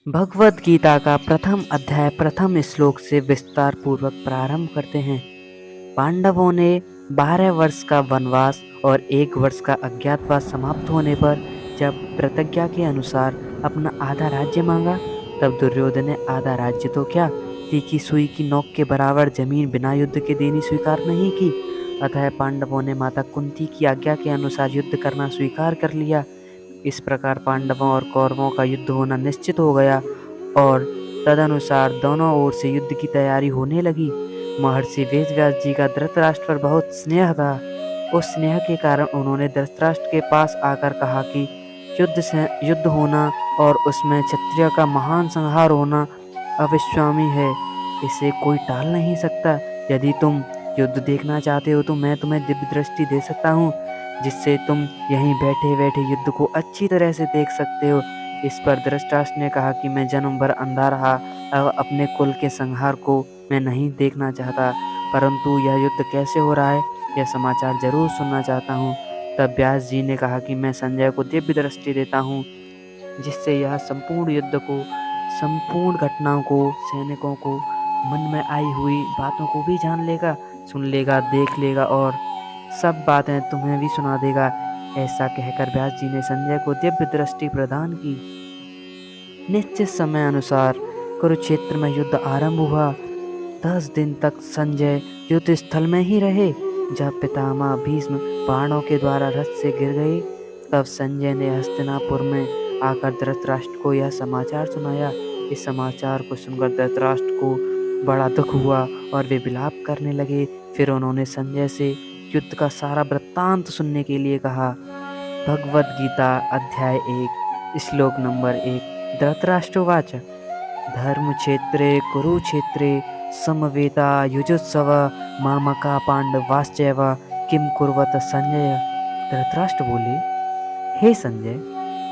भगवद गीता का प्रथम अध्याय प्रथम श्लोक से विस्तार पूर्वक प्रारंभ करते हैं। पांडवों ने 12 वर्ष का वनवास और 1 वर्ष का अज्ञातवास समाप्त होने पर जब प्रतिज्ञा के अनुसार अपना आधा राज्य मांगा, तब दुर्योधन ने आधा राज्य तो क्या, तीखी सुई की नोक के बराबर जमीन बिना युद्ध के देनी स्वीकार नहीं की। अतः पांडवों ने माता कुंती की आज्ञा के अनुसार युद्ध करना स्वीकार कर लिया। इस प्रकार पांडवों और कौरवों का युद्ध होना निश्चित हो गया और तदनुसार दोनों ओर से युद्ध की तैयारी होने लगी। महर्षि वेदव्यास जी का धृतराष्ट्र पर बहुत स्नेह था। उस स्नेह के कारण उन्होंने धृतराष्ट्र के पास आकर कहा कि युद्ध होना और उसमें क्षत्रिय का महान संहार होना अविश्वामी है, इसे कोई टाल नहीं सकता। यदि तुम युद्ध देखना चाहते हो तो मैं तुम्हें दिव्य दृष्टि दे सकता हूँ, जिससे तुम यहीं बैठे बैठे युद्ध को अच्छी तरह से देख सकते हो। इस पर धृतराष्ट्र ने कहा कि मैं जन्म भर अंधा रहा, अब अपने कुल के संहार को मैं नहीं देखना चाहता, परंतु यह युद्ध कैसे हो रहा है यह समाचार जरूर सुनना चाहता हूँ। तब व्यास जी ने कहा कि मैं संजय को दिव्य दृष्टि देता हूँ, जिससे यह संपूर्ण युद्ध को, संपूर्ण घटनाओं को, सैनिकों को, मन में आई हुई बातों को भी जान लेगा, सुन लेगा, देख लेगा और सब बातें तुम्हें भी सुना देगा। ऐसा कहकर व्यास जी ने संजय को दिव्य दृष्टि प्रदान की। निश्चित समय अनुसार कुरुक्षेत्र में युद्ध आरंभ हुआ। 10 दिन तक संजय युद्ध स्थल में ही रहे। जब पितामह भीष्म बाणों के द्वारा रथ से गिर गए, तब संजय ने हस्तिनापुर में आकर धृतराष्ट्र को यह समाचार सुनाया। इस समाचार को सुनकर धृतराष्ट्र को बड़ा दुख हुआ और वे विलाप करने लगे। फिर उन्होंने संजय से युद्ध का सारा वृत्तांत सुनने के लिए कहा। भगवद गीता अध्याय 1 श्लोक नंबर 1। धृतराष्ट्रवाच धर्मक्षेत्रे कुरुक्षेत्रे समवेता युजुत्सव मामका पांडवाश्चैव किम कुर्वत संजय। धृतराष्ट्र बोले, हे संजय,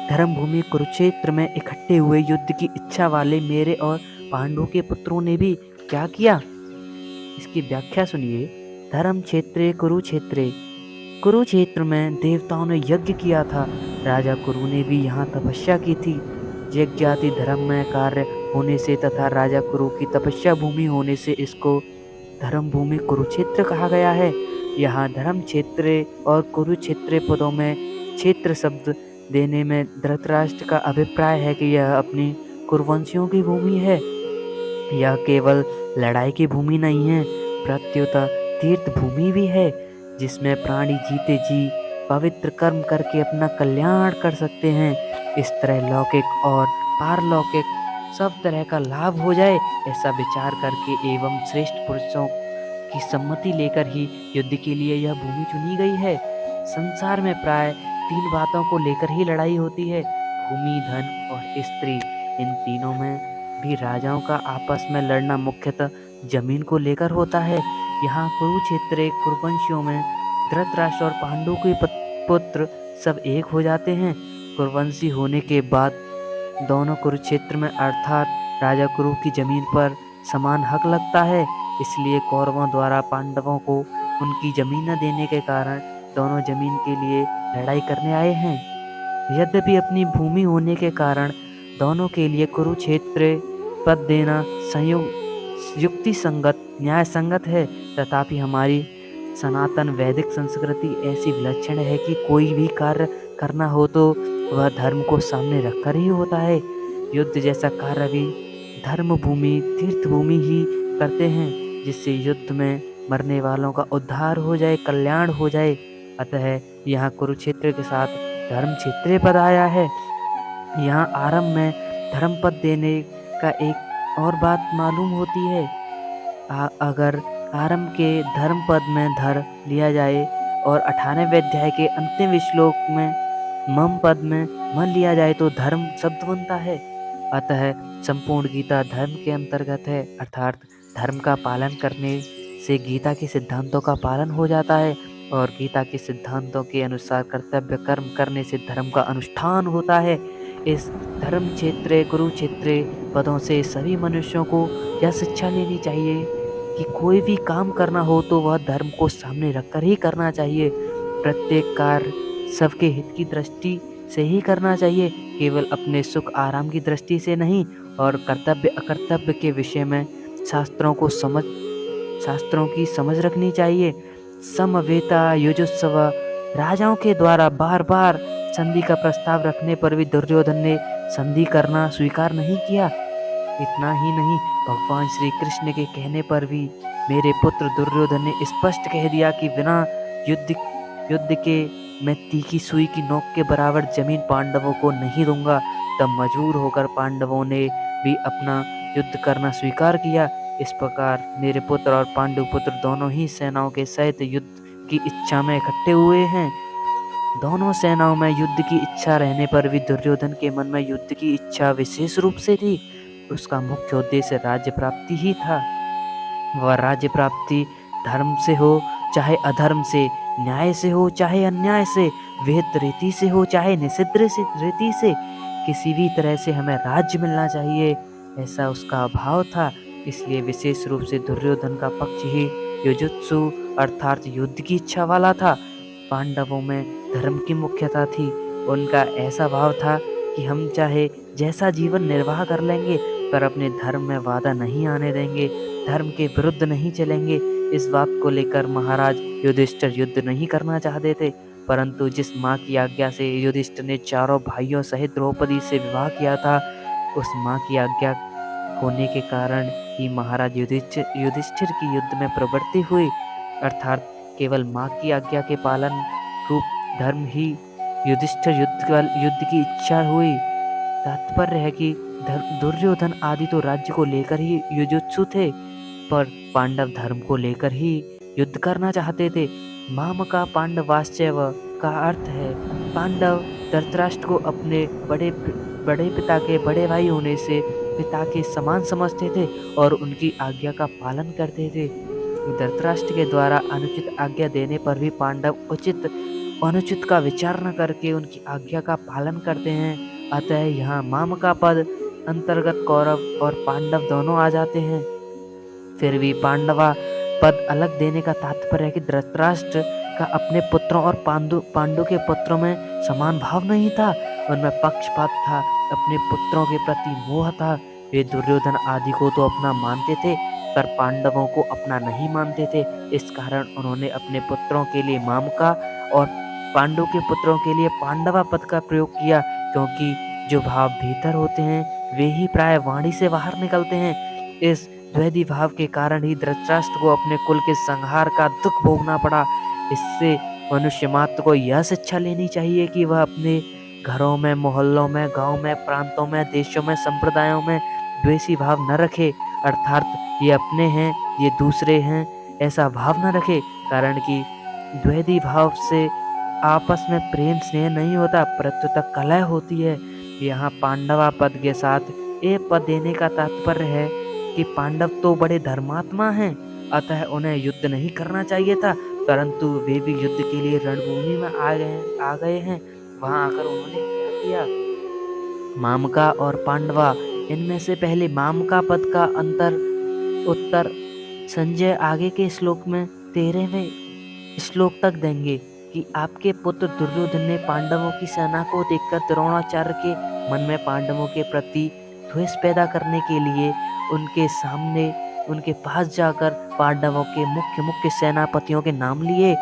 धर्मभूमि कुरुक्षेत्र में इकट्ठे हुए युद्ध की इच्छा वाले मेरे और पांडवों के पुत्रों ने भी क्या किया, इसकी व्याख्या सुनिए। धर्म क्षेत्रे कुरुक्षेत्रे, कुरुक्षेत्र में देवताओं ने यज्ञ किया था। राजा कुरु ने भी यहाँ तपस्या की थी। यज्ञाति धर्म में कार्य होने से तथा राजा कुरु की तपस्या भूमि होने से इसको धर्म भूमि कुरुक्षेत्र कहा गया है। यहाँ धर्म क्षेत्र और कुरुक्षेत्र पदों में क्षेत्र शब्द देने में धृतराष्ट्र का अभिप्राय है कि यह अपनी कुरुवंशियों की भूमि है। यह केवल लड़ाई की भूमि नहीं है, प्रत्युत तीर्थ भूमि भी है, जिसमें प्राणी जीते जी पवित्र कर्म करके अपना कल्याण कर सकते हैं। इस तरह लौकिक और पारलौकिक सब तरह का लाभ हो जाए, ऐसा विचार करके एवं श्रेष्ठ पुरुषों की सम्मति लेकर ही युद्ध के लिए यह भूमि चुनी गई है। संसार में प्राय 3 बातों को लेकर ही लड़ाई होती है, भूमि, धन और स्त्री। इन तीनों में भी राजाओं का आपस में लड़ना मुख्यतः जमीन को लेकर होता है। यहाँ कुरुक्षेत्र कुरुवंशियों में धृतराष्ट्र और पांडु के पुत्र सब एक हो जाते हैं। कुरुवंशी होने के बाद दोनों कुरुक्षेत्र में अर्थात राजा कुरु की जमीन पर समान हक लगता है। इसलिए कौरवों द्वारा पांडवों को उनकी जमीन न देने के कारण दोनों जमीन के लिए लड़ाई करने आए हैं। यद्यपि अपनी भूमि होने के कारण दोनों के लिए कुरुक्षेत्र पद देना युक्ति संगत, न्याय संगत है, तथापि हमारी सनातन वैदिक संस्कृति ऐसी विलक्षण है कि कोई भी कार्य करना हो तो वह धर्म को सामने रखकर ही होता है। युद्ध जैसा कार्य भी धर्म भूमि, तीर्थ भूमि ही करते हैं, जिससे युद्ध में मरने वालों का उद्धार हो जाए, कल्याण हो जाए। अतः यहाँ कुरुक्षेत्र के साथ धर्म क्षेत्र पद आया है। यहाँ आरंभ में धर्म पद देने का एक और बात मालूम होती है। अगर आरंभ के धर्म पद में धर लिया जाए और 18वें अध्याय के अंतिम श्लोक में मम पद में मन लिया जाए तो धर्म शब्द बनता है। अतः संपूर्ण गीता धर्म के अंतर्गत है, अर्थात धर्म का पालन करने से गीता के सिद्धांतों का पालन हो जाता है और गीता के सिद्धांतों के अनुसार कर्तव्य कर्म करने से धर्म का अनुष्ठान होता है। इस धर्म क्षेत्र कुरुक्षेत्र पदों से सभी मनुष्यों को यह शिक्षा लेनी चाहिए कि कोई भी काम करना हो तो वह धर्म को सामने रखकर ही करना चाहिए। प्रत्येक कार्य सबके हित की दृष्टि से ही करना चाहिए, केवल अपने सुख आराम की दृष्टि से नहीं। और कर्तव्य अकर्तव्य के विषय में शास्त्रों की समझ रखनी चाहिए। समवेता युजुत्सव, राजाओं के द्वारा बार बार संधि का प्रस्ताव रखने पर भी दुर्योधन ने संधि करना स्वीकार नहीं किया। इतना ही नहीं, भगवान श्री कृष्ण के कहने पर भी मेरे पुत्र दुर्योधन ने स्पष्ट कह दिया कि बिना युद्ध युद्ध के मैं तीखी सुई की नोक के बराबर जमीन पांडवों को नहीं दूंगा। तब मजबूर होकर पांडवों ने भी अपना युद्ध करना स्वीकार किया। इस प्रकार मेरे पुत्र और पांडु पुत्र दोनों ही सेनाओं के सहित युद्ध की इच्छा में इकट्ठे हुए हैं। दोनों सेनाओं में युद्ध की इच्छा रहने पर भी दुर्योधन के मन में युद्ध की इच्छा विशेष रूप से थी। उसका मुख्य उद्देश्य राज्य प्राप्ति ही था। वह राज्य प्राप्ति धर्म से हो चाहे अधर्म से, न्याय से हो चाहे अन्याय से, विहित रीति से हो चाहे निषिद्ध रीति से, किसी भी तरह से हमें राज्य मिलना चाहिए, ऐसा उसका भाव था। इसलिए विशेष रूप से दुर्योधन का पक्ष ही युजुत्सु अर्थात युद्ध की इच्छा वाला था। पांडवों में धर्म की मुख्यता थी। उनका ऐसा भाव था कि हम चाहे जैसा जीवन निर्वाह कर लेंगे, पर अपने धर्म में बाधा नहीं आने देंगे, धर्म के विरुद्ध नहीं चलेंगे। इस बात को लेकर महाराज युधिष्ठिर युद्ध नहीं करना चाहते थे, परंतु जिस माँ की आज्ञा से युधिष्ठिर ने चारों भाइयों सहित द्रौपदी से विवाह किया था, उस माँ की आज्ञा होने के कारण ही महाराज युधिष्ठिर की युद्ध में प्रवृत्ति हुई। अर्थात केवल माँ की आज्ञा के पालन रूप धर्म ही युधिष्ठिर युद्ध की इच्छा हुई। तात्पर्य है कि दुर्योधन आदि तो राज्य को लेकर ही युजुत्सु थे, पर पांडव धर्म को लेकर ही युद्ध करना चाहते थे। माम का पांडवाश्चैव का अर्थ है पांडव धृतराष्ट्र को अपने बड़े पिता के बड़े भाई होने से पिता के समान समझते थे और उनकी आज्ञा का पालन करते थे। धृतराष्ट्र के द्वारा अनुचित आज्ञा देने पर भी पांडव अनुचित का विचार न करके उनकी आज्ञा का पालन करते हैं। अतः यहाँ माम का पद अंतर्गत कौरव और पांडव दोनों आ जाते हैं। फिर भी पांडवा पद अलग देने का तात्पर्य है कि धृतराष्ट्र का अपने पुत्रों और पांडु के पुत्रों में समान भाव नहीं था, उनमें पक्षपात था, अपने पुत्रों के प्रति मोह था। वे दुर्योधन आदि को तो अपना मानते थे, पर पांडवों को अपना नहीं मानते थे। इस कारण उन्होंने अपने पुत्रों के लिए मामका और पांडु के पुत्रों के लिए पांडवा पद का प्रयोग किया, क्योंकि जो भाव भीतर होते हैं वे ही प्राय वाणी से बाहर निकलते हैं। इस द्वैधी भाव के कारण ही धृतराष्ट्र को अपने कुल के संहार का दुख भोगना पड़ा। इससे मनुष्य मात्र को यह शिक्षा लेनी चाहिए कि वह अपने घरों में, मोहल्लों में, गांव में, प्रांतों में, देशों में, संप्रदायों में द्वेषी भाव न रखे। अर्थात ये अपने हैं, ये दूसरे हैं, ऐसा भाव न रखे। कारण कि द्वैधी भाव से आपस में प्रेम स्नेह नहीं होता, प्रत्युत कलह होती है। यहाँ पांडवा पद के साथ एक पद देने का तात्पर्य है कि पांडव तो बड़े धर्मात्मा हैं, अतः उन्हें युद्ध नहीं करना चाहिए था, परंतु वे भी युद्ध के लिए रणभूमि में आ गए हैं। वहां आकर उन्होंने क्या किया? मामका और पांडवा, इनमें से पहले मामका पद का उत्तर संजय आगे के श्लोक में 13वें श्लोक तक देंगे कि आपके पुत्र दुर्योधन ने पांडवों की सेना को देखकर द्रोणाचार्य के मन में पांडवों के प्रति द्वेष पैदा करने के लिए उनके सामने उनके पास जाकर पांडवों के मुख्य सेनापतियों के नाम लिए।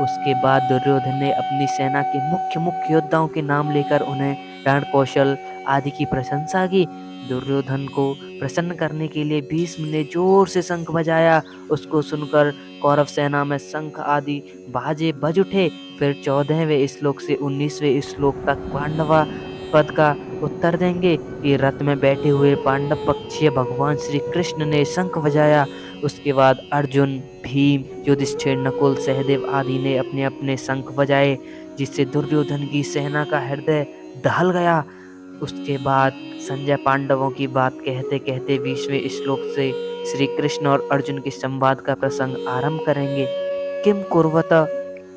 उसके बाद दुर्योधन ने अपनी सेना के मुख्य योद्धाओं के नाम लेकर उन्हें रण कौशल आदि की प्रशंसा की। दुर्योधन को प्रसन्न करने के लिए भीष्म ने जोर से शंख बजाया। उसको सुनकर कौरव सेना में शंख आदि बाजे बज उठे। फिर 14वें श्लोक से 19वें श्लोक तक पांडवा पद का उत्तर देंगे कि रथ में बैठे हुए पांडव पक्षीय भगवान श्री कृष्ण ने शंख बजाया। उसके बाद अर्जुन, भीम, युधिष्ठिर, नकुल, सहदेव आदि ने अपने अपने शंख बजाए, जिससे दुर्योधन की सेना का हृदय दहल गया। उसके बाद संजय पांडवों की बात कहते कहते 20वें श्लोक से श्री कृष्ण और अर्जुन के संवाद का प्रसंग आरंभ करेंगे। किम कुर्वत,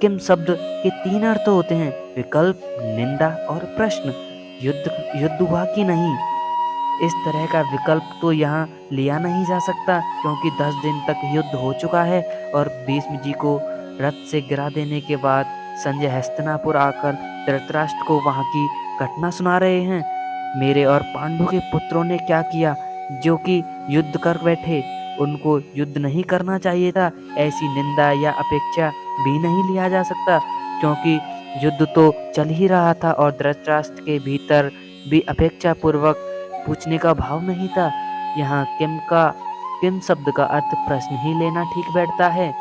किम शब्द के 3 अर्थ होते हैं, विकल्प, निंदा और प्रश्न। युद्ध हुआ कि नहीं, इस तरह का विकल्प तो यहाँ लिया नहीं जा सकता, क्योंकि 10 दिन तक युद्ध हो चुका है और भीष्म जी को रथ से गिरा देने के बाद संजय हस्तिनापुर आकर धृतराष्ट्र को वहाँ की घटना सुना रहे हैं। मेरे और पांडु के पुत्रों ने क्या किया, जो कि युद्ध कर बैठे। उनको युद्ध नहीं करना चाहिए था। ऐसी निंदा या अपेक्षा भी नहीं लिया जा सकता, क्योंकि युद्ध तो चल ही रहा था और धृतराष्ट्र के भीतर भी अपेक्षा पूर्वक पूछने का भाव नहीं था। यहाँ किम शब्द का अर्थ प्रश्न ही लेना ठीक बैठता है।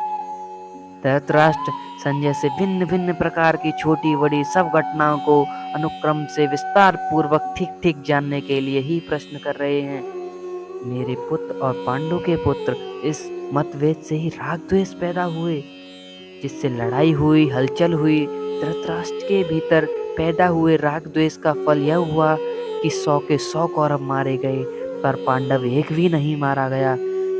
धृतराष्ट्र संजय से भिन्न भिन्न प्रकार की छोटी बड़ी सब घटनाओं को अनुक्रम से विस्तार पूर्वक ठीक ठीक जानने के लिए ही प्रश्न कर रहे हैं। मेरे पुत्र और पांडु के पुत्र इस मतभेद से ही राग द्वेष पैदा हुए, जिससे लड़ाई हुई, हलचल हुई। धृतराष्ट्र के भीतर पैदा हुए राग द्वेष का फल यह हुआ कि 100 के 100 कौरव मारे गए, पर पांडव एक भी नहीं मारा गया।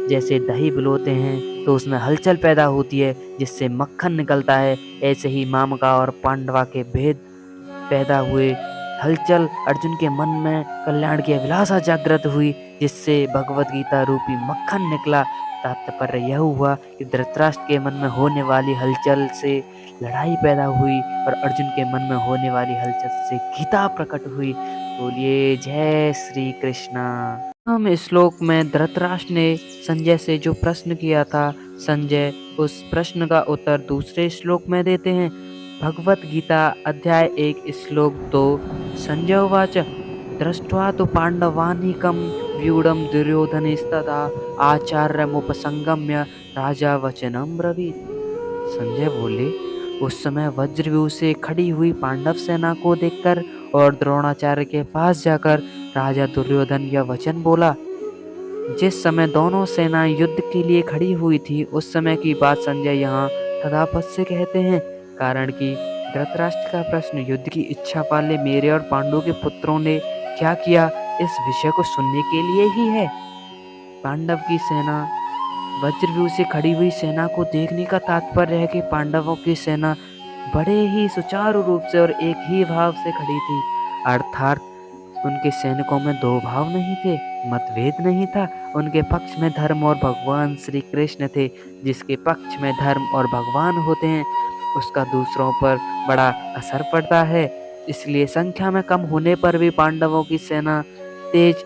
जैसे दही बिलोते हैं तो उसमें हलचल पैदा होती है, जिससे मक्खन निकलता है, ऐसे ही मामका और पांडवा के भेद पैदा हुए। हलचल अर्जुन के मन में कल्याण की अभिलाषा जागृत हुई, जिससे भगवत गीता रूपी मक्खन निकला। तात्पर्य यह हुआ कि धृतराष्ट्र के मन में होने वाली हलचल से लड़ाई पैदा हुई और अर्जुन के मन में होने वाली हलचल से गीता प्रकट हुई। बोलिए जय श्री कृष्णा। हम श्लोक में धृतराष्ट्र ने संजय से जो प्रश्न किया था, संजय उस प्रश्न का उत्तर दूसरे श्लोक में देते हैं। भगवत गीता अध्याय 1 श्लोक 2। संजय उवाच दृष्ट्वा तो पांडवानीकं व्यूढं दुर्योधनस्तदा आचार्यमुपसंगम्य राजा वचनं ब्रवीत। संजय बोले, उस समय वज्रव्यूह से खड़ी हुई पांडव सेना को देखकर और द्रोणाचार्य के पास जाकर राजा दुर्योधन यह वचन बोला। जिस समय दोनों सेनाएं युद्ध के लिए खड़ी हुई थी, उस समय की बात संजय यहाँ तथापत से कहते हैं, कारण कि धृतराष्ट्र का प्रश्न युद्ध की इच्छा वाले मेरे और पांडु के पुत्रों ने क्या किया, इस विषय को सुनने के लिए ही है। पांडव की सेना वज्रव्यूह से खड़ी हुई सेना को देखने का तात्पर्य है कि पांडवों की सेना बड़े ही सुचारू रूप से और एक ही भाव से खड़ी थी, अर्थात उनके सैनिकों में दो भाव नहीं थे, मतभेद नहीं था। उनके पक्ष में धर्म और भगवान श्री कृष्ण थे। जिसके पक्ष में धर्म और भगवान होते हैं, उसका दूसरों पर बड़ा असर पड़ता है। इसलिए संख्या में कम होने पर भी पांडवों की सेना तेज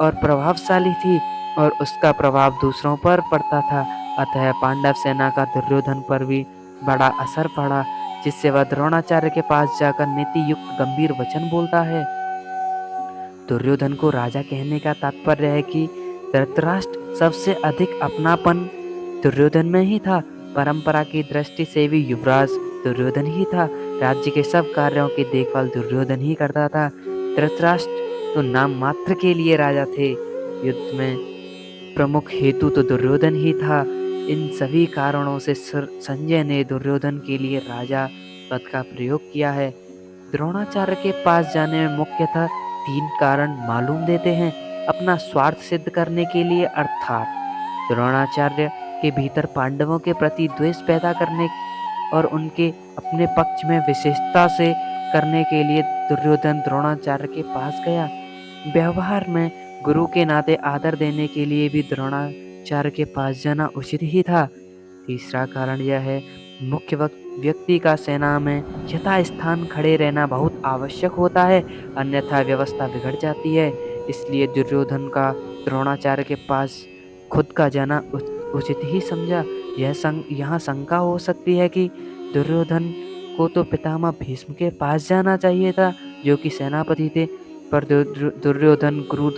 और प्रभावशाली थी और उसका प्रभाव दूसरों पर पड़ता था। अतः पांडव सेना का दुर्योधन पर भी बड़ा असर पड़ा, जिससे वह द्रोणाचार्य के पास जाकर नीति युक्त गंभीर वचन बोलता है। दुर्योधन को राजा कहने का तात्पर्य है कि धृतराष्ट्र सबसे अधिक अपनापन दुर्योधन में ही था। परंपरा की दृष्टि से भी युवराज दुर्योधन ही था। राज्य के सब कार्यों की देखभाल दुर्योधन ही करता था। धृतराष्ट्र तो नाम मात्र के लिए राजा थे, युद्ध में प्रमुख हेतु तो दुर्योधन ही था। इन सभी कारणों से संजय ने दुर्योधन के लिए राजा पद का प्रयोग किया है। द्रोणाचार्य के पास जाने में मुख्यतः 3 कारण मालूम देते हैं। अपना स्वार्थ सिद्ध करने के लिए, अर्थात द्रोणाचार्य के भीतर पांडवों के प्रति द्वेष पैदा करने और उनके अपने पक्ष में विशेषता से करने के लिए दुर्योधन द्रोणाचार्य के पास गया। व्यवहार में गुरु के नाते आदर देने के लिए भी द्रोणाचार्य के पास जाना उचित ही था। तीसरा कारण यह है, मुख्य व्यक्ति का सेना में यथास्थान खड़े रहना बहुत आवश्यक होता है, अन्यथा व्यवस्था बिगड़ जाती है। इसलिए दुर्योधन का द्रोणाचार्य के पास खुद का जाना उचित ही समझा। यहाँ शंका हो सकती है कि दुर्योधन को तो पितामह भीष्म के पास जाना चाहिए था, जो कि सेनापति थे, पर दुर्योधन गुरु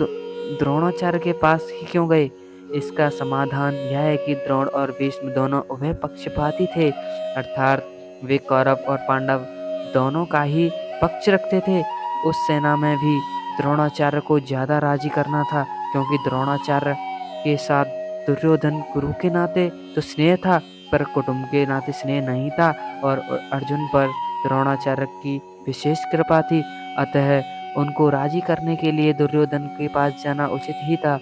द्रोणाचार्य के पास ही क्यों गए। इसका समाधान यह है कि द्रोण और भीष्म दोनों उभय पक्षपाती थे, अर्थात वे कौरव और पांडव दोनों का ही पक्ष रखते थे। उस सेना में भी द्रोणाचार्य को ज्यादा राजी करना था, क्योंकि द्रोणाचार्य के साथ दुर्योधन गुरु के नाते तो स्नेह था, पर कुटुंब के नाते स्नेह नहीं था, और अर्जुन पर द्रोणाचार्य की विशेष कृपा थी। अतः उनको राजी करने के लिए दुर्योधन के पास जाना उचित ही था।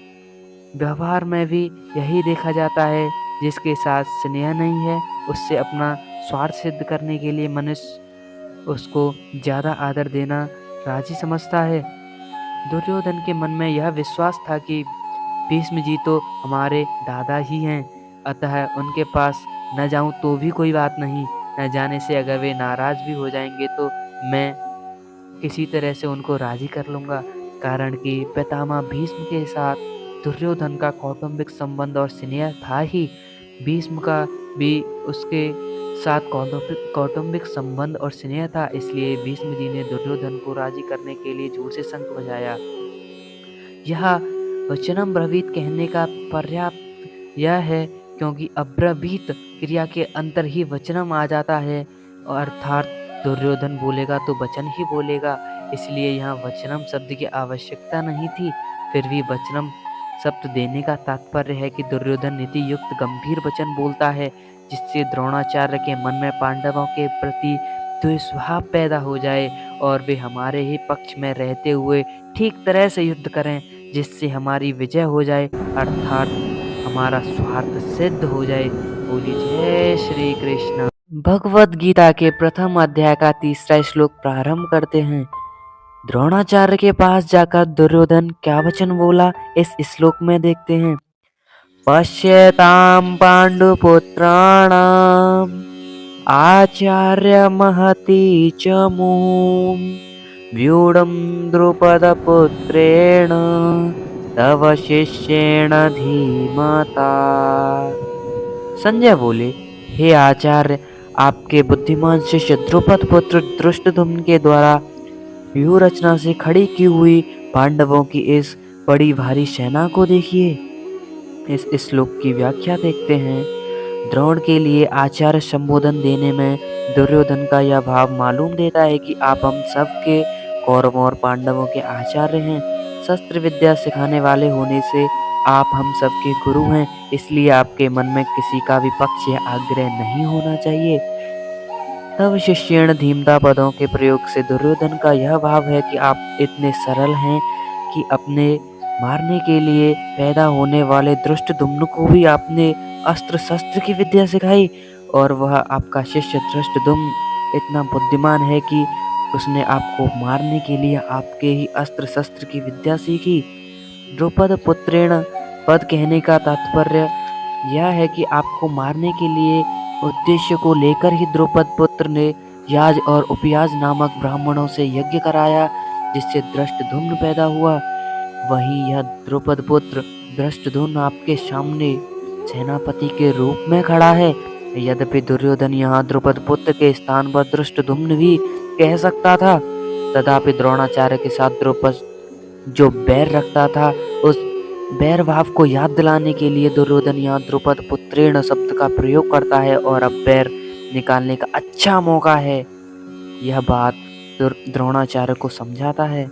व्यवहार में भी यही देखा जाता है, जिसके साथ स्नेह नहीं है, उससे अपना स्वार्थ सिद्ध करने के लिए मनुष्य उसको ज़्यादा आदर देना राजी समझता है। दुर्योधन के मन में यह विश्वास था कि भीष्म जी तो हमारे दादा ही हैं, अतः उनके पास न जाऊं तो भी कोई बात नहीं, न जाने से अगर वे नाराज भी हो जाएंगे तो मैं किसी तरह से उनको राजी कर लूँगा, कारण कि पितामह भीष्म के साथ दुर्योधन का कौटुंबिक संबंध और स्नेह था ही। भीष्म का भी उसके साथ कौटुंबिक संबंध और स्नेह था, इसलिए भीष्म जी ने दुर्योधन को राजी करने के लिए जोर से शंख बजाया। यह वचनम ब्रवीत कहने का पर्याप्त यह है क्योंकि अब्रवीत क्रिया के अंतर ही वचनम आ जाता है, और अर्थात दुर्योधन बोलेगा तो वचन ही बोलेगा, इसलिए यहाँ वचनम शब्द की आवश्यकता नहीं थी। फिर भी वचनम शब्द देने का तात्पर्य है कि दुर्योधन नीति युक्त गंभीर वचन बोलता है, जिससे द्रोणाचार्य के मन में पांडवों के प्रति द्वेषभाव पैदा हो जाए और वे हमारे ही पक्ष में रहते हुए ठीक तरह से युद्ध करें, जिससे हमारी विजय हो जाए, अर्थात हमारा स्वार्थ सिद्ध हो जाए। बोलिए जय श्री कृष्ण। भगवत गीता के प्रथम अध्याय का 3रा श्लोक प्रारंभ करते हैं। द्रोणाचार्य के पास जाकर दुर्योधन क्या वचन बोला, इस श्लोक में देखते हैं। पश्यतां पांडुपुत्राणाम् आचार्य महती च मूं व्यूढं द्रुपदपुत्रेण तव शिष्येण धीमता। संजय बोले, हे आचार्य, आपके बुद्धिमान शिष्य द्रुपद पुत्र धृष्टद्युम्न के द्वारा व्यूह रचना से खड़ी की हुई पांडवों की इस बड़ी भारी सेना को देखिए। इस श्लोक की व्याख्या देखते हैं। द्रोण के लिए आचार्य संबोधन देने में दुर्योधन का यह भाव मालूम देता है कि आप हम सब के कौरवों और पांडवों के आचार्य हैं। शस्त्र विद्या सिखाने वाले होने से आप हम सबके गुरु हैं, इसलिए आपके मन में किसी का भी पक्ष या आग्रह नहीं होना चाहिए। तब शिष्येण धीमता पदों के प्रयोग से दुर्योधन का यह भाव है कि आप इतने सरल हैं कि अपने मारने के लिए पैदा होने वाले धृष्टद्युम्न को भी आपने अस्त्र शस्त्र की विद्या सिखाई, और वह आपका शिष्य धृष्टद्युम्न इतना बुद्धिमान है कि उसने आपको मारने के लिए आपके ही अस्त्र शस्त्र की विद्या सीखी। द्रुपद पुत्रेण पद कहने का तात्पर्य यह है कि आपको मारने के लिए उद्देश्य को लेकर ही द्रुपद पुत्र ने याज और उपयाज नामक ब्राह्मणों से यज्ञ कराया, जिससे धृष्टद्युम्न पैदा हुआ। वहीं यह द्रुपद पुत्र धृष्टद्युम्न आपके सामने सेनापति के रूप में खड़ा है। यद्यपि दुर्योधन यहाँ द्रुपद पुत्र के स्थान पर धृष्टद्युम्न भी कह सकता था, तथापि द्रोणाचार्य के साथ द्रुपद जो बैर रखता था, उस बैर भाव को याद दिलाने के लिए दुर्योधन यहाँ द्रुपद पुत्रेण शब्द का प्रयोग करता है, और अब बैर निकालने का अच्छा मौका है। यह बात द्रोणाचार्य को समझाता है।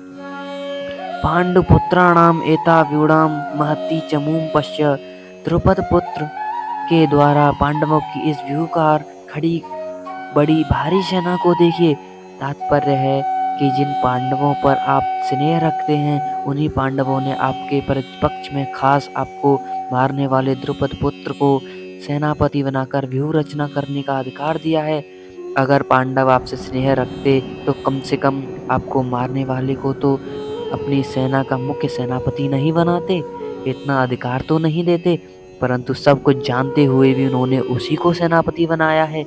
पांडुपुत्राणाम एता व्यूढां महती च मूं पश्य। द्रुपद पुत्र के द्वारा पांडवों की इस व्यूहकार खड़ी बड़ी भारी सेना को देखिए। तात्पर्य है कि जिन पांडवों पर आप स्नेह रखते हैं, उन्हीं पांडवों ने आपके प्रतिपक्ष में खास आपको मारने वाले द्रुपद पुत्र को सेनापति बनाकर व्यूह रचना करने का अधिकार दिया है। अगर पांडव आपसे स्नेह रखते तो कम से कम आपको मारने वाले को तो अपनी सेना का मुख्य सेनापति नहीं बनाते, इतना अधिकार तो नहीं देते, परंतु सब कुछ जानते हुए भी उन्होंने उसी को सेनापति बनाया है।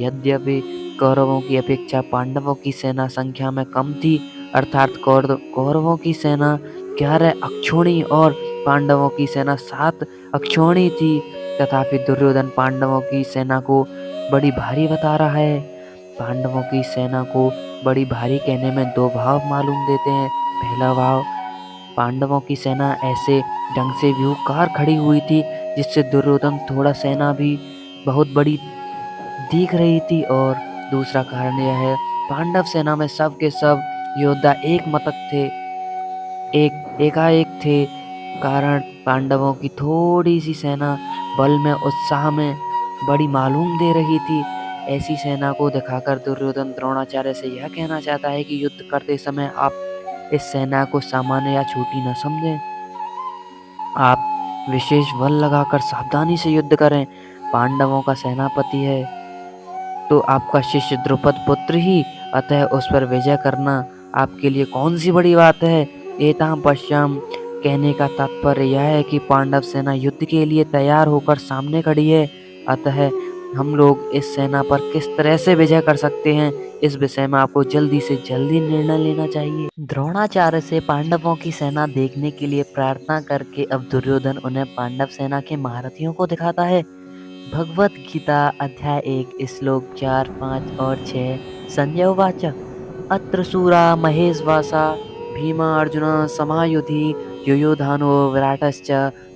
यद्यपि कौरवों की अपेक्षा पांडवों की सेना संख्या में कम थी, अर्थात कौरवों की सेना 11 अक्षौणी और पांडवों की सेना 7 अक्षौणी थी, तथापि दुर्योधन पांडवों की सेना को बड़ी भारी बता रहा है। पांडवों की सेना को बड़ी भारी कहने में दो भाव मालूम देते हैं। पहला भाव, पांडवों की सेना ऐसे ढंग से व्यूहकार खड़ी हुई थी जिससे दुर्योधन थोड़ा सेना भी बहुत बड़ी दिख रही थी, और दूसरा कारण यह है, पांडव सेना में सब के सब योद्धा एक मतक थे, एकाएक थे, कारण पांडवों की थोड़ी सी सेना बल में उत्साह में बड़ी मालूम दे रही थी। ऐसी सेना को दिखाकर दुर्योधन द्रोणाचार्य से यह कहना चाहता है कि युद्ध करते समय आप इस सेना को सामान्य या छोटी न समझें, आप विशेष बल लगाकर सावधानी से युद्ध करें। पांडवों का सेनापति है तो आपका शिष्य द्रुपद पुत्र ही, अतः उस पर विजय करना आपके लिए कौन सी बड़ी बात है। एतां पश्याम कहने का तात्पर्य यह है कि पांडव सेना युद्ध के लिए तैयार होकर सामने खड़ी है, अतः हम लोग इस सेना पर किस तरह से विजय कर सकते हैं, इस विषय में आपको जल्दी से जल्दी निर्णय लेना चाहिए। द्रोणाचार्य से पांडवों की सेना देखने के लिए प्रार्थना करके अब दुर्योधन उन्हें पांडव सेना के महारथियों को दिखाता है। भगवत गीता अध्याय 1 श्लोक 4, 5 और 6। संजय उवाच अत्र शूरा महेशवासा भीमा अर्जुन समायुधि युयुधानो विराटश्च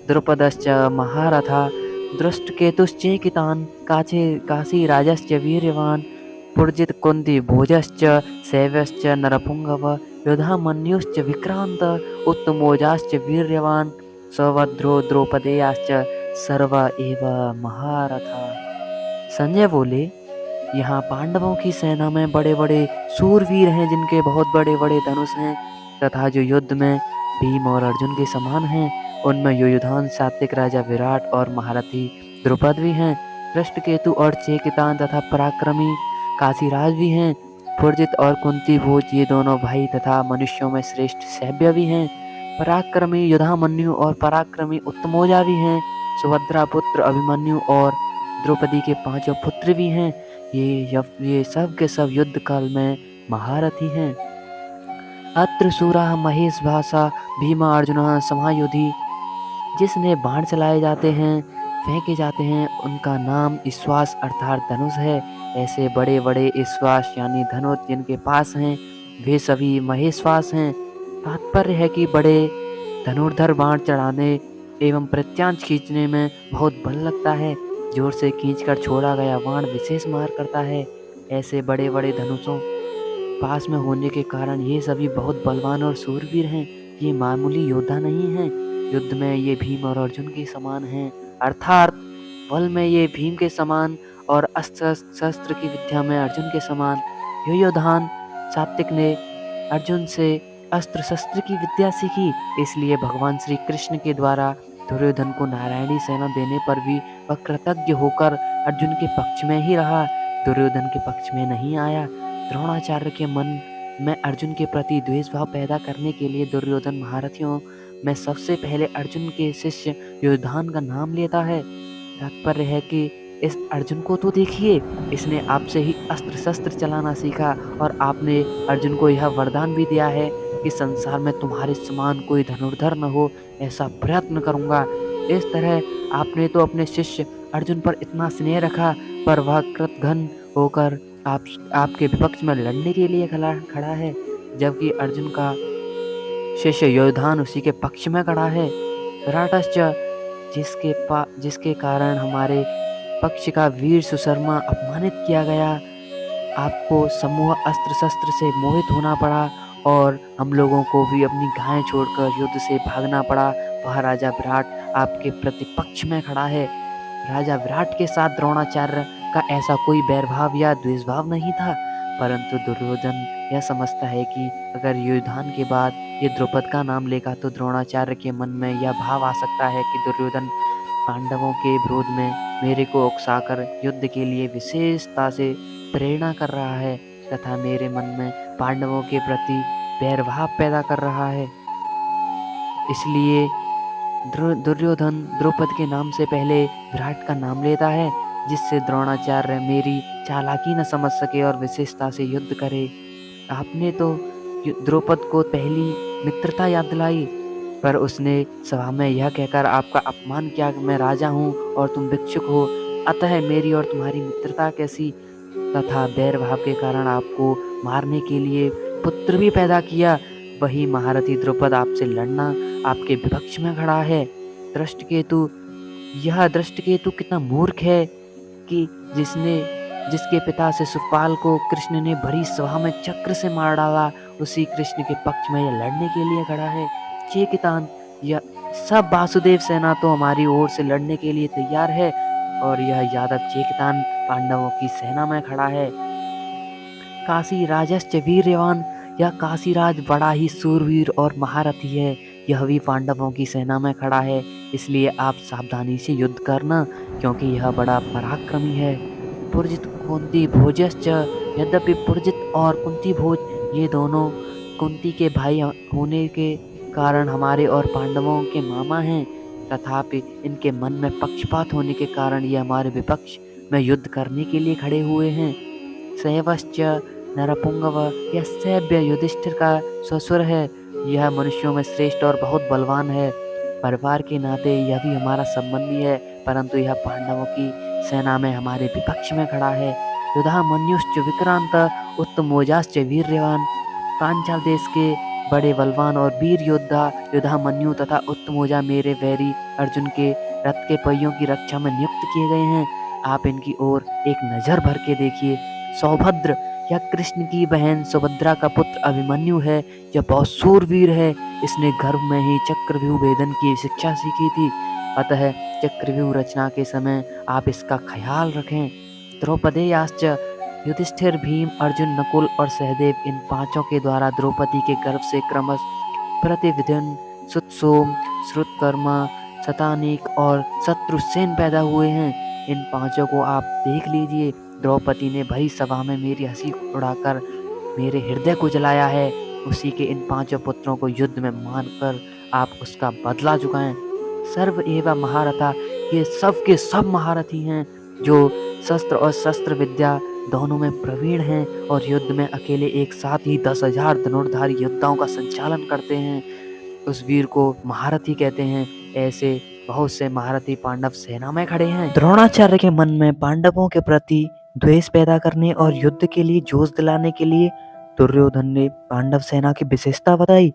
द्रुपदश्च महारथा दृष्टकेतुश्चेकितान् काशीराजश्च वीर्यवान् पुरजित कुन्ती भोजश्च शैव्यश्च नरपुंगव युधामन्युश्च विक्रांत उत्तमोजाश्च वीर्यवान् सभद्रो द्रौपदेयाश्च सर्व एव महारथा। संजय बोले, यहाँ पांडवों की सेना में बड़े बड़े सूरवीर हैं जिनके बहुत बड़े बड़े धनुष हैं तथा जो युद्ध में भीम और अर्जुन के समान हैं। उनमें युयुधान, सात्विक राजा विराट और महारथी द्रुपद भी हैं। दृष्टकेतु और चेकितान तथा पराक्रमी काशीराज भी हैं। फुर्जित और कुंती भोज ये दोनों भाई तथा मनुष्यों में श्रेष्ठ सैव्य भी हैं। पराक्रमी युधामन्यु और पराक्रमी उत्तमोजा भी हैं। सुभद्रा पुत्र अभिमन्यु और द्रौपदी के 5 पुत्र भी हैं। ये सब के सब युद्ध काल में महारथी हैं। अत्र शूरा महेश भाषा भीमा अर्जुन समायुधि। जिसने बाण चलाए जाते हैं, फेंके जाते हैं, उनका नाम ईश्वास अर्थात धनुष है। ऐसे बड़े बड़े ईश्वास यानी धनुष जिनके पास हैं वे सभी महेश्वास हैं। तात्पर्य है कि बड़े धनुर्धर बाण चढ़ाने एवं प्रत्यांश खींचने में बहुत बल लगता है। जोर से खींचकर छोड़ा गया बाण विशेष मार करता है। ऐसे बड़े बड़े धनुषों पास में होने के कारण ये सभी बहुत बलवान और शूरवीर हैं। ये मामूली योद्धा नहीं हैं। युद्ध में ये भीम और अर्जुन के समान हैं, अर्थात बल में ये भीम के समान और अस्त्र शस्त्र की विद्या में अर्जुन के समान। युयुधान सात्विक ने अर्जुन से अस्त्र शस्त्र की विद्या सीखी, इसलिए भगवान श्री कृष्ण के द्वारा दुर्योधन को नारायणी सेना देने पर भी वह कृतज्ञ होकर अर्जुन के पक्ष में ही रहा, दुर्योधन के पक्ष में नहीं आया। द्रोणाचार्य के मन में अर्जुन के प्रति द्वेष भाव पैदा करने के लिए दुर्योधन महारथियों में सबसे पहले अर्जुन के शिष्य युयुधान का नाम लेता है। तात्पर्य है कि इस अर्जुन को तो देखिए, इसने आपसे ही अस्त्र शस्त्र चलाना सीखा और आपने अर्जुन को यह वरदान भी दिया है कि संसार में तुम्हारे समान कोई धनुर्धर न हो, ऐसा प्रयत्न करूंगा। इस तरह आपने तो अपने शिष्य अर्जुन पर इतना स्नेह रखा, पर वह कृतघ्न होकर आपके विपक्ष में लड़ने के लिए खड़ा है, जबकि अर्जुन का शिष्य युयुधान उसी के पक्ष में खड़ा है। विराटश्च जिसके कारण हमारे पक्ष का वीर सुशर्मा अपमानित किया गया, आपको समूह अस्त्र शस्त्र से मोहित होना पड़ा और हम लोगों को भी अपनी गायें छोड़कर युद्ध से भागना पड़ा। वह राजा विराट आपके प्रतिपक्ष में खड़ा है। राजा विराट के साथ द्रोणाचार्य का ऐसा कोई बैरभाव या द्वेषभाव नहीं था, परंतु दुर्योधन यह समझता है कि अगर युयुधान के बाद ये द्रुपद का नाम लेगा तो द्रोणाचार्य के मन में यह भाव आ सकता है कि दुर्योधन पांडवों के विरोध में मेरे को उकसाकर युद्ध के लिए विशेषता से प्रेरणा कर रहा है तथा मेरे मन में पांडवों के प्रति बैरभाव पैदा कर रहा है। इसलिए दुर्योधन द्रौपद के नाम से पहले विराट का नाम लेता है, जिससे द्रोणाचार्य मेरी चालाकी न समझ सके और विशेषता से युद्ध करे। आपने तो द्रौपद को पहली मित्रता याद दिलाई, पर उसने सभा में यह कहकर आपका अपमान किया कि मैं राजा हूँ और तुम भिक्षुक हो, अतः मेरी और तुम्हारी मित्रता कैसी, तथा बैर भाव के कारण आपको मारने के लिए पुत्र भी पैदा किया। वही महारथी द्रौपद आपसे लड़ना आपके विपक्ष में खड़ा है। दृष्टकेतु कितना मूर्ख है कि जिसके पिता से शिशुपाल को कृष्ण ने भरी सभा में चक्र से मार डाला, उसी कृष्ण के पक्ष में यह लड़ने के लिए खड़ा है। चेकितान, यह सब वासुदेव सेना तो हमारी ओर से लड़ने के लिए तैयार है और यह यादव चेकितान पांडवों की सेना में खड़ा है। काशी राजश्च वीर्यवान, यह काशीराज बड़ा ही सूरवीर और महारथी है, यह भी पांडवों की सेना में खड़ा है, इसलिए आप सावधानी से युद्ध करना क्योंकि यह बड़ा पराक्रमी है। पुरजित कुंती भोजश्च, यद्यपि पुरजित और कुंती भोज ये दोनों कुंती के भाई होने के कारण हमारे और पांडवों के मामा हैं, तथापि इनके मन में पक्षपात होने के कारण ये हमारे विपक्ष में युद्ध करने के लिए खड़े हुए हैं। सैवश्च नरपुंगव, यह सैव्य युधिष्ठिर का ससुर है। यह मनुष्यों में श्रेष्ठ और बहुत बलवान है। परिवार के नाते यह भी हमारा संबंधी है, परंतु यह पांडवों की सेना में हमारे विपक्ष में खड़ा है। युधामन्युश्च विक्रांत उत्तमोजाश्च वीर्यवान, पांचाल देश के बड़े बलवान और वीर योद्धा युधामन्यु तथा उत्तमोजा मेरे वैरी अर्जुन के रथ के पहियों की रक्षा में नियुक्त किए गए हैं। आप इनकी ओर एक नजर भर के देखिए। सौभद्र, यह कृष्ण की बहन सुभद्रा का पुत्र अभिमन्यु है। यह बहुत शूरवीर है। इसने गर्भ में ही चक्रव्यूह भेदन की शिक्षा सीखी थी, अतः चक्रव्यूह रचना के समय आप इसका ख्याल रखें। द्रौपदेयाश्च, युधिष्ठिर, भीम, अर्जुन, नकुल और सहदेव, इन पांचों के द्वारा द्रौपदी के गर्भ से क्रमश प्रतिविधिन, सुतसोम, श्रुतकर्मा, शतानीक और शत्रुसेन पैदा हुए हैं। इन पांचों को आप देख लीजिए। द्रौपदी ने भरी सभा में मेरी हंसी उड़ाकर मेरे हृदय को जलाया है। उसी के इन पांचों पुत्रों को युद्ध में मारकर आप उसका बदला चुकाएं। सर्व एवं महारथा, ये सब के सब महारथी हैं, जो शस्त्र और शस्त्र विद्या दोनों में प्रवीण हैं और युद्ध में अकेले एक साथ ही 10,000 धनुर्धारी योद्धाओं का संचालन करते हैं। उस वीर को महारथी कहते हैं। ऐसे बहुत से महारथी पांडव सेना में खड़े हैं। द्रोणाचार्य के मन में पांडवों के प्रति द्वेष पैदा करने और युद्ध के लिए जोश दिलाने के लिए दुर्योधन ने पांडव सेना की विशेषता बताई।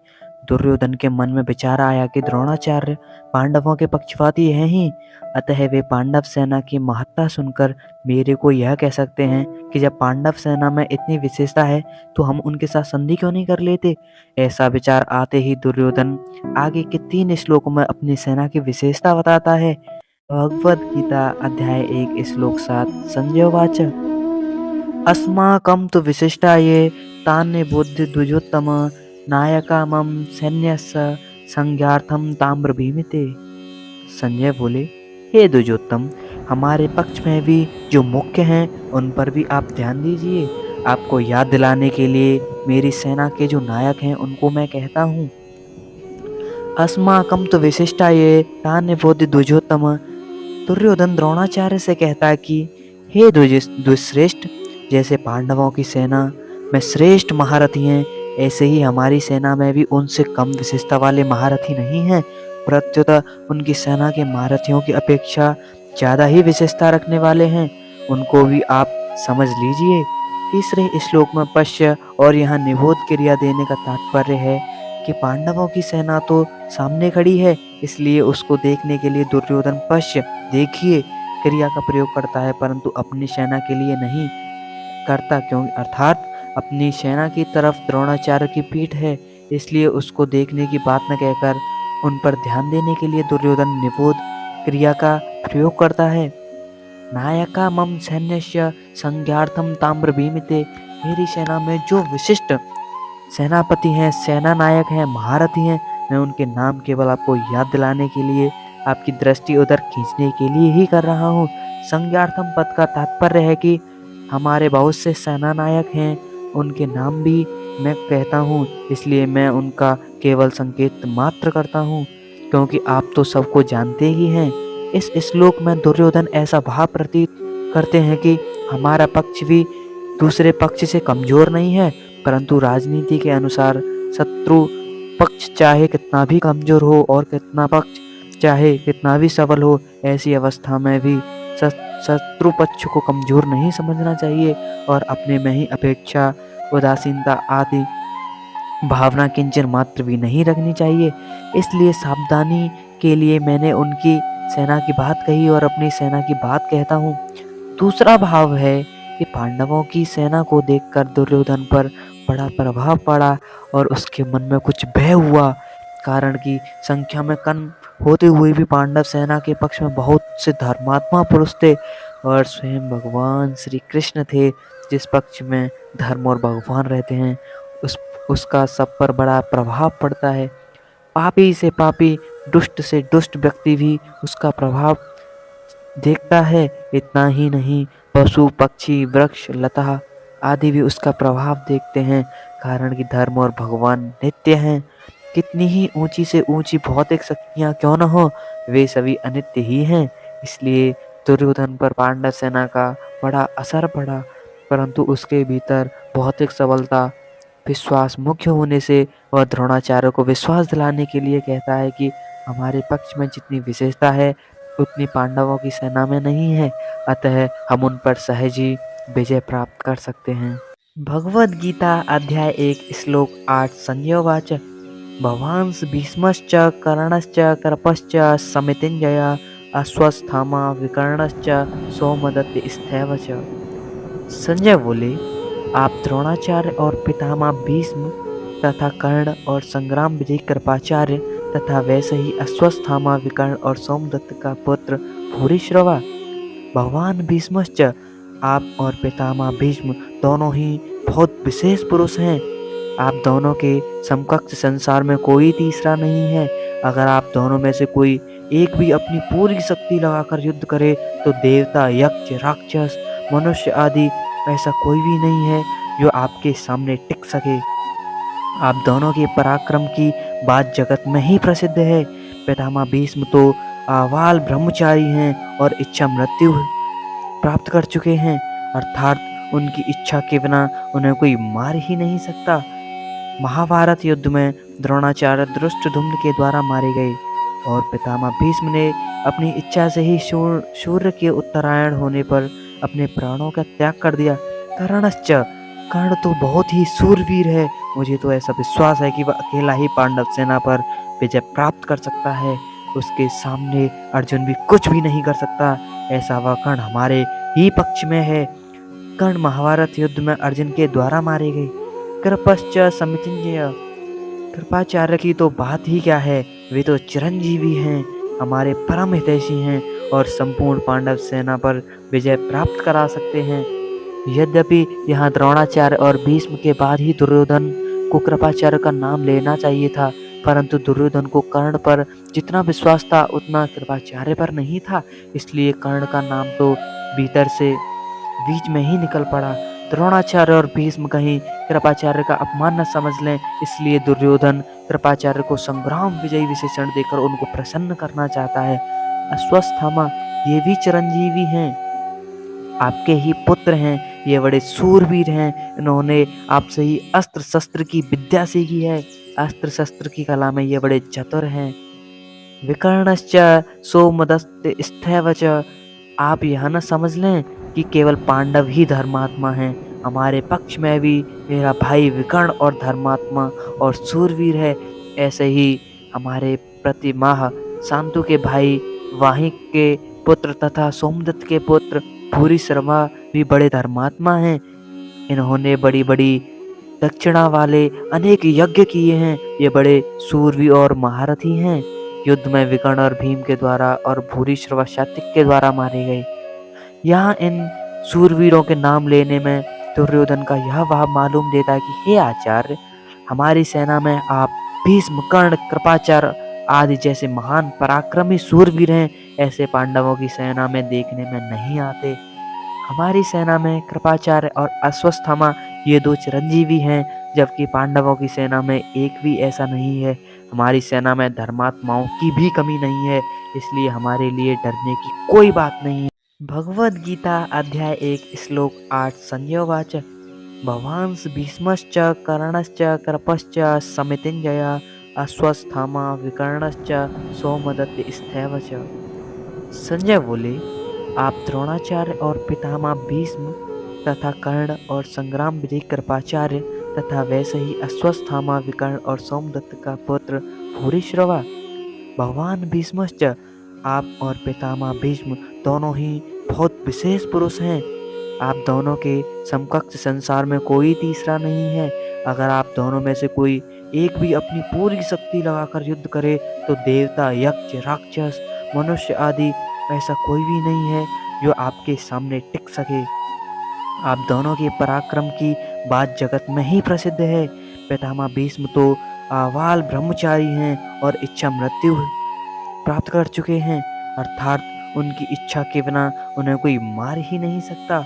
दुर्योधन के मन में विचार आया कि द्रोणाचार्य पांडवों के पक्षपाती हैं ही, अतः वे पांडव सेना की महत्ता सुनकर मेरे को यह कह सकते हैं कि जब पांडव सेना में इतनी विशेषता है तो हम उनके साथ संधि क्यों नहीं कर लेते। ऐसा विचार आते ही दुर्योधन आगे के 3 श्लोकों में अपनी सेना की विशेषता बताता है। भगवद गीता अध्याय 1 श्लोक 7। संजय उवाच, अस्माकं तु विशिष्टा ये तान्य बुद्धि द्विजोत्तम, नायका मम सैन्यस्य संज्ञार्थम ताम्र भीमिते। संजय बोले, हे द्विजोत्तम, हमारे पक्ष में भी जो मुख्य हैं उन पर भी आप ध्यान दीजिए। आपको याद दिलाने के लिए मेरी सेना के जो नायक हैं उनको मैं कहता हूँ। अस्माकं तु विशिष्टा ये तान्य बुद्धि द्विजोत्तम। दुर्योधन द्रोणाचार्य से कहता है कि हे द्विश्रेष्ठ, जैसे पांडवों की सेना में श्रेष्ठ महारथी हैं, ऐसे ही हमारी सेना में भी उनसे कम विशेषता वाले महारथी नहीं हैं। प्रत्युत उनकी सेना के महारथियों की अपेक्षा ज़्यादा ही विशेषता रखने वाले हैं। उनको भी आप समझ लीजिए। तीसरे श्लोक में पश्य और यहाँ निबोध क्रिया देने का तात्पर्य है कि पांडवों की सेना तो सामने खड़ी है, इसलिए उसको देखने के लिए दुर्योधन पश्य, देखिए, क्रिया का प्रयोग करता है, परंतु अपनी सेना के लिए नहीं करता, क्योंकि अर्थात अपनी सेना की तरफ द्रोणाचार्य की पीठ है, इसलिए उसको देखने की बात न कहकर उन पर ध्यान देने के लिए दुर्योधन निबोध क्रिया का प्रयोग करता है। नायका मम सैन्यस्य संज्ञार्थम ताम्र भीमिते, मेरी सेना में जो विशिष्ट सेनापति हैं, सेना नायक हैं, महारथी हैं, मैं उनके नाम केवल आपको याद दिलाने के लिए, आपकी दृष्टि उधर खींचने के लिए ही कर रहा हूँ। संज्ञार्थम पद का तात्पर्य है कि हमारे बहुत से सेना नायक हैं, उनके नाम भी मैं कहता हूँ, इसलिए मैं उनका केवल संकेत मात्र करता हूँ, क्योंकि आप तो सबको जानते ही हैं। इस श्लोक में दुर्योधन ऐसा भाव प्रतीत करते हैं कि हमारा पक्ष भी दूसरे पक्ष से कमजोर नहीं है, परंतु राजनीति के अनुसार शत्रु पक्ष चाहे कितना भी कमजोर हो और कितना पक्ष चाहे कितना भी सबल हो, ऐसी अवस्था में भी शत्रु पक्ष को कमजोर नहीं समझना चाहिए और अपने में ही अपेक्षा, उदासीनता आदि भावना किंचन मात्र भी नहीं रखनी चाहिए। इसलिए सावधानी के लिए मैंने उनकी सेना की बात कही और अपनी सेना की बात कहता हूँ। दूसरा भाव है कि पांडवों की सेना को देखकर दुर्योधन पर बड़ा प्रभाव पड़ा और उसके मन में कुछ भय हुआ, कारण कि संख्या में कम होते हुए भी पांडव सेना के पक्ष में बहुत से धर्मात्मा पुरुष थे और स्वयं भगवान श्री कृष्ण थे, जिस पक्ष में धर्म और भगवान रहते हैं उसका सब पर बड़ा प्रभाव पड़ता है। पापी से पापी, दुष्ट से दुष्ट व्यक्ति भी उसका प्रभाव देखता है। इतना ही नहीं, पशु पक्षी वृक्ष लता आदि भी उसका प्रभाव देखते हैं, कारण कि धर्म और भगवान नित्य हैं। कितनी ही ऊंची से ऊंची भौतिक शक्तियाँ क्यों न हो, वे सभी अनित्य ही हैं। इसलिए दुर्योधन पर पांडव सेना का बड़ा असर पड़ा, परंतु उसके भीतर भौतिक सबलता, विश्वास मुख्य होने से वह द्रोणाचार्य को विश्वास दिलाने के लिए कहता है कि हमारे पक्ष में जितनी विशेषता है उतनी पांडवों की सेना में नहीं है, अतः हम उन पर सहज ही विजय प्राप्त कर सकते हैं। भगवद गीता अध्याय 1 श्लोक 8 संजय उवाच भवांस भीष्मश्च कर्णश्च कृपश्च समितिञ्जय अश्वत्थामा विकर्णश्च सौमदत्त स्थैव च। संजय बोले, आप द्रोणाचार्य और पितामह भीष्म तथा कर्ण और संग्राम विजयी कृपाचार्य तथा वैसे ही अश्वत्थामा विकर्ण और सोमदत्त का पुत्र भूरिश्रवा, भगवान भीष्मश्च, आप और पितामह भीष्म दोनों ही बहुत विशेष पुरुष हैं। आप दोनों के समकक्ष संसार में कोई तीसरा नहीं है। अगर आप दोनों में से कोई एक भी अपनी पूरी शक्ति लगाकर युद्ध करे तो देवता, यक्ष, राक्षस, मनुष्य आदि ऐसा कोई भी नहीं है जो आपके सामने टिक सके। आप दोनों के पराक्रम की बात जगत में ही प्रसिद्ध है। पितामह भीष्म तो आवाल ब्रह्मचारी हैं और इच्छा मृत्यु प्राप्त कर चुके हैं, अर्थात उनकी इच्छा के बिना उन्हें कोई मार ही नहीं सकता। महाभारत युद्ध में द्रोणाचार्य धृष्टद्युम्न के द्वारा मारे गए और पितामह भीष्म ने अपनी इच्छा से ही सूर्य के उत्तरायण होने पर अपने प्राणों का त्याग कर दिया। कर्णश्च, कर्ण तो बहुत ही सूरवीर है। मुझे तो ऐसा विश्वास है कि वह अकेला ही पांडव सेना पर विजय प्राप्त कर सकता है। उसके सामने अर्जुन भी कुछ भी नहीं कर सकता। ऐसा वह कर्ण हमारे ही पक्ष में है। कर्ण महाभारत युद्ध में अर्जुन के द्वारा मारे गए। कृपश्च समितिञ्जय, कृपाचार्य की तो बात ही क्या है, वे तो चिरंजीवी हैं, हमारे परम हितैषी हैं और संपूर्ण पांडव सेना पर विजय प्राप्त करा सकते हैं। यद्यपि यहाँ द्रोणाचार्य और भीष्म के बाद ही दुर्योधन को कृपाचार्य का नाम लेना चाहिए था, परंतु दुर्योधन को कर्ण पर जितना विश्वास था उतना कृपाचार्य पर नहीं था, इसलिए कर्ण का नाम तो भीतर से बीच में ही निकल पड़ा। द्रोणाचार्य और भीष्म कहीं कृपाचार्य का अपमान न समझ लें, इसलिए दुर्योधन कृपाचार्य को संग्राम विजयी विशेषण देकर उनको प्रसन्न करना चाहता है। अश्वत्थामा, ये भी चिरंजीवी हैं, आपके ही पुत्र हैं, ये बड़े सूरवीर हैं, इन्होंने आपसे ही अस्त्र शस्त्र की विद्या सीखी है, अस्त्र शस्त्र की कला में ये बड़े चतुर हैं। विकर्णश्च सौमदत्त स्थैव च, आप यह न समझ लें कि केवल पांडव ही धर्मात्मा हैं, हमारे पक्ष में भी मेरा भाई विकर्ण और धर्मात्मा और सूरवीर है। ऐसे ही हमारे प्रतिमाह शांतु के भाई वाहिक के पुत्र तथा सोमदत्त के पुत्र भूरिश्रवा भी बड़े धर्मात्मा हैं। इन्होंने बड़ी बड़ी दक्षिणा वाले अनेक यज्ञ किए हैं। ये बड़े सूरवीर और महारथी हैं। युद्ध में विकर्ण और भीम के द्वारा और भूरिश्रवा सात्विक के द्वारा मारे गए। यहाँ इन सूरवीरों के नाम लेने में दुर्योधन का यह भाव मालूम देता है कि हे आचार्य, हमारी सेना में आप भीष्म, कर्ण, कृपाचार्य आदि जैसे महान पराक्रमी सूरवीर हैं, ऐसे पांडवों की सेना में देखने में नहीं आते। हमारी सेना में कृपाचार्य और अश्वत्थामा ये दो चिरंजीवी हैं, जबकि पांडवों की सेना में एक भी ऐसा नहीं है। हमारी सेना में धर्मात्माओं की भी कमी नहीं है, इसलिए हमारे लिए डरने की कोई बात नहीं है। भगवद गीता अध्याय 1 श्लोक 8 संजय उवाच भवांस भीष्मश्च कर्णश्च कृपश्च समितिञ्जय अश्वत्थामा विकर्णश्च सौमदत्त स्थैव च। संजय बोले, आप द्रोणाचार्य और पितामह भीष्म तथा कर्ण और संग्राम विजयी कृपाचार्य तथा वैसे ही अश्वत्थामा विकर्ण और सोमदत्त का पुत्र भूरिश्रवा, भगवान भीष्मश्च, आप और पितामह भीष्म दोनों ही बहुत विशेष पुरुष हैं। आप दोनों के समकक्ष संसार में कोई तीसरा नहीं है। अगर आप दोनों में से कोई एक भी अपनी पूरी शक्ति लगाकर युद्ध करे तो देवता, यक्ष, राक्षस, मनुष्य आदि ऐसा कोई भी नहीं है जो आपके सामने टिक सके। आप दोनों के पराक्रम की बात जगत में ही प्रसिद्ध है। पितामह भीष्म तो आवाल ब्रह्मचारी हैं और इच्छा मृत्यु प्राप्त कर चुके हैं, अर्थात उनकी इच्छा के बिना उन्हें कोई मार ही नहीं सकता।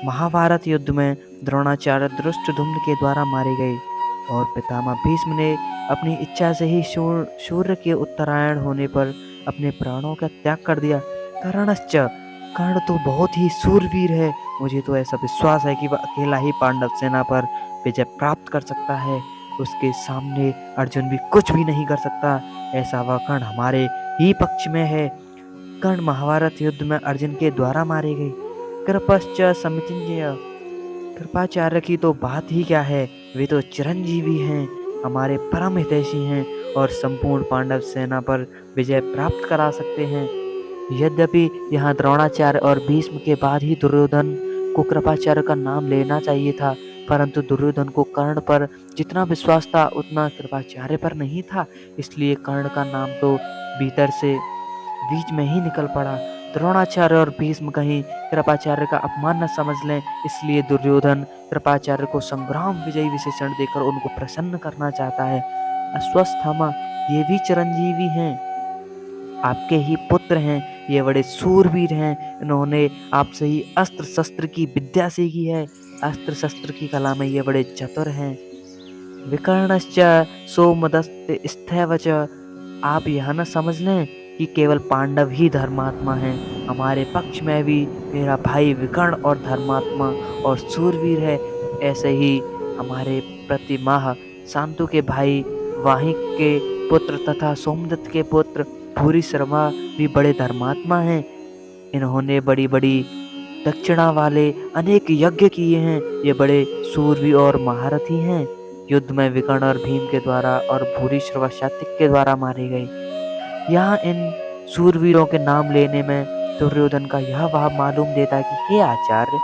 महाभारत युद्ध में द्रोणाचार्य धृष्टद्युम्न के द्वारा मारे गए और पितामह भीष्म ने अपनी इच्छा से ही सूर्य के उत्तरायण होने पर अपने प्राणों का त्याग कर दिया। कर्णश्च, कर्ण तो बहुत ही शूरवीर है। मुझे तो ऐसा विश्वास है कि वह अकेला ही पांडव सेना पर विजय प्राप्त कर सकता है। उसके सामने अर्जुन भी कुछ भी नहीं कर सकता। ऐसा वह कर्ण हमारे ही पक्ष में है। कर्ण महाभारत युद्ध में अर्जुन के द्वारा मारे गए। कृपश्च समितिंजय, कृपाचार्य की तो बात ही क्या है, वे तो चिरंजीवी हैं, हमारे परम हितैषी हैं और संपूर्ण पांडव सेना पर विजय प्राप्त करा सकते हैं। यद्यपि यहाँ द्रोणाचार्य और भीष्म के बाद ही दुर्योधन को कृपाचार्य का नाम लेना चाहिए था, परंतु दुर्योधन को कर्ण पर जितना विश्वास था उतना कृपाचार्य पर नहीं था, इसलिए कर्ण का नाम तो भीतर से बीच में ही निकल पड़ा। द्रोणाचार्य और भीष्म कहीं कृपाचार्य का अपमान न समझ लें, इसलिए दुर्योधन कृपाचार्य को संग्राम विजयी विशेषण देकर उनको प्रसन्न करना चाहता है। अश्वत्थामा ये भी चिरंजीवी हैं, आपके ही पुत्र हैं, ये बड़े सूरवीर हैं, इन्होंने आपसे ही अस्त्र शस्त्र की विद्या सीखी है, अस्त्र शस्त्र की कला में ये बड़े चतुर हैं। विकर्णश्च सोमदत्त स्थैवच, आप यह न समझ लें कि केवल पांडव ही धर्मात्मा हैं, हमारे पक्ष में भी मेरा भाई विकर्ण और धर्मात्मा और सूरवीर है। ऐसे ही हमारे प्रतिमाह शांतु के भाई वाहिक के पुत्र तथा सोमदत्त के पुत्र भूरिश्रवा भी बड़े धर्मात्मा हैं। इन्होंने बड़ी बड़ी दक्षिणा वाले अनेक यज्ञ किए हैं, ये बड़े सूरवीर और महारथी हैं। युद्ध में विकर्ण और भीम के द्वारा और भूरिश्रवा सात्विक के द्वारा मारे गए। यहाँ इन सूरवीरों के नाम लेने में दुर्योधन का यह भाव मालूम देता है कि हे आचार्य,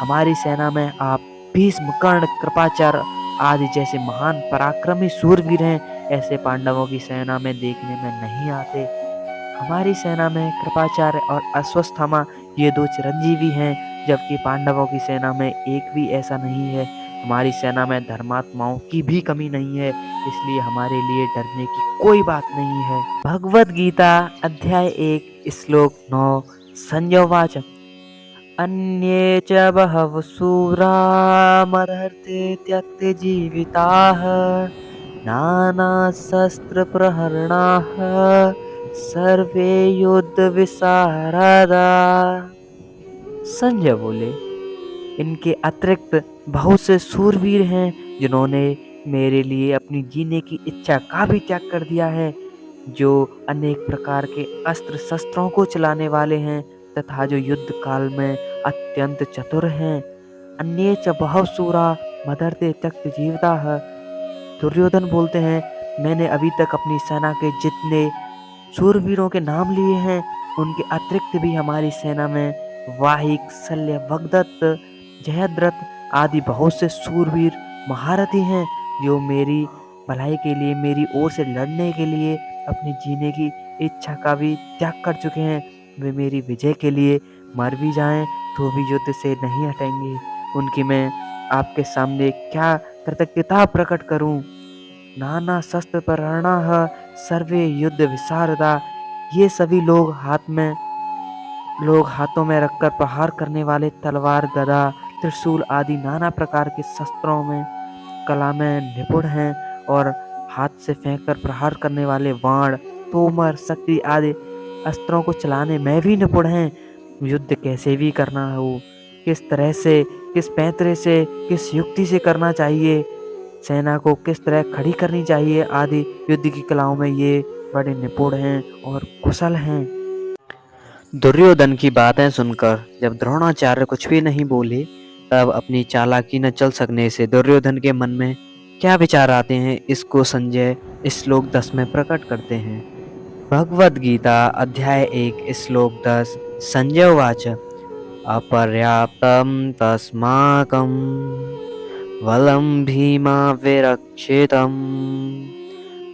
हमारी सेना में आप भीष्म, कर्ण, कृपाचार्य आदि जैसे महान पराक्रमी सूरवीर हैं, ऐसे पांडवों की सेना में देखने में नहीं आते। हमारी सेना में कृपाचार्य और अश्वत्थामा ये दो चिरंजीवी हैं, जबकि पांडवों की सेना में एक भी ऐसा नहीं है। हमारी सेना में धर्मात्माओं की भी कमी नहीं है, इसलिए हमारे लिए डरने की कोई बात नहीं है। भगवद गीता अध्याय 1 श्लोक 9 संजय उवाच अन्ये च बहवः शूरा मदर्थे त्यक्ते जीविताः नानाशस्त्र प्रहरणाः सर्वे युद्ध विशारदा। संजय बोले, इनके अतिरिक्त बहुत से सूरवीर हैं जिन्होंने मेरे लिए अपनी जीने की इच्छा का भी त्याग कर दिया है, जो अनेक प्रकार के अस्त्र शस्त्रों को चलाने वाले हैं तथा जो युद्ध काल में अत्यंत चतुर हैं। अन्ये च बहु शूरा मदर्ते त्यक्त जीविताः। दुर्योधन बोलते हैं, मैंने अभी तक अपनी सेना के जितने सूरवीरों के नाम लिए हैं, उनके अतिरिक्त भी हमारी सेना में वाहिक, शल्य, भगदत्त, जयद्रथ आदि बहुत से सूरवीर महारथी हैं, जो मेरी भलाई के लिए, मेरी ओर से लड़ने के लिए अपनी जीने की इच्छा का भी त्याग कर चुके हैं। वे मेरी विजय के लिए मर भी जाएं तो भी युद्ध से नहीं हटेंगे। उनकी मैं आपके सामने क्या कृतज्ञता प्रकट करूं। नाना शस्त्र प्रहरणाः सर्वे युद्ध विशारदा। ये सभी लोग हाथों में रखकर प्रहार करने वाले तलवार, गदा, त्रिशूल आदि नाना प्रकार के शस्त्रों में कला में निपुण हैं और हाथ से फेंककर प्रहार करने वाले बाण, तोमर, शक्ति आदि अस्त्रों को चलाने में भी निपुण हैं। युद्ध कैसे भी करना हो, किस तरह से, किस पैंतरे से, किस युक्ति से करना चाहिए, सेना को किस तरह खड़ी करनी चाहिए आदि युद्ध की कलाओं में ये बड़े निपुण हैं और कुशल हैं। दुर्योधन की बातें सुनकर जब द्रोणाचार्य कुछ भी नहीं बोले, तब अपनी चालाकी न चल सकने से दुर्योधन के मन में क्या विचार आते हैं, इसको संजय श्लोक 10 में प्रकट करते हैं। भगवद गीता अध्याय 1 श्लोक 10 संजय उवाच अपर्याप्तं तस्माकं बलं भीमा विरक्षितं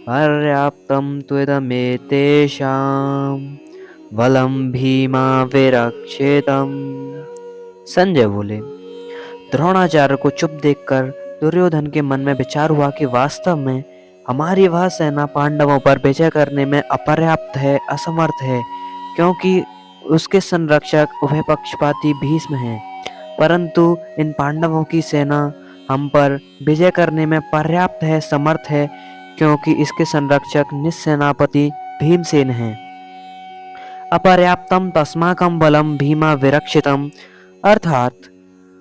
पर्याप्तं त्वदमेतेषां बलं भीमा विरक्षितं। संजय बोले, द्रोणाचार्य को चुप देखकर दुर्योधन के मन में विचार हुआ कि वास्तव में हमारी वह सेना पांडवों पर विजय करने में अपर्याप्त है, असमर्थ है, क्योंकि उसके संरक्षक उभय पक्षपाती भीष्म हैं। परंतु इन पांडवों की सेना हम पर विजय करने में पर्याप्त है, समर्थ है, क्योंकि इसके संरक्षक निस्सेनापति भीमसेन हैं। अपर्याप्तम तस्माकं बलम भीमा विरक्षितम। अर्थात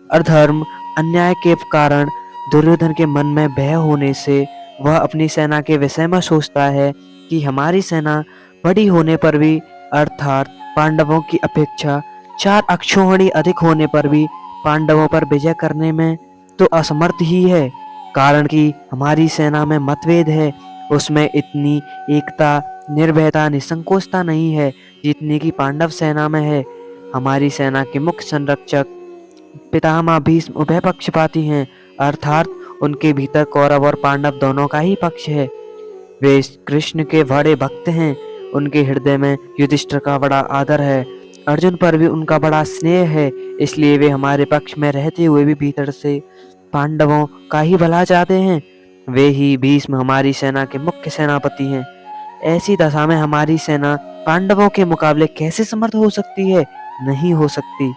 अधर्म अन्याय के कारण दुर्योधन के मन में भय होने से वह अपनी सेना के विषय में सोचता है कि हमारी सेना बड़ी होने पर भी, अर्थात पांडवों की अपेक्षा 4 अक्षौहिणी अधिक होने पर भी पांडवों पर विजय करने में तो असमर्थ ही है। कारण कि हमारी सेना में मतभेद है, उसमें इतनी एकता, निर्भयता, निसंकोचता नहीं है जितनी कि पांडव सेना में है। हमारी सेना के मुख्य संरक्षक पितामह भीष्म उभय पक्षपाती हैं, अर्थात उनके भीतर कौरव और पांडव दोनों का ही पक्ष है। वे कृष्ण के बड़े भक्त हैं, उनके हृदय में युधिष्ठिर का बड़ा आदर है, अर्जुन पर भी उनका बड़ा स्नेह है, इसलिए वे हमारे पक्ष में रहते हुए भी भीतर से पांडवों का ही भला चाहते हैं। वे ही भीष्म हमारी सेना के मुख्य सेनापति हैं। ऐसी दशा में हमारी सेना पांडवों के मुकाबले कैसे समर्थ हो सकती है? नहीं हो सकती।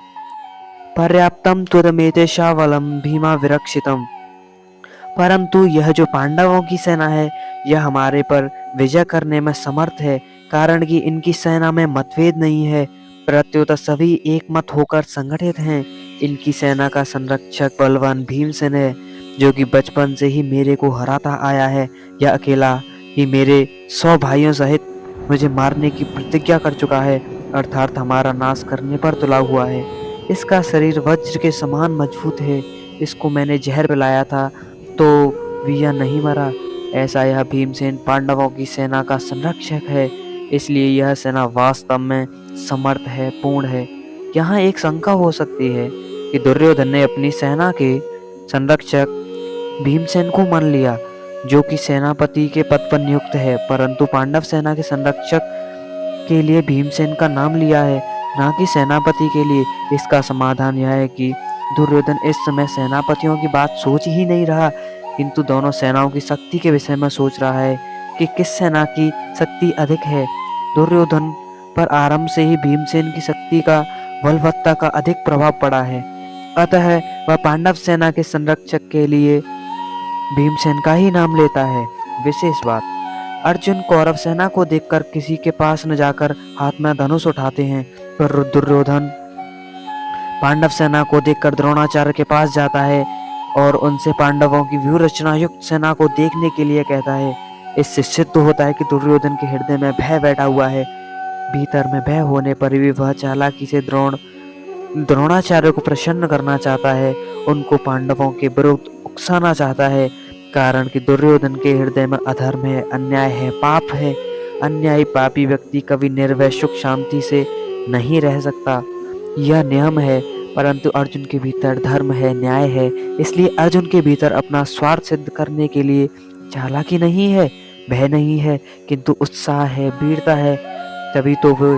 पर्याप्तम त्वदमेतेषा बलम भीमा विरक्षितम। परंतु यह जो पांडवों की सेना है, यह हमारे पर विजय करने में समर्थ है, कारण कि इनकी सेना में मतभेद नहीं है, प्रत्युत सभी एक मत होकर संगठित हैं। इनकी सेना का संरक्षक बलवान भीमसेन है, जो कि बचपन से ही मेरे को हराता आया है। यह अकेला ही मेरे 100 भाइयों सहित मुझे मारने की प्रतिज्ञा कर चुका है, अर्थात हमारा नाश करने पर तुला हुआ है। इसका शरीर वज्र के समान मजबूत है, इसको मैंने जहर पिलाया था तो भी यह नहीं मरा। ऐसा यह भीमसेन पांडवों की सेना का संरक्षक है, इसलिए यह सेना वास्तव में समर्थ है, पूर्ण है। यहाँ एक शंका हो सकती है कि दुर्योधन ने अपनी सेना के संरक्षक भीमसेन को मान लिया, जो कि सेनापति के पद पर नियुक्त है, परंतु पांडव सेना के संरक्षक के लिए भीमसेन का नाम लिया है, ना कि सेनापति के लिए। इसका समाधान यह है कि दुर्योधन इस समय सेनापतियों की बात सोच ही नहीं रहा, किंतु दोनों सेनाओं की शक्ति के विषय में सोच रहा है कि किस सेना की शक्ति अधिक है। दुर्योधन पर आरंभ से ही भीमसेन की शक्ति का, बलवत्ता का अधिक प्रभाव पड़ा है, अतः वह पांडव सेना के संरक्षक के लिए भीमसेन का ही नाम लेता है। विशेष बात, अर्जुन कौरव सेना को देखकर किसी के पास न जाकर हाथ में धनुष उठाते हैं, पर दुर्योधन पांडव सेना को देखकर द्रोणाचार्य के पास जाता है और उनसे पांडवों की व्यूह रचना युक्त सेना को देखने के लिए कहता है। इससे सिद्ध होता है कि दुर्योधन के हृदय में भय बैठा हुआ है। भीतर में भय होने पर भी वह चालाकी से द्रोणाचार्य को प्रसन्न करना चाहता है, उनको पांडवों के विरुद्ध उकसाना चाहता है, कारण कि दुर्योधन के हृदय में अधर्म है, अन्याय है, पाप है। अन्यायी पापी व्यक्ति कभी निर्भय सुख शांति से नहीं रह सकता, यह नियम है। परंतु अर्जुन के भीतर धर्म है, न्याय है, इसलिए अर्जुन के भीतर अपना स्वार्थ सिद्ध करने के लिए चालाकी नहीं है, भय नहीं है, किंतु उत्साह है, वीरता है। तभी तो वो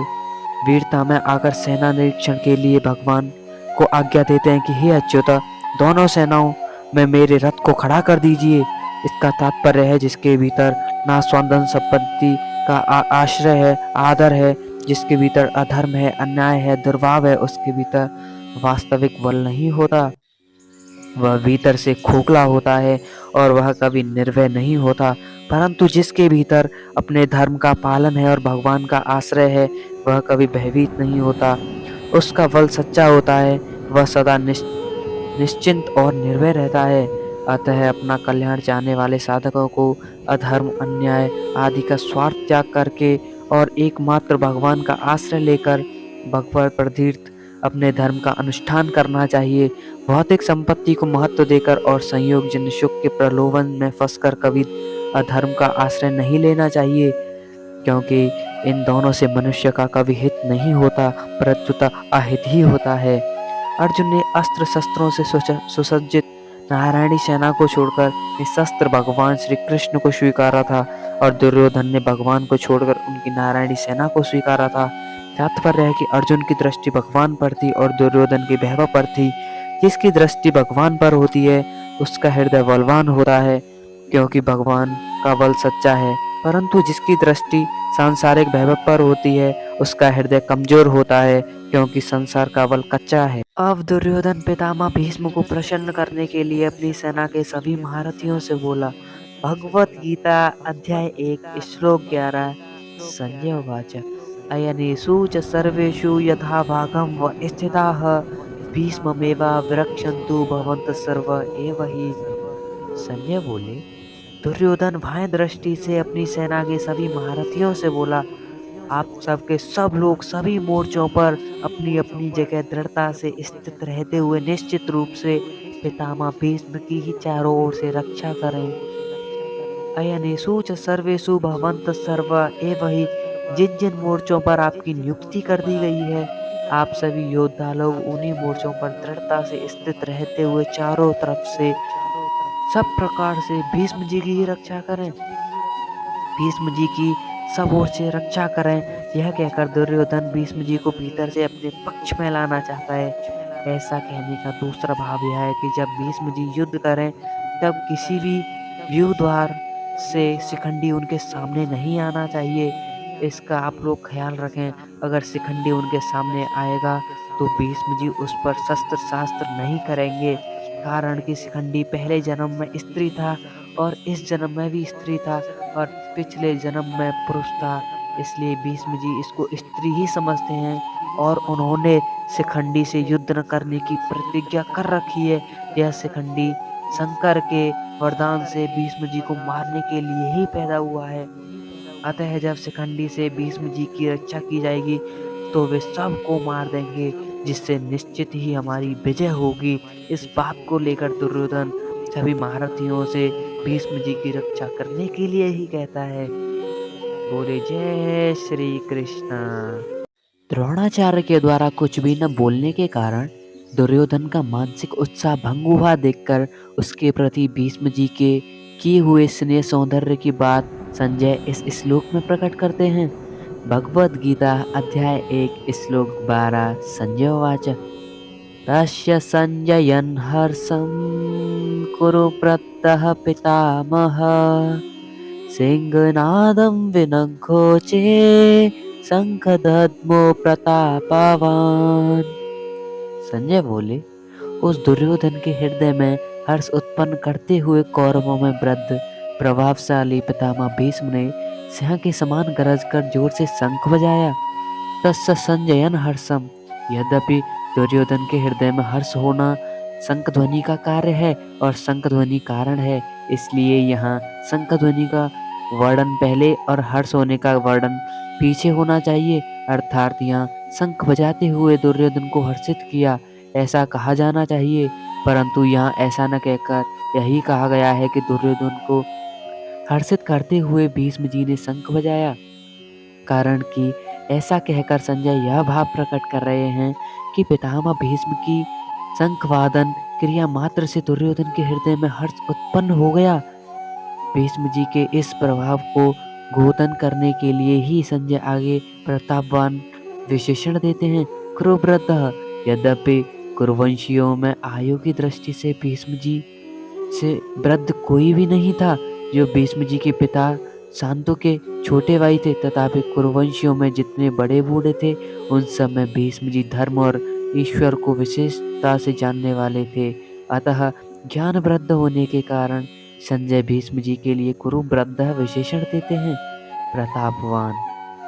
वीरता में आकर सेना निरीक्षण के लिए भगवान को आज्ञा देते हैं कि हे अच्युता, दोनों सेनाओं में मेरे रथ को खड़ा कर दीजिए। इसका तात्पर्य है जिसके भीतर ना स्वाधन संपत्ति का आश्रय है, आदर है, जिसके भीतर अधर्म है, अन्याय है, दुर्भाव है, उसके भीतर वास्तविक बल नहीं होता, वह भीतर से खोखला होता है और वह कभी निर्भय नहीं होता। परंतु जिसके भीतर अपने धर्म का पालन है और भगवान का आश्रय है, वह कभी भयभीत नहीं होता, उसका बल सच्चा होता है, वह सदा निश्चिंत और निर्भय रहता है। अतः अपना कल्याण चाहने वाले साधकों को अधर्म, अन्याय आदि का स्वार्थ त्याग करके और एकमात्र भगवान का आश्रय लेकर भगवत प्रतीर्थ अपने धर्म का अनुष्ठान करना चाहिए। भौतिक संपत्ति को महत्व देकर और संयोग जन्य सुख के प्रलोभन में फंसकर कभी अधर्म का आश्रय नहीं लेना चाहिए, क्योंकि इन दोनों से मनुष्य का कभी हित नहीं होता, प्रत्युत अहित ही होता है। अर्जुन ने अस्त्र शस्त्रों से सुसज्जित नारायणी सेना को छोड़कर निशस्त्र भगवान श्री कृष्ण को स्वीकारा था और दुर्योधन ने भगवान को छोड़कर उनकी नारायणी सेना को स्वीकारा था। तात्पर्य है कि अर्जुन की दृष्टि भगवान पर थी और दुर्योधन की वैभव पर थी। जिसकी दृष्टि भगवान पर होती है उसका हृदय बलवान होता है, क्योंकि भगवान का बल सच्चा है, परंतु जिसकी दृष्टि सांसारिक वैभव पर होती है उसका हृदय कमजोर होता है, क्योंकि संसार का बल कच्चा है। अब दुर्योधन पितामह भीष्म को प्रसन्न करने के लिए अपनी सेना के सभी महारथियों से बोला। भगवत गीता अध्याय 1 श्लोक 11। संजय उवाच अयनेषु च सर्वेषु यथा भागं स्थिताः भीष्ममेवाभिरक्षन्तु भवन्तः सर्व एव हि। संजय बोले, दुर्योधन भय दृष्टि से अपनी सेना के सभी महारथियों से बोला, आप सबके सब लोग सभी मोर्चों पर अपनी अपनी जगह दृढ़ता से स्थित रहते हुए निश्चित रूप से पितामह भीष्म की ही चारों ओर से रक्षा करें। अयनेषु च सर्वेषु भवन्तः सर्व एव हि। जिन जिन मोर्चों पर आपकी नियुक्ति कर दी गई है, आप सभी योद्धा लोग उन्हीं मोर्चों पर दृढ़ता से स्थित रहते हुए चारों तरफ से सब प्रकार से भीष्म जी की ही रक्षा करें। भीष्म जी की सब ओर से रक्षा करें। यह कहकर दुर्योधन भीष्म जी को भीतर से अपने पक्ष में लाना चाहता है। ऐसा कहने का दूसरा भाव यह है कि जब भीष्म जी युद्ध करें तब किसी भी व्यूह द्वार से शिखंडी उनके सामने नहीं आना चाहिए। इसका आप लोग ख्याल रखें। अगर शिखंडी उनके सामने आएगा तो भीष्म जी उस पर शस्त्र शास्त्र नहीं करेंगे, कारण कि शिखंडी पहले जन्म में स्त्री था और इस जन्म में भी स्त्री था और पिछले जन्म में पुरुष था। इसलिए भीष्म जी इसको स्त्री ही समझते हैं और उन्होंने शिखंडी से युद्ध न करने की प्रतिज्ञा कर रखी है। यह शिखंडी शंकर के वरदान से भीष्म जी को मारने के लिए ही पैदा हुआ है। अतः जब शिखंडी से भीष्म जी की रक्षा की जाएगी तो वे सबको मार देंगे, जिससे निश्चित ही हमारी विजय होगी। इस बात को लेकर दुर्योधन सभी महारथियों से भीष्म जी की रक्षा करने के लिए ही कहता है। बोले जय श्री कृष्ण। द्रोणाचार्य के द्वारा कुछ भी न बोलने के कारण दुर्योधन का मानसिक उत्साह भंग हुआ देखकर उसके प्रति भीष्म जी के किए हुए स्नेह सौंदर्य की बात संजय इस श्लोक में प्रकट करते हैं। भगवद गीता अध्याय 1 श्लोक 12। संजय उवाच तस्य संजयन् हर्षं कुरुव्रतः पितामहः सिंहनादं विनघोचे शंखदद्मो प्रतापवान। संजय बोले, उस दुर्योधन के हृदय में हर्ष उत्पन्न करते हुए कौरवों में वृद्ध प्रभावशाली पितामह भीष्म ने सिंह के समान गरज कर जोर से शंख बजाया। तस्य संजयन हर्षम। यद्यपि दुर्योधन के हृदय में हर्ष होना शंख ध्वनि का कार्य है और शंख ध्वनि कारण है, इसलिए यहाँ शंख ध्वनि का वर्णन पहले और हर्ष होने का वर्णन पीछे होना चाहिए। अर्थात यहाँ शंख बजाते हुए दुर्योधन को हर्षित किया ऐसा कहा जाना चाहिए, परंतु यहाँ ऐसा न कहकर यही कहा गया है कि दुर्योधन को हर्षित करते हुए भीष्म जी ने शंख बजाया। कारण कि ऐसा कहकर संजय यह भाव प्रकट कर रहे हैं कि पितामह भीष्म की शंखवादन क्रिया मात्र से दुर्योधन के हृदय में हर्ष उत्पन्न हो गया। भीष्म जी के इस प्रभाव को गोदन करने के लिए ही संजय आगे प्रतापवान विशेषण देते हैं। कुरुवृद्धः। यद्यपि कुरुवंशियों में आयु की दृष्टि से भीष्म जी से वृद्ध कोई भी नहीं था। जो भीष्म जी के पिता शांतु के छोटे भाई थे, तथापि कुरुवंशियों में जितने बड़े बूढ़े थे उन सब में भीष्म जी धर्म और ईश्वर को विशेषता से जानने वाले थे। अतः ज्ञान वृद्ध होने के कारण संजय भीष्म जी के लिए कुरुवृद्ध विशेषण देते हैं। प्रतापवान।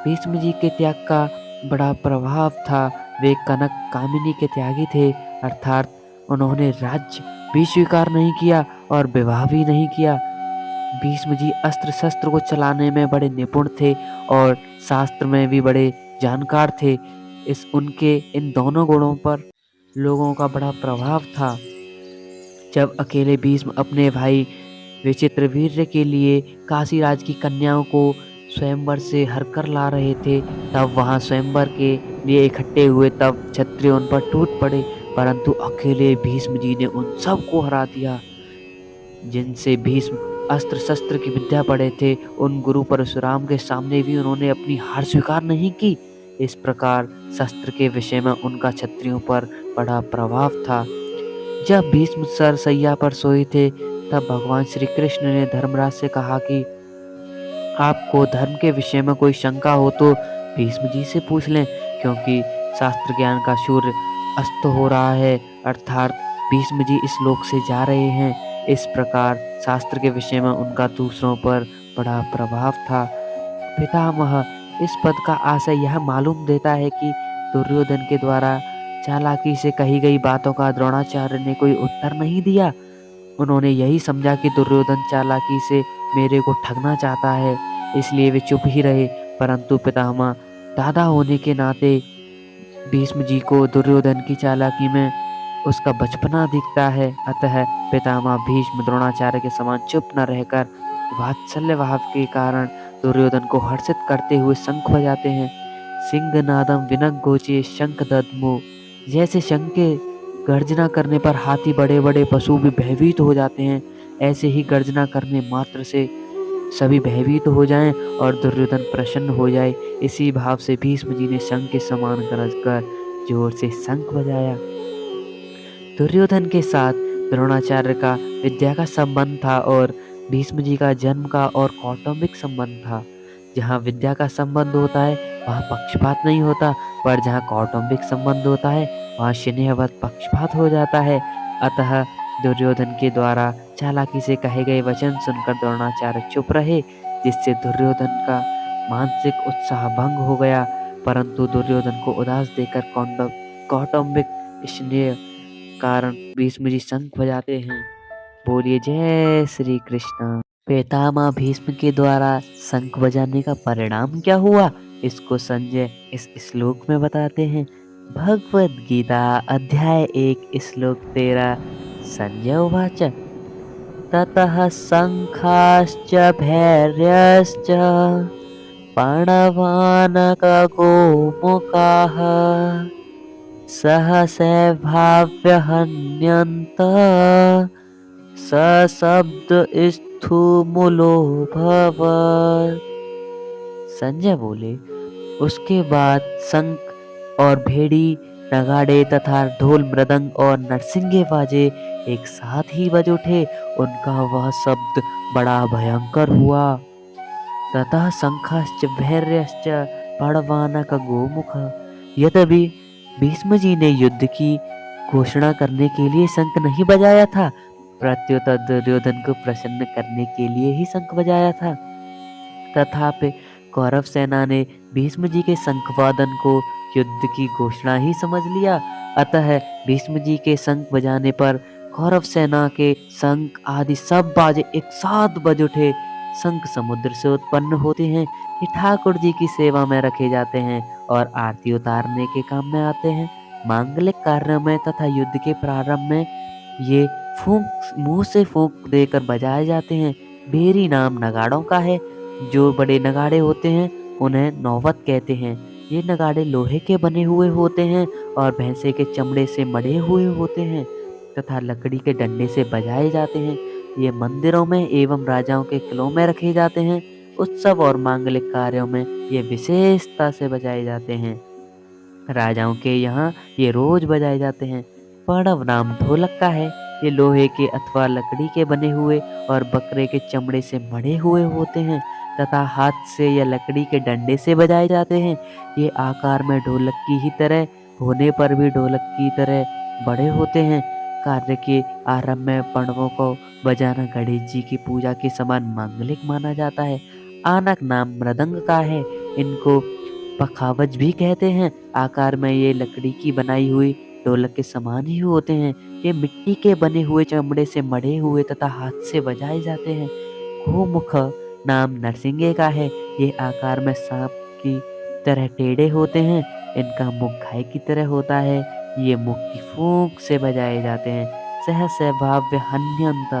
भीष्म जी के त्याग का बड़ा प्रभाव था। वे कनक कामिनी के त्यागी थे, अर्थात उन्होंने राज्य भी स्वीकार नहीं किया और विवाह भी नहीं किया। भीष्म जी अस्त्र शस्त्र को चलाने में बड़े निपुण थे और शास्त्र में भी बड़े जानकार थे। इस उनके इन दोनों गुणों पर लोगों का बड़ा प्रभाव था। जब अकेले भीष्म अपने भाई विचित्रवीर्य के लिए काशीराज की कन्याओं को स्वयंवर से हरकर ला रहे थे, तब वहां स्वयंवर के लिए इकट्ठे हुए तब क्षत्रिय उन पर टूट पड़े, परंतु अकेले भीष्म जी ने उन सब को हरा दिया। जिनसे भीष्म अस्त्र शस्त्र की विद्या पढ़े थे, उन गुरु परशुराम के सामने भी उन्होंने अपनी हार स्वीकार नहीं की। इस प्रकार शस्त्र के विषय में उनका क्षत्रियों पर बड़ा प्रभाव था। जब भीष्म सरसैया पर सोए थे तब भगवान श्री कृष्ण ने धर्मराज से कहा कि आपको धर्म के विषय में कोई शंका हो तो भीष्म जी से पूछ लें, क्योंकि शास्त्र ज्ञान का सूर्य अस्त हो रहा है, अर्थात भीष्म जी इस लोक से जा रहे हैं। इस प्रकार शास्त्र के विषय में उनका दूसरों पर बड़ा प्रभाव था। पितामह। इस पद का आशय यह मालूम देता है कि दुर्योधन के द्वारा चालाकी से कही गई बातों का द्रोणाचार्य ने कोई उत्तर नहीं दिया। उन्होंने यही समझा कि दुर्योधन चालाकी से मेरे को ठगना चाहता है, इसलिए वे चुप ही रहे। परंतु पितामह दादा होने के नाते भीष्म जी को दुर्योधन की चालाकी में उसका बचपना दिखता है। अतः पितामह भीष्म द्रोणाचार्य के समान चुप न रहकर वात्सल्य भाव के कारण दुर्योधन को हर्षित करते हुए शंख बजाते हैं। सिंहनादम विनग गोचे शंख दद्मो, जैसे शंख के गर्जना करने पर हाथी बड़े बड़े पशु भी भयभीत हो जाते हैं, ऐसे ही गर्जना करने मात्र से सभी भयभीत हो जाएं और दुर्योधन प्रसन्न हो जाए। इसी भाव से भीष्म जी ने शंख के समान गरज कर जोर से शंख बजाया। दुर्योधन के साथ द्रोणाचार्य का विद्या का संबंध था और भीष्म जी का जन्म का और कौटुंबिक संबंध था। जहाँ विद्या का संबंध होता है वहाँ पक्षपात नहीं होता, पर जहाँ कौटुंबिक संबंध होता है वहाँ स्नेहवत पक्षपात हो जाता है। अतः दुर्योधन के द्वारा चालाकी से कहे गए वचन सुनकर द्रोणाचार्य चुप रहे, जिससे दुर्योधन का मानसिक उत्साह भंग हो गया। परंतु दुर्योधन को उदास देकर कौटुंबिक स्नेह कारण भीष्म जी शंख बजाते हैं। बोलिए जय श्री कृष्ण। पितामह भीष्म के द्वारा शंख बजाने का परिणाम क्या हुआ, इसको संजय इस श्लोक में बताते हैं। भगवद गीता अध्याय 1 श्लोक 13। संजय उवाच ततः शंखाश्च भैर्यश्च पाणवानकगोमुखाः सहसैर्भाव्यहन्यन्त सशब्दस्थुमुलोऽभवत्। संजय बोले, उसके बाद शंख और भेड़ी, नगाड़े तथा ढोल मृदंग और नरसिंगे बाजे एक साथ ही बज उठे। उनका वह शब्द बड़ा भयंकर हुआ। ततः शंखाश्च भैर्यश्च पाणवानक गोमुख। यद्यपि भीष्म जी ने युद्ध की घोषणा करने के लिए शंख नहीं बजाया था, प्रत्युत दुर्योधन को प्रसन्न करने के लिए ही शंख बजाया था। तथापि कौरव सेना ने भीष्म जी के शंखवादन को युद्ध की घोषणा ही समझ लिया। अतः भीष्म जी के शंख बजाने पर कौरव सेना के शंख आदि सब बाजे एक साथ बज उठे। शंख समुद्र से उत्पन्न होते हैं, ये ठाकुर जी की सेवा में रखे जाते हैं और आरती उतारने के काम में आते हैं। मांगलिक कार्यों में तथा युद्ध के प्रारंभ में ये फूंक मुंह से फूंक देकर बजाए जाते हैं। भेरी नाम नगाड़ों का है। जो बड़े नगाड़े होते हैं उन्हें नौबत कहते हैं। ये नगाड़े लोहे के बने हुए होते हैं और भैंसे के चमड़े से मढ़े हुए होते हैं तथा लकड़ी के डंडे से बजाए जाते हैं। ये मंदिरों में एवं राजाओं के किलों में रखे जाते हैं। उत्सव और मांगलिक कार्यों में ये विशेषता से बजाए जाते हैं। राजाओं के यहाँ ये रोज बजाए जाते हैं। पड़व नाम ढोलक का है। ये लोहे के अथवा लकड़ी के बने हुए और बकरे के चमड़े से मढ़े हुए होते हैं तथा हाथ से या लकड़ी के डंडे से बजाए जाते हैं। ये आकार में ढोलक की ही तरह होने पर भी ढोलक की तरह बड़े होते हैं। कार्य के आरंभ में पड़वों को बजाना गणेश जी की पूजा के समान मांगलिक माना जाता है। आनक नाम मृदंग का है। इनको पखावज भी कहते हैं। आकार में ये लकड़ी की बनाई हुई ढोलक के समान ही होते हैं। ये मिट्टी के बने हुए चमड़े से मढ़े हुए तथा हाथ से बजाए जाते हैं। गोमुख नाम नरसिंगे का है। ये आकार में सांप की तरह टेढ़े होते हैं। इनका मुख गाय की तरह होता है। ये मुख की फूंक से बजाए जाते हैं। सहस्र भाव्य हन्यंत।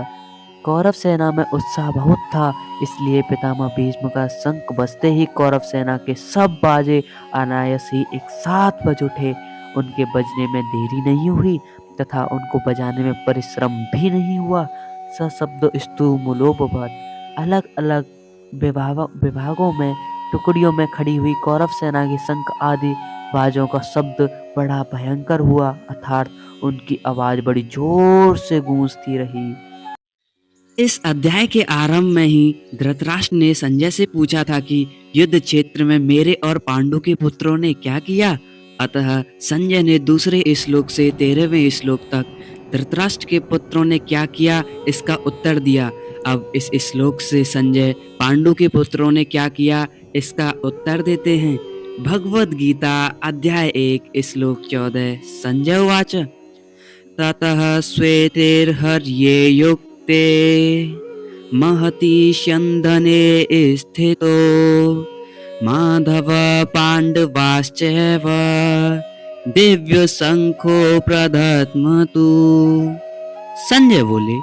कौरव सेना में उत्साह बहुत था, इसलिए पितामह भीष्म का शंख बजते ही कौरव सेना के सब बाजे अनायास ही एक साथ बज उठे। उनके बजने में देरी नहीं हुई तथा उनको बजाने में परिश्रम भी नहीं हुआ। सशब्द स्तु मूलोपभत। अलग अलग विभागों में टुकड़ियों में खड़ी हुई कौरव सेना के शंख आदि बाजों का शब्द बड़ा भयंकर हुआ, अर्थात उनकी आवाज बड़ी जोर से गूंजती रही। इस अध्याय के आरंभ में ही धृतराष्ट्र ने संजय से पूछा था कि युद्ध क्षेत्र में मेरे और पांडु के पुत्रों ने क्या किया। अतः संजय ने दूसरे श्लोक से 13वें श्लोक तक धृतराष्ट्र के पुत्रों ने क्या किया इसका उत्तर दिया। अब इस श्लोक से संजय पांडु के पुत्रों ने क्या किया इसका उत्तर देते हैं। भगवद गीता अध्याय 1 श्लोक 14। संजय उवाच ततः श्वेतैर्हर्ये युक्ते महती स्यन्दने स्थितो माधव पाण्डवाश्चैव दिव्य शंखो प्रदत्मतु। संजय बोले,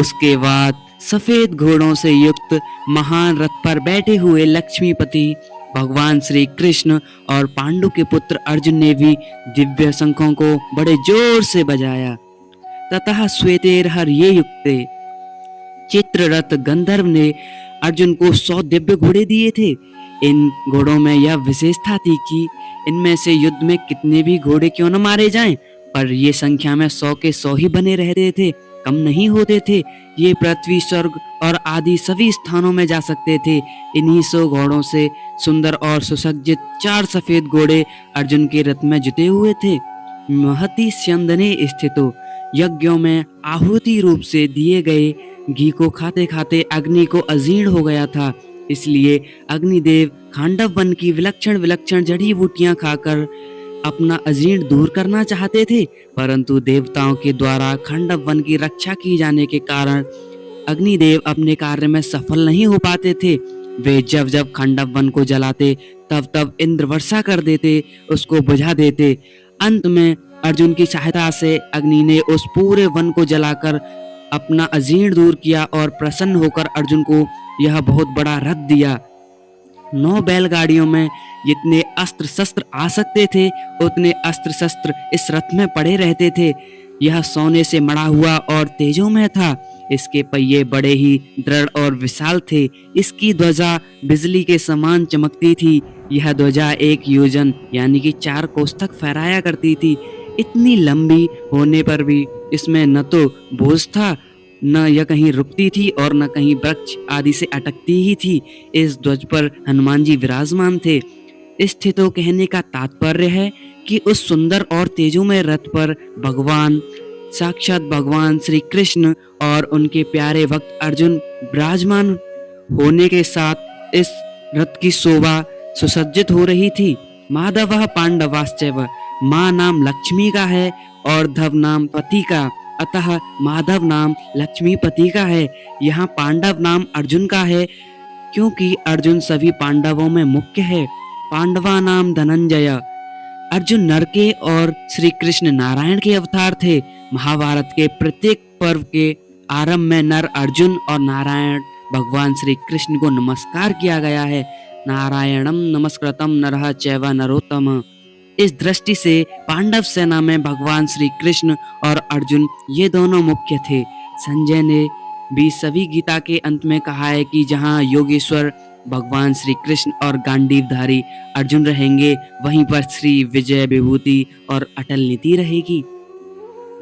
उसके बाद सफेद घोड़ों से युक्त महान रथ पर बैठे हुए लक्ष्मीपति भगवान श्री कृष्ण और पांडु के पुत्र अर्जुन ने भी दिव्य शंखों को बड़े जोर से बजाया। ततः श्वेतैर्हर्ये युक्ते, चित्ररथ गंधर्व ने अर्जुन को 100 दिव्य घोड़े दिए थे। इन घोड़ों में यह विशेषता थी कि इनमें से युद्ध में कितने भी घोड़े क्यों न मारे जाएं, पर ये संख्या में 100 के 100 ही बने रहते थे, कम नहीं होते थे। ये पृथ्वी, स्वर्ग और आदि सभी स्थानों में जा सकते थे। इन्हीं 100 घोड़ों से सुंदर और सुसज्जित 4 सफेद घोड़े अर्जुन के रथ में जुटे हुए थे। महती स्यंदने स्थितो, यज्ञों में आहुति रूप से दिए गए घी को खाते खाते अग्नि को अजीर्ण हो गया था। इसलिए अग्निदेव खांडव वन की विलक्षण विलक्षण जड़ी बूटियां खाकर अपना अजीर्ण दूर करना चाहते थे, परंतु देवताओं के द्वारा खांडव वन की रक्षा की जाने के कारण अग्निदेव अपने कार्य में सफल नहीं हो पाते थे। वे जब जब खांडव वन को जलाते तब तब इंद्र वर्षा कर देते, उसको बुझा देते। अंत में अर्जुन की सहायता से अग्नि ने उस पूरे वन को जलाकर अपना अजीर्ण दूर किया और प्रसन्न होकर अर्जुन को यह बहुत बड़ा रथ दिया। 9 बैलगाड़ियों में जितने अस्त्र शस्त्र आ सकते थे उतने अस्त्र शस्त्र इस रथ में पड़े रहते थे। यह सोने से मढ़ा हुआ और तेजोमय था। इसके पहिए बड़े ही दृढ़ और विशाल थे। इसकी ध्वजा बिजली के समान चमकती थी। यह ध्वजा 1 योजन यानी कि 4 कोस तक फहराया करती थी। इतनी लंबी होने पर भी इसमें न तो बोझ था, न यह कहीं रुकती थी और न कहीं वृक्ष आदि से अटकती ही थी। इस ध्वज पर हनुमान जी विराजमान थे। स्थितो कहने का तात्पर्य है कि उस सुंदर और तेजोमय रथ पर भगवान साक्षात भगवान श्री कृष्ण और उनके प्यारे भक्त अर्जुन विराजमान होने के साथ इस रथ की शोभा सुसज्जित हो रही थी। माधव पांडवाश्चैव, माँ नाम लक्ष्मी का है और धव नाम पति का, अतः माधव नाम लक्ष्मीपति का है। यहाँ पांडव नाम अर्जुन का है क्योंकि अर्जुन सभी पांडवों में मुख्य है। पांडवा नाम धनंजय, अर्जुन नर के और श्री कृष्ण नारायण के अवतार थे। महाभारत के प्रत्येक पर्व के आरंभ में नर अर्जुन और नारायण भगवान श्री कृष्ण को नमस्कार किया गया है। नारायणम नमस्कृतम नरः चैव नरोत्तम। इस दृष्टि से पांडव सेना में भगवान श्री कृष्ण और अर्जुन ये दोनों मुख्य थे। संजय ने भी सभी गीता के अंत में कहा है कि जहाँ योगेश्वर भगवान श्री कृष्ण और गांडीवधारी अर्जुन रहेंगे वहीं पर श्री विजय विभूति और अटल नीति रहेगी।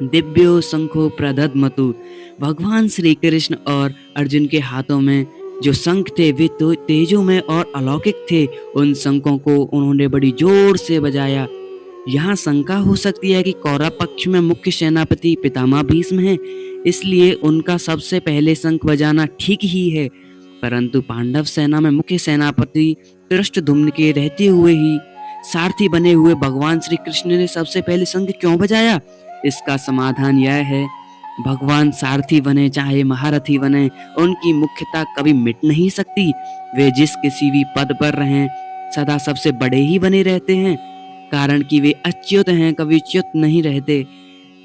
दिव्यो शंखो प्रदद्मतु, भगवान श्री कृष्ण और अर्जुन के हाथों में जो शंख थे वे तो तेजों में और अलौकिक थे। उन शंखों को उन्होंने बड़ी जोर से बजाया। यहाँ शंका हो सकती है कि कौरव पक्ष में मुख्य सेनापति पितामह भीष्म हैं, इसलिए उनका सबसे पहले शंख बजाना ठीक ही है। परंतु पांडव सेना में मुख्य सेनापति धृष्टद्युम्न के रहते हुए ही सारथी बने हुए भगवान श्री कृष्ण ने सबसे पहले शंख क्यों बजाया? इसका समाधान यह है, भगवान सारथी बने चाहे महारथी बने, उनकी मुख्यता कभी मिट नहीं सकती। वे जिस किसी भी पद पर रहें सदा सबसे बड़े ही बने रहते हैं, कारण कि वे अच्युत हैं, कभी च्युत नहीं रहते।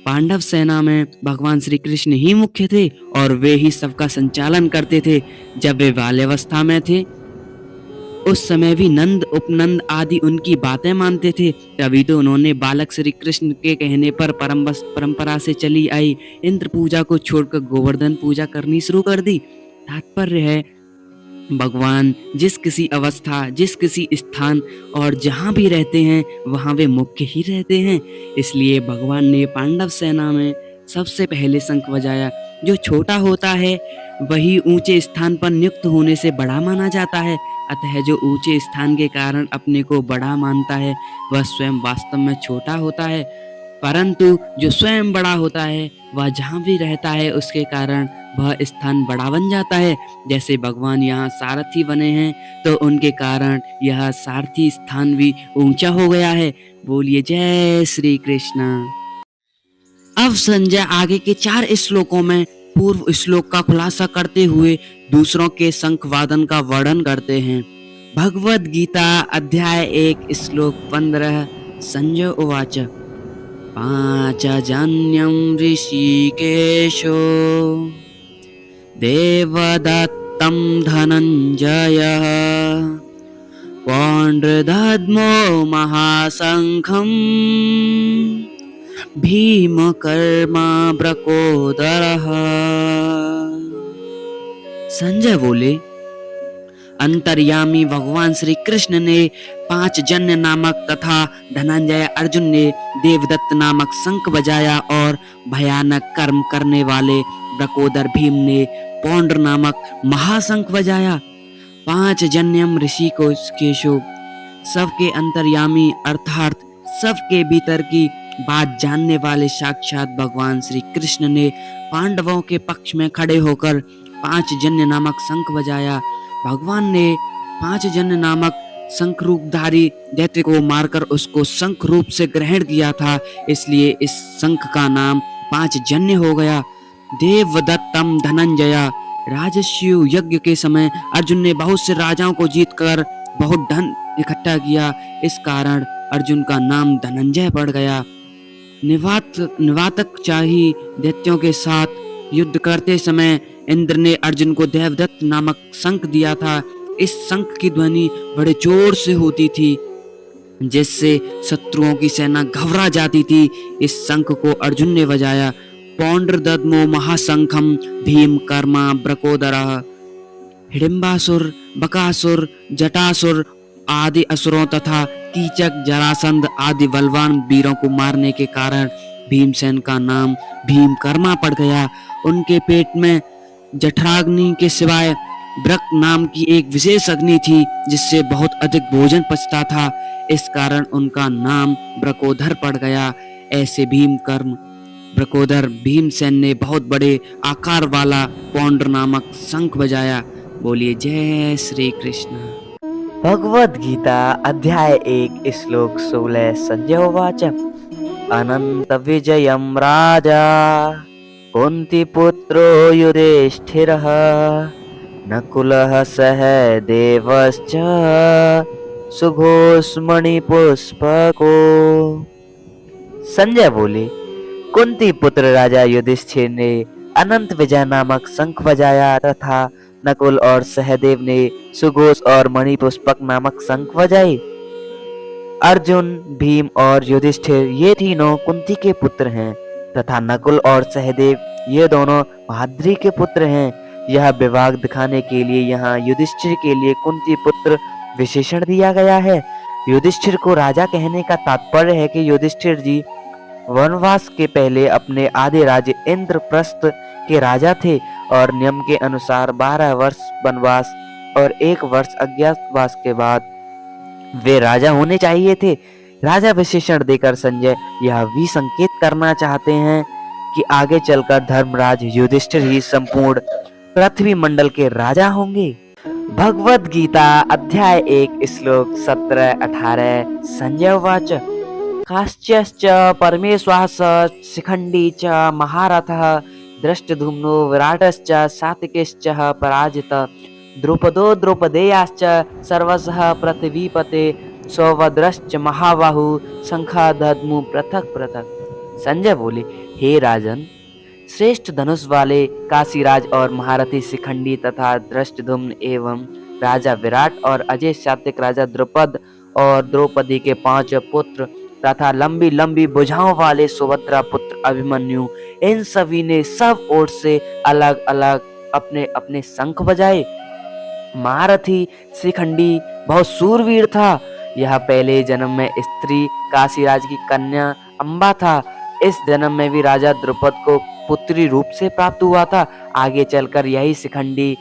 पांडव सेना में भगवान श्री कृष्ण ही मुख्य थे और वे ही सबका संचालन करते थे। जब वे बाल्यावस्था में थे उस समय भी नंद उपनंद आदि उनकी बातें मानते थे, तभी तो उन्होंने बालक श्री कृष्ण के कहने पर परंपरा से चली आई इंद्र पूजा को छोड़कर गोवर्धन पूजा करनी शुरू कर दी। तात्पर्य है, भगवान जिस किसी अवस्था, जिस किसी स्थान और जहाँ भी रहते हैं वहाँ वे मुख्य ही रहते हैं। इसलिए भगवान ने पांडव सेना में सबसे पहले शंख बजाया। जो छोटा होता है वही ऊंचे स्थान पर नियुक्त होने से बड़ा माना जाता है। अतः जो ऊंचे स्थान के कारण अपने को बड़ा मानता है वह स्वयं वास्तव में छोटा होता है, परंतु जो स्वयं बड़ा होता है वह जहाँ भी रहता है उसके कारण वह स्थान बड़ा बन जाता है। जैसे भगवान यहाँ सारथी बने हैं तो उनके कारण यह सारथी स्थान भी ऊंचा हो गया है। बोलिए जय श्री कृष्ण। अब संजय आगे के 4 श्लोकों में पूर्व श्लोक का खुलासा करते हुए दूसरों के शंख वादन का वर्णन करते हैं। भगवद गीता अध्याय 1 श्लोक 15। संजय उवाच पांचजन्यं ऋषिकेशो देवदत्तं धनञ्जयः पौंड्रदद्मो महाशंखम् भीमकर्मावृकोदरः। संजय बोले, अंतर्यामी भगवान श्री कृष्ण ने पांचजन्य नामक तथा धनंजय अर्जुन ने देवदत्त नामक शंख बजाया और भयानक कर्म करने वाले वृकोदर भीम ने पौंड्र नामक महाशंख बजाया। पांचजन्यम ऋषि को केशव, सबके अंतर्यामी अर्थात सबके भीतर की बात जानने वाले साक्षात भगवान श्री कृष्ण ने पांडवों के पक्ष में खड़े होकर पांचजन्य नामक शंख बजाया। भगवान ने पांचजन्य नामक शंख रूपधारी दैत्य को मारकर उसको शंख रूप से ग्रहण किया था, इसलिए इस शंख का नाम पांचजन्य हो गया। देवदत्तम धनंजया, राजस्व यज्ञ के समय अर्जुन ने बहुत से राजाओं को जीतकर बहुत धन इकट्ठा किया, इस कारण अर्जुन का नाम धनंजय पड़ गया। निवातक चाही दैत्यों के साथ युद्ध करते समय इंद्र ने अर्जुन को देवदत्त नामक शंख दिया था। इस शंख की ध्वनि बड़े जोर से होती थी जिससे शत्रुओं की सेना घबरा जाती थी। इस शंख को अर्जुन ने बजाया। पौंड्रदद्मो महाशंखम भीम कर्मा वृकोदरः। हिडिंबासुर, बकासुर, जटासुर आदि असुरों तथा कीचक, जरासंध आदि बलवान वीरों को मारने के कारण भीमसेन का नाम भीमकर्मा पड़ गया। उनके पेट में जठराग्नि के सिवाय ब्रक नाम की एक विशेष अग्नि थी जिससे बहुत अधिक भोजन पचता था, इस कारण उनका नाम ब्रकोदर पड़ गया। ऐसे भीमकर्म ब्रकोदर भीमसेन ने बहुत बड़े आकार वाला पौंड्र नामक शंख बजाया। बोलिए जय श्री कृष्ण। भगवद गीता अध्याय 1 श्लोक 16। संजय उवाच अनंत विजयम राजा कुंतीपुत्रो युधिष्ठिरः नकुलः सहदेवश्च सुघोषमणिपुष्पको। संजय बोले, कुंती पुत्र राजा युधिष्ठिर ने अनंत विजय नामक शंख बजाया तथा नकुल और सहदेव ने सुघोष और मणिपुष्पक नामक शंख बजाए। अर्जुन, भीम और युधिष्ठिर ये तीनों कुंती के पुत्र हैं तथा नकुल और सहदेव ये दोनों महाद्री के पुत्र हैं। यह विभाग दिखाने के लिए यहाँ युधिष्ठिर के लिए कुंती पुत्र विशेषण दिया गया है। युधिष्ठिर को राजा कहने का तात्पर्य है कि युधिष्ठिर जी वनवास के पहले अपने आधे राज्य इंद्रप्रस्थ के राजा थे और नियम के अनुसार 12 वर्ष वनवास और 1 वर्ष अज्ञातवास के बाद वे राजा होने चाहिए थे। राजा विशेषण देकर संजय यह भी संकेत करना चाहते हैं कि आगे चलकर धर्मराज युधिष्ठिर ही संपूर्ण पृथ्वी मंडल के राजा होंगे। भगवद गीता अध्याय 1 श्लोक 17-18। संजय उवाच काश्यश्च परमेश्वास शिखंडी च महारथः दृष्टधुम्नो विराटश्च सात्विकश्च पराजित द्रुपदो द्रौपदेयाश्च सर्वशः पृथ्वीपते सौभद्रश्च महाबाहु शंखादद्मु पृथक पृथक। संजय बोले, हे राजन, श्रेष्ठ धनुष वाले काशीराज और महारथी शिखंडी तथा दृष्टधुम्न एवं राजा विराट और अजय सात्विक राजा द्रुपद और द्रौपदी के 5 पुत्र तथा लंबी लंबी भुजाओं वाले सुभद्रा पुत्र अभिमन्यु, इन सभी ने सब ओर से अलग अलग अपने अपने शंख बजाए। महारथी शिखंडी बहुत सूरवीर था। यह पहले जन्म में स्त्री काशीराज की कन्या अंबा था। इस जन्म में भी राजा द्रुपद को पुत्री रूप से प्राप्त हुआ था। आगे चलकर यही शिखंडी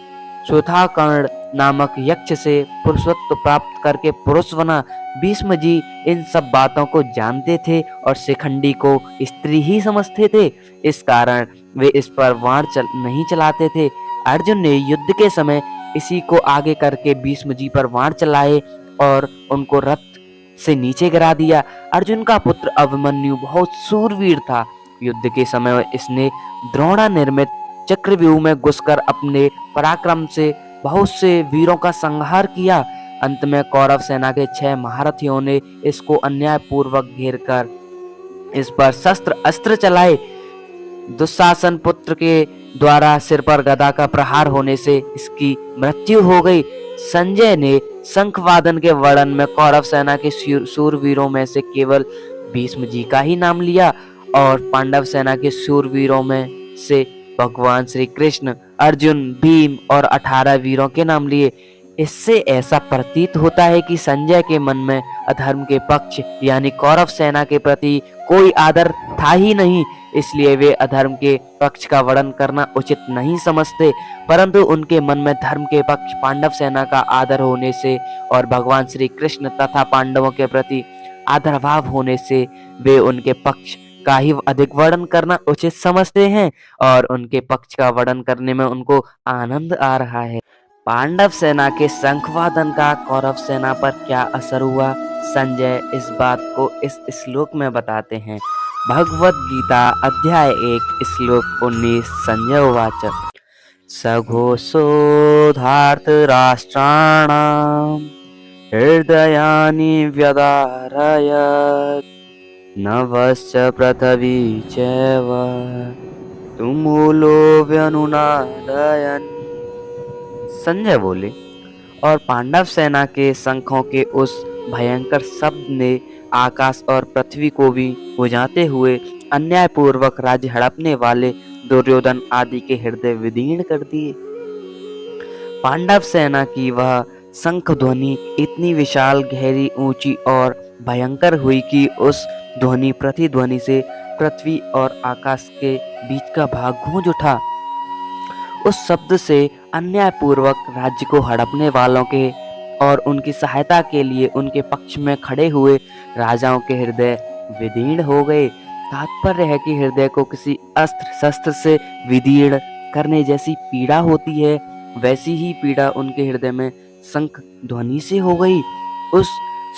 श्वेताकर्ण नामक यक्ष से पुरुषत्व प्राप्त करके पुरुष बना। भीष्म जी इन सब बातों को जानते थे और शिखंडी को स्त्री ही समझते थे। इस कारण वे इस पर वाण नहीं चलाते थे। अर्जुन ने युद्ध के समय इसी को आगे करके भीष्म जी पर वाण चलाए और उनको रथ से नीचे गिरा दिया। अर्जुन का पुत्र अभिमन्यु बहुत शूरवीर था। युद्ध के समय इसने द्रोणा निर्मित चक्रव्यूह में घुसकर अपने पराक्रम से बहुत से वीरों का संहार किया। अंत में कौरव सेना के 6 महारथियों ने इसको अन्यायपूर्वक घेरकर इस पर शस्त्र अस्त्र चलाए। दुशासन पुत्र के द्वारा सिर पर गदा का प्रहार होने से इसकी मृत्यु हो गई। संजय ने शंखवादन के वर्णन में कौरव सेना के शूरवीरों में से केवल भीष्म जी का ही नाम लिया और पांडव सेना के शूरवीरों में से भगवान श्री कृष्ण, अर्जुन, भीम और 18 वीरों के नाम लिए। इससे ऐसा प्रतीत होता है कि संजय के मन में अधर्म के पक्ष यानी कौरव सेना के प्रति कोई आदर था ही नहीं, इसलिए वे अधर्म के पक्ष का वर्णन करना उचित नहीं समझते। परंतु उनके मन में धर्म के पक्ष पांडव सेना का आदर होने से और भगवान श्री कृष्ण तथा पांडवों के प्रति आदर भाव होने से वे उनके पक्ष का ही अधिक वर्णन करना उचित समझते हैं और उनके पक्ष का वर्णन करने में उनको आनंद आ रहा है। पांडव सेना के शंखवादन का कौरव सेना पर क्या असर हुआ, संजय इस बात को इस श्लोक में बताते हैं। भगवद गीता अध्याय 1 श्लोक 19। संजय उवाच सघोषो धार्तराष्ट्राणां हृदयानि व्यदारयत् नभश्च पृथिवी चैव तुमुलो व्यनुनादयन्। संजय बोले, और पांडव सेना के शंखों के उस भयंकर शब्द ने आकाश और पृथ्वी को भी बुझाते हुए अन्यायपूर्वक राज्य हड़पने वाले दुर्योधन आदि के हृदय विदीर्ण कर दिए। पांडव सेना की वह शंख ध्वनि इतनी विशाल, गहरी, ऊंची और भयंकर हुई कि उस ध्वनि प्रतिध्वनि से पृथ्वी और आकाश के बीच का भाग गूंज उठा। उस शब्द से अन्यायपूर्वक राज्य को हड़पने वालों के और उनकी सहायता के लिए उनके पक्ष में खड़े हुए राजाओं के हृदय विदीर्ण हो गए। तात्पर्य है कि हृदय को किसी अस्त्र शस्त्र से विदीर्ण करने जैसी पीड़ा होती है, वैसी ही पीड़ा उनके हृदय में शंख ध्वनि से हो गई। उस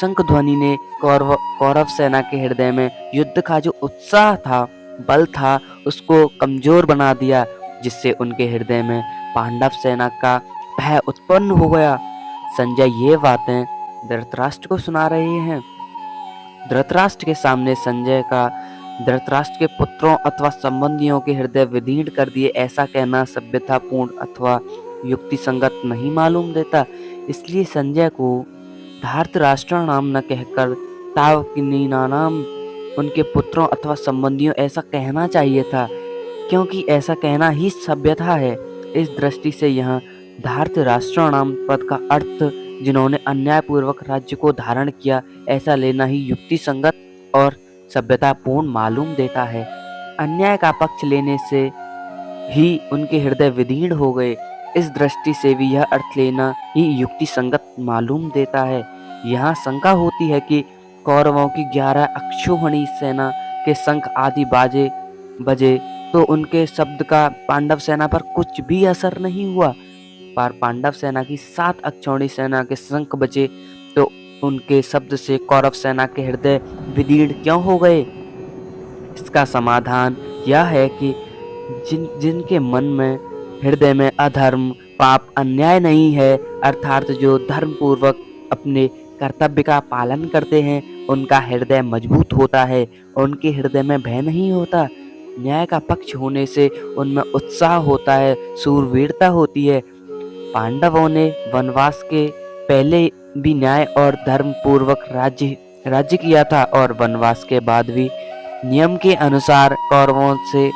शंख ध्वनि ने कौरव सेना के हृदय में युद्ध का जो उत्साह था, बल था, उसको कमजोर बना दिया, जिससे उनके हृदय में पांडव सेना का भय उत्पन्न हो गया। संजय ये बातें धृतराष्ट्र को सुना रहे हैं। धृतराष्ट्र के सामने संजय का धृतराष्ट्र के पुत्रों अथवा संबंधियों के हृदय विदीर्ण कर दिए ऐसा कहना सभ्यतापूर्ण अथवा युक्ति संगत नहीं मालूम देता। इसलिए संजय को धार्तराष्ट्र नाम न कहकर तावकीनानाम, उनके पुत्रों अथवा संबंधियों ऐसा कहना चाहिए था, क्योंकि ऐसा कहना ही सभ्यता है। इस दृष्टि से यहाँ धार्तराष्ट्र नाम पद का अर्थ जिन्होंने अन्यायपूर्वक राज्य को धारण किया ऐसा लेना ही युक्ति संगत और सभ्यतापूर्ण मालूम देता है। अन्याय का पक्ष लेने से ही उनके हृदय विदीर्ण हो गए, इस दृष्टि से भी यह अर्थ लेना ही युक्ति संगत मालूम देता है। यहाँ शंका होती है कि कौरवों की 11 अक्षौहिणी सेना के शंख आदि बजे तो उनके शब्द का पांडव सेना पर कुछ भी असर नहीं हुआ, पर पांडव सेना की 7 अक्षौहिणी सेना के शंख बजे तो उनके शब्द से कौरव सेना के हृदय विदीर्ण क्यों हो गए। इसका समाधान यह है कि जिनके मन में हृदय में अधर्म, पाप, अन्याय नहीं है, अर्थात जो धर्म पूर्वक अपने कर्तव्य का पालन करते हैं, उनका हृदय मजबूत होता है, उनके हृदय में भय नहीं होता। न्याय का पक्ष होने से उनमें उत्साह होता है, शूरवीरता होती है। पांडवों ने वनवास के पहले भी न्याय और धर्म पूर्वक राज्य किया था और वनवास के बाद भी नियम के अनुसार कौरवों से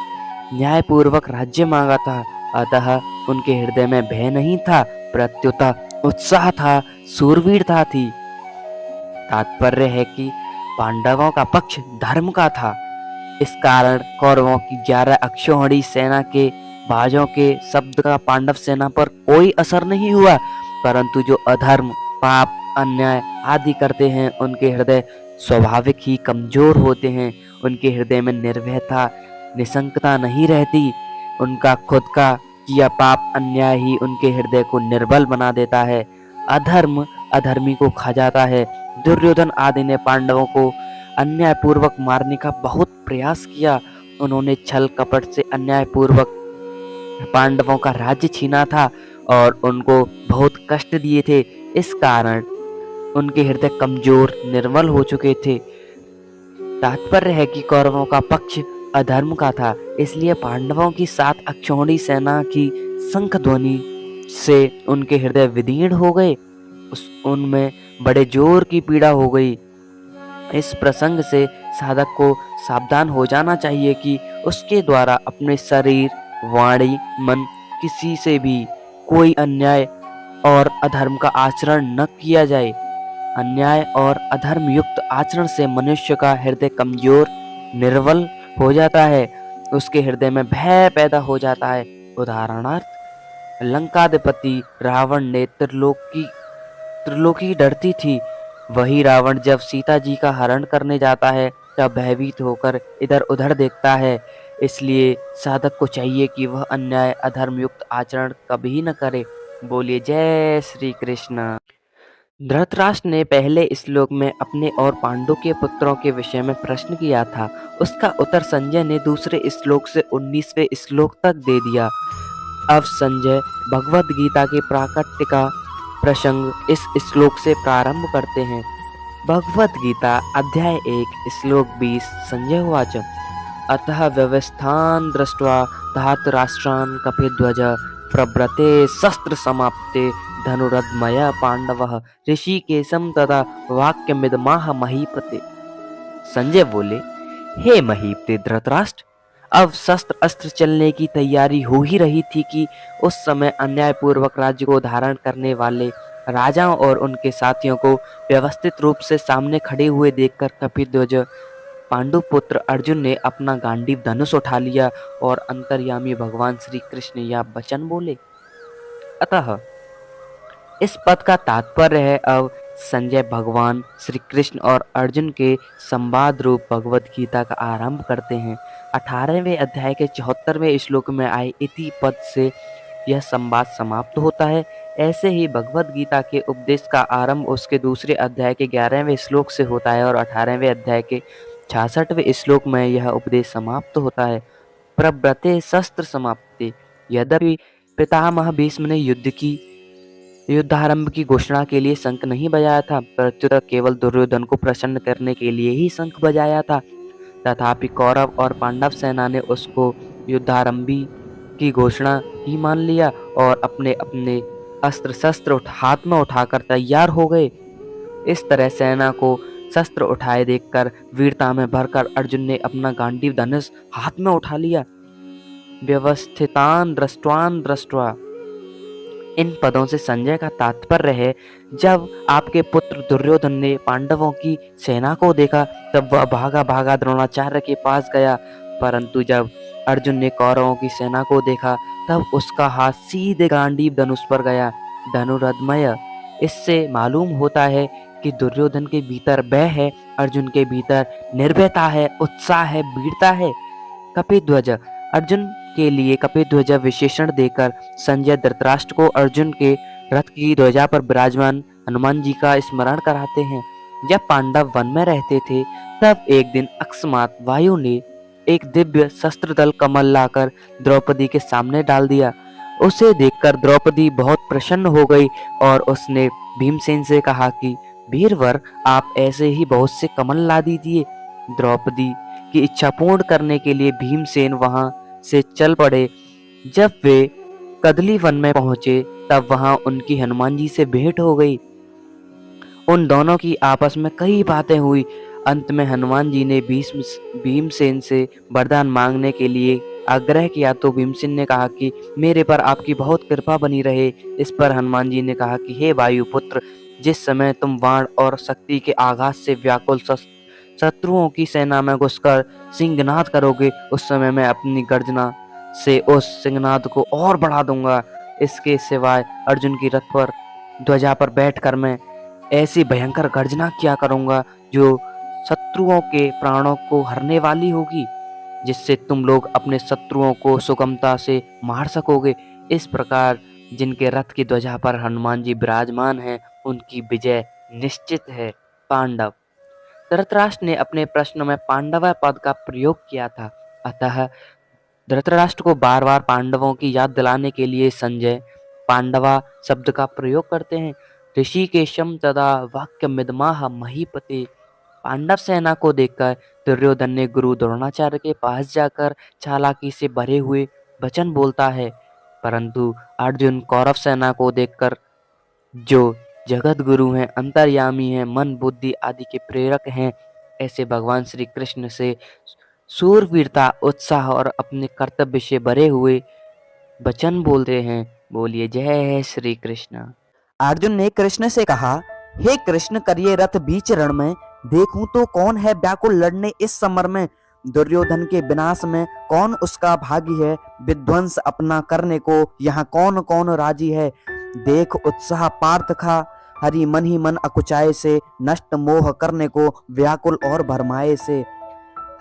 न्यायपूर्वक राज्य मांगा था। अतः उनके हृदय में भय नहीं था, प्रत्युत उत्साह था, शूरवीरता थी। तात्पर्य है कि पांडवों का पक्ष धर्म का था। इस कारण कौरवों की 11 अक्षौहिणी सेना के बाजों के शब्द का पांडव सेना पर कोई असर नहीं हुआ, परंतु जो अधर्म, पाप, अन्याय आदि करते हैं उनके हृदय स्वाभाविक ही कमजोर होते हैं। उनके हृदय में निर्भयता, निसंकता नहीं रहती। उनका खुद का किया पाप, अन्याय ही उनके हृदय को निर्बल बना देता है। अधर्म अधर्मी को खा जाता है। दुर्योधन आदि ने पांडवों को अन्यायपूर्वक मारने का बहुत प्रयास किया। उन्होंने छल कपट से अन्यायपूर्वक पांडवों का राज्य छीना था और उनको बहुत कष्ट दिए थे। इस कारण उनके हृदय कमजोर, निर्मल हो चुके थे। तात्पर्य है कि कौरवों का पक्ष अधर्म का था, इसलिए पांडवों की 7 अक्षौहिणी सेना की शंख ध्वनि से उनके हृदय विदीर्ण हो गए। उनमें बड़े जोर की पीड़ा हो गई। इस प्रसंग से साधक को सावधान हो जाना चाहिए कि उसके द्वारा अपने शरीर, वाणी, मन किसी से भी कोई अन्याय और अधर्म का आचरण न किया जाए। अन्याय और अधर्म युक्त आचरण से मनुष्य का हृदय कमजोर, निर्बल हो जाता है। उसके हृदय में भय पैदा हो जाता है। उदाहरणार्थ, लंकाधिपति रावण ने त्रिलोकी डरती थी। वही रावण जब सीता जी का हरण करने जाता है तब भयभीत होकर इधर उधर देखता है। इसलिए साधक को चाहिए कि वह अन्याय, अधर्म युक्त आचरण कभी न करे। बोलिए जय श्री कृष्ण। धृतराष्ट्र ने पहले श्लोक में अपने और पांडु के पुत्रों के विषय में प्रश्न किया था। उसका उत्तर संजय ने दूसरे श्लोक से 19वें श्लोक तक दे दिया। अब संजय भगवत गीता के प्राकट्य का प्रसंग इस श्लोक से प्रारंभ करते हैं। भगवत गीता अध्याय 1 श्लोक 20। संजय उवाच अतः व्यवस्थान दृष्ट्वा धातराष्ट्रान् कपिध्वज प्रव्रते शस्त्र समाप्ते धनुरद्मय पांडवः ऋषिकेशम तथा वाक्यमिदमाह महीपते। संजय बोले, हे महीपते धृतराष्ट्र, अब शस्त्र अस्त्र चलने की तैयारी हो ही रही थी कि उस समय अन्यायपूर्वक राज्य को धारण करने वाले राजाओं और उनके साथियों को व्यवस्थित रूप से सामने खड़े हुए देखकर कपिध्वज पांडुपुत्र अर्जुन ने अपना गांडीव धनुष उठा लिया और अंतर्यामी भगवान श्री कृष्ण यह वचन बोले। अतः इस पद का तात्पर्य है, अब संजय भगवान श्री कृष्ण और अर्जुन के संवाद रूप भगवत गीता का आरंभ करते हैं। 18वें अध्याय के 74वें श्लोक में आए इति पद से यह संवाद समाप्त होता है। ऐसे ही भगवत गीता के उपदेश का आरंभ उसके दूसरे अध्याय के 11वें श्लोक से होता है और 18वें अध्याय के 66वें श्लोक में यह उपदेश समाप्त होता है। प्रव्रते शस्त्र समाप्ति। यद्यपि पितामह भीष्म ने युद्धारंभ की घोषणा के लिए शंख नहीं बजाया था, प्रत्युत केवल दुर्योधन को प्रसन्न करने के लिए ही शंख बजाया था। तथापि कौरव और पांडव सेना ने उसको युद्धारंभी की घोषणा ही मान लिया और अपने अपने अस्त्र शस्त्र हाथ में उठाकर तैयार हो गए। इस तरह सेना को शस्त्र उठाए देखकर वीरता में भरकर अर्जुन ने अपना गांडीव धनुष हाथ में उठा लिया। व्यवस्थितान दृष्ट्वान दृष्ट्वा। इन पदों से संजय का तात्पर्य है, जब आपके पुत्र दुर्योधन ने पांडवों की सेना को देखा तब वह भागा भागा द्रोणाचार्य के पास गया, परंतु जब अर्जुन ने कौरवों की सेना को देखा तब उसका हाथ सीधे गांडीव धनुष पर गया। धनुरद्मय। इससे मालूम होता है कि दुर्योधन के भीतर भय है, अर्जुन के भीतर निर्भयता है, उत्साह है, वीरता है। कपिध्वज। अर्जुन के लिए कपिध्वज विशेषण देकर संजय धृतराष्ट्र को अर्जुन के रथ की ध्वजा पर विराजमान हनुमान जी का स्मरण कराते हैं। जब पांडव वन में रहते थे तब एक दिन अकस्मात वायु ने एक दिव्य शस्त्र दल कमल लाकर द्रौपदी के सामने डाल दिया। उसे देखकर द्रौपदी बहुत प्रसन्न हो गई और उसने भीमसेन से कहा कि वीरवर, आप ऐसे ही बहुत से कमल ला दीजिए। द्रौपदी की इच्छा पूर्ण करने के लिए भीमसेन वहां से चल पड़े। जब वे कदली वन में पहुंचे तब वहां उनकी हनुमान जी से भेंट हो गई। उन दोनों की आपस में कई बातें हुई। अंत में हनुमान जी ने भीमसेन से वरदान मांगने के लिए आग्रह किया तो भीमसेन ने कहा कि मेरे पर आपकी बहुत कृपा बनी रहे। इस पर हनुमान जी ने कहा कि हे वायुपुत्र, जिस समय तुम वाण और शक्ति के आघात से व्याकुल शत्रुओं की सेना में घुसकर सिंहनाद करोगे, उस समय मैं अपनी गर्जना से उस सिंहनाद को और बढ़ा दूंगा। इसके सिवाय अर्जुन की रथ पर ध्वजा पर बैठकर मैं ऐसी भयंकर गर्जना किया करूंगा जो शत्रुओं के प्राणों को हरने वाली होगी, जिससे तुम लोग अपने शत्रुओं को सुगमता से मार सकोगे। इस प्रकार जिनके रथ की ध्वजा पर हनुमान जी विराजमान हैं, उनकी विजय निश्चित है। पांडव। धृतराष्ट्र ने अपने प्रश्न में पांडव पद का प्रयोग किया था, अतः धृतराष्ट्र को बार बार पांडवों की याद दिलाने के लिए संजय पांडवा शब्द का प्रयोग करते हैं। ऋषिकेशम तदा वाक्य मिदमाह महीपते। पांडव सेना को देखकर दुर्योधन ने गुरु द्रोणाचार्य के पास जाकर चालाकी से भरे हुए वचन बोलता है, परंतु अर्जुन कौरव सेना को देखकर, जो जगत गुरु हैं, अंतर्यामी हैं, मन बुद्धि आदि के प्रेरक हैं, ऐसे भगवान श्री कृष्ण से शूरवीरता, उत्साह और अपने कर्तव्य से भरे हुए वचन बोलते हैं। बोलिए जय श्री कृष्ण। अर्जुन ने कृष्ण से कहा, हे कृष्ण, करिए रथ बीच रण में, देखूं तो कौन है व्याकुल लड़ने इस समर में। दुर्योधन के विनाश में कौन उसका भागी है, विध्वंस अपना करने को यहाँ कौन कौन राजी है। देख उत्साह पार्थ का, हरि मन ही मन अकुचाए से, नष्ट मोह करने को व्याकुल और भरमाए से।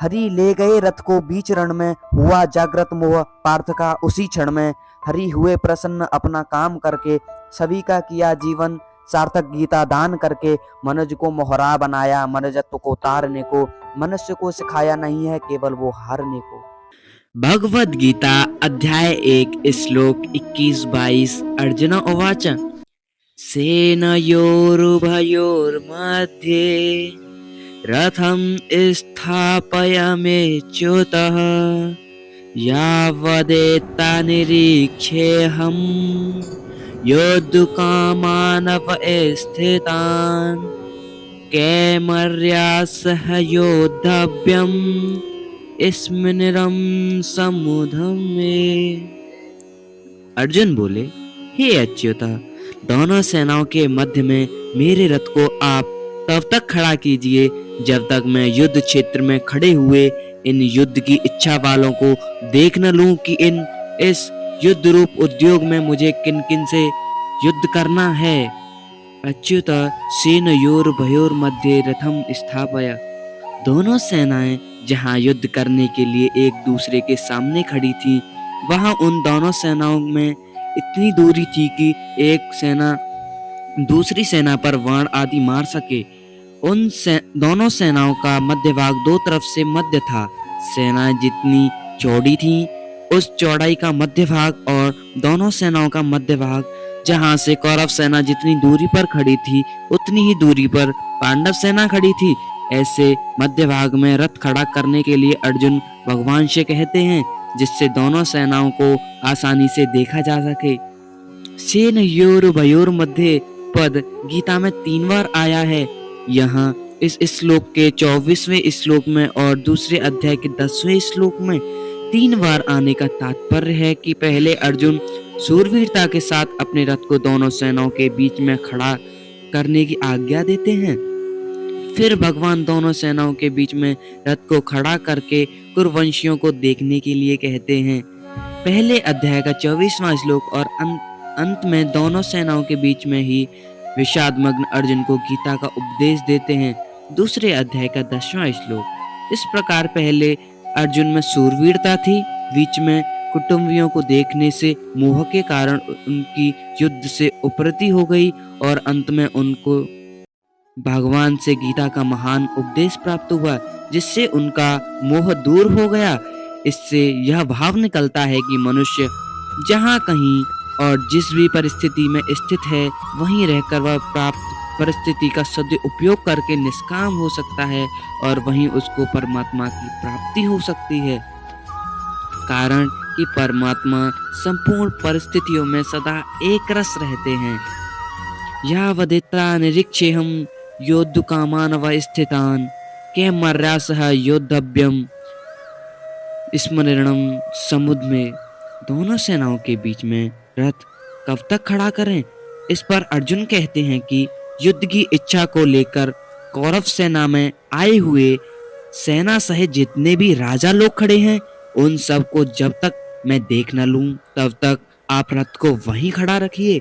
हरि ले गए रथ को बीच रण में, हुआ जागृत मोह पार्थ का उसी क्षण में। हरि हुए प्रसन्न अपना काम करके, सभी का किया जीवन सार्थक, गीता दान करके। मनुज को मोहरा बनाया मनुजत्व को तारने को, मनुष्य को सिखाया नहीं है केवल वो हारने को। भगवद गीता अध्याय 1 श्लोक 21-22। अर्जुन उवाच सेनयोरुभयोर्मध्ये रथं स्थापयाम्युच्युतः यावदेता निरीक्षेऽहं योद्धुकामानव स्थितान् कैमर्या सह योद्धव्यम् स्मिरं समुधम में। अर्जुन बोले, हे अच्युत, दोनों सेनाओं के मध्य में मेरे रथ को आप तब तक खड़ा कीजिए जब तक मैं युद्ध क्षेत्र में खड़े हुए इन युद्ध की इच्छा वालों को देख न लूं कि इस युद्ध रूप उद्योग में मुझे किन किन से युद्ध करना है। अच्युत सेनयोर भयोर मध्य रथम स्थापय। दोनों सेनाएं जहां युद्ध करने के लिए एक दूसरे के सामने खड़ी थी, वहां उन दोनों सेनाओं में इतनी दूरी थी कि एक सेना दूसरी सेना पर वाण आदि मार सके। दोनों सेनाओं का मध्य भाग दो तरफ से मध्य था। सेनाएं जितनी चौड़ी थीं, उस चौड़ाई का मध्य भाग और दोनों सेनाओं का मध्य भाग, जहां से कौरव सेना जितनी दूरी पर खड़ी थी उतनी ही दूरी पर पांडव सेना खड़ी थी। ऐसे मध्य भाग में रथ खड़ा करने के लिए अर्जुन भगवान से कहते हैं, जिससे दोनों सेनाओं को आसानी से देखा जा सके। सेनयोर भयोर मध्य पद गीता में 3 बार आया है। यहाँ इस श्लोक के 24वें श्लोक में और दूसरे अध्याय के 10वें श्लोक में 3 बार आने का तात्पर्य है कि पहले अर्जुन शूरवीरता के साथ अपने रथ को दोनों सेनाओं के बीच में खड़ा करने की आज्ञा देते हैं। फिर भगवान दोनों सेनाओं के बीच में रथ को खड़ा करके कुरुवंशियों को देखने के लिए कहते हैं। पहले अध्याय का 24वां श्लोक और अंत में दोनों सेनाओं के बीच में ही विषादमग्न अर्जुन को गीता का उपदेश देते हैं। दूसरे अध्याय का 10वां श्लोक। इस प्रकार पहले अर्जुन में शूरवीरता थी, बीच में कुटुंबियों को देखने से मोह के कारण उनकी युद्ध से उपरति हो गई और अंत में उनको भगवान से गीता का महान उपदेश प्राप्त हुआ, जिससे उनका मोह दूर हो गया। इससे यह भाव निकलता है कि मनुष्य जहाँ कहीं और जिस भी परिस्थिति में स्थित है, वहीं रहकर वह प्राप्त परिस्थिति का सदुपयोग करके निष्काम हो सकता है और वहीं उसको परमात्मा की प्राप्ति हो सकती है। कारण कि परमात्मा संपूर्ण परिस्थितियों में सदा एक रस रहते हैं। यावदेता निरीक्षेऽहं योद्धुकामानव स्थितान् कैमर्या सह योद्धव्यम् स्मरणं समुद्र में। दोनों सेनाओं के बीच में रथ कब तक खड़ा करें? इस पर अर्जुन कहते हैं कि युद्ध की इच्छा को लेकर कौरव सेना में आए हुए सेना सहित जितने भी राजा लोग खड़े हैं, उन सब को जब तक मैं देख न लूं तब तक आप रथ को वहीं खड़ा रखिए।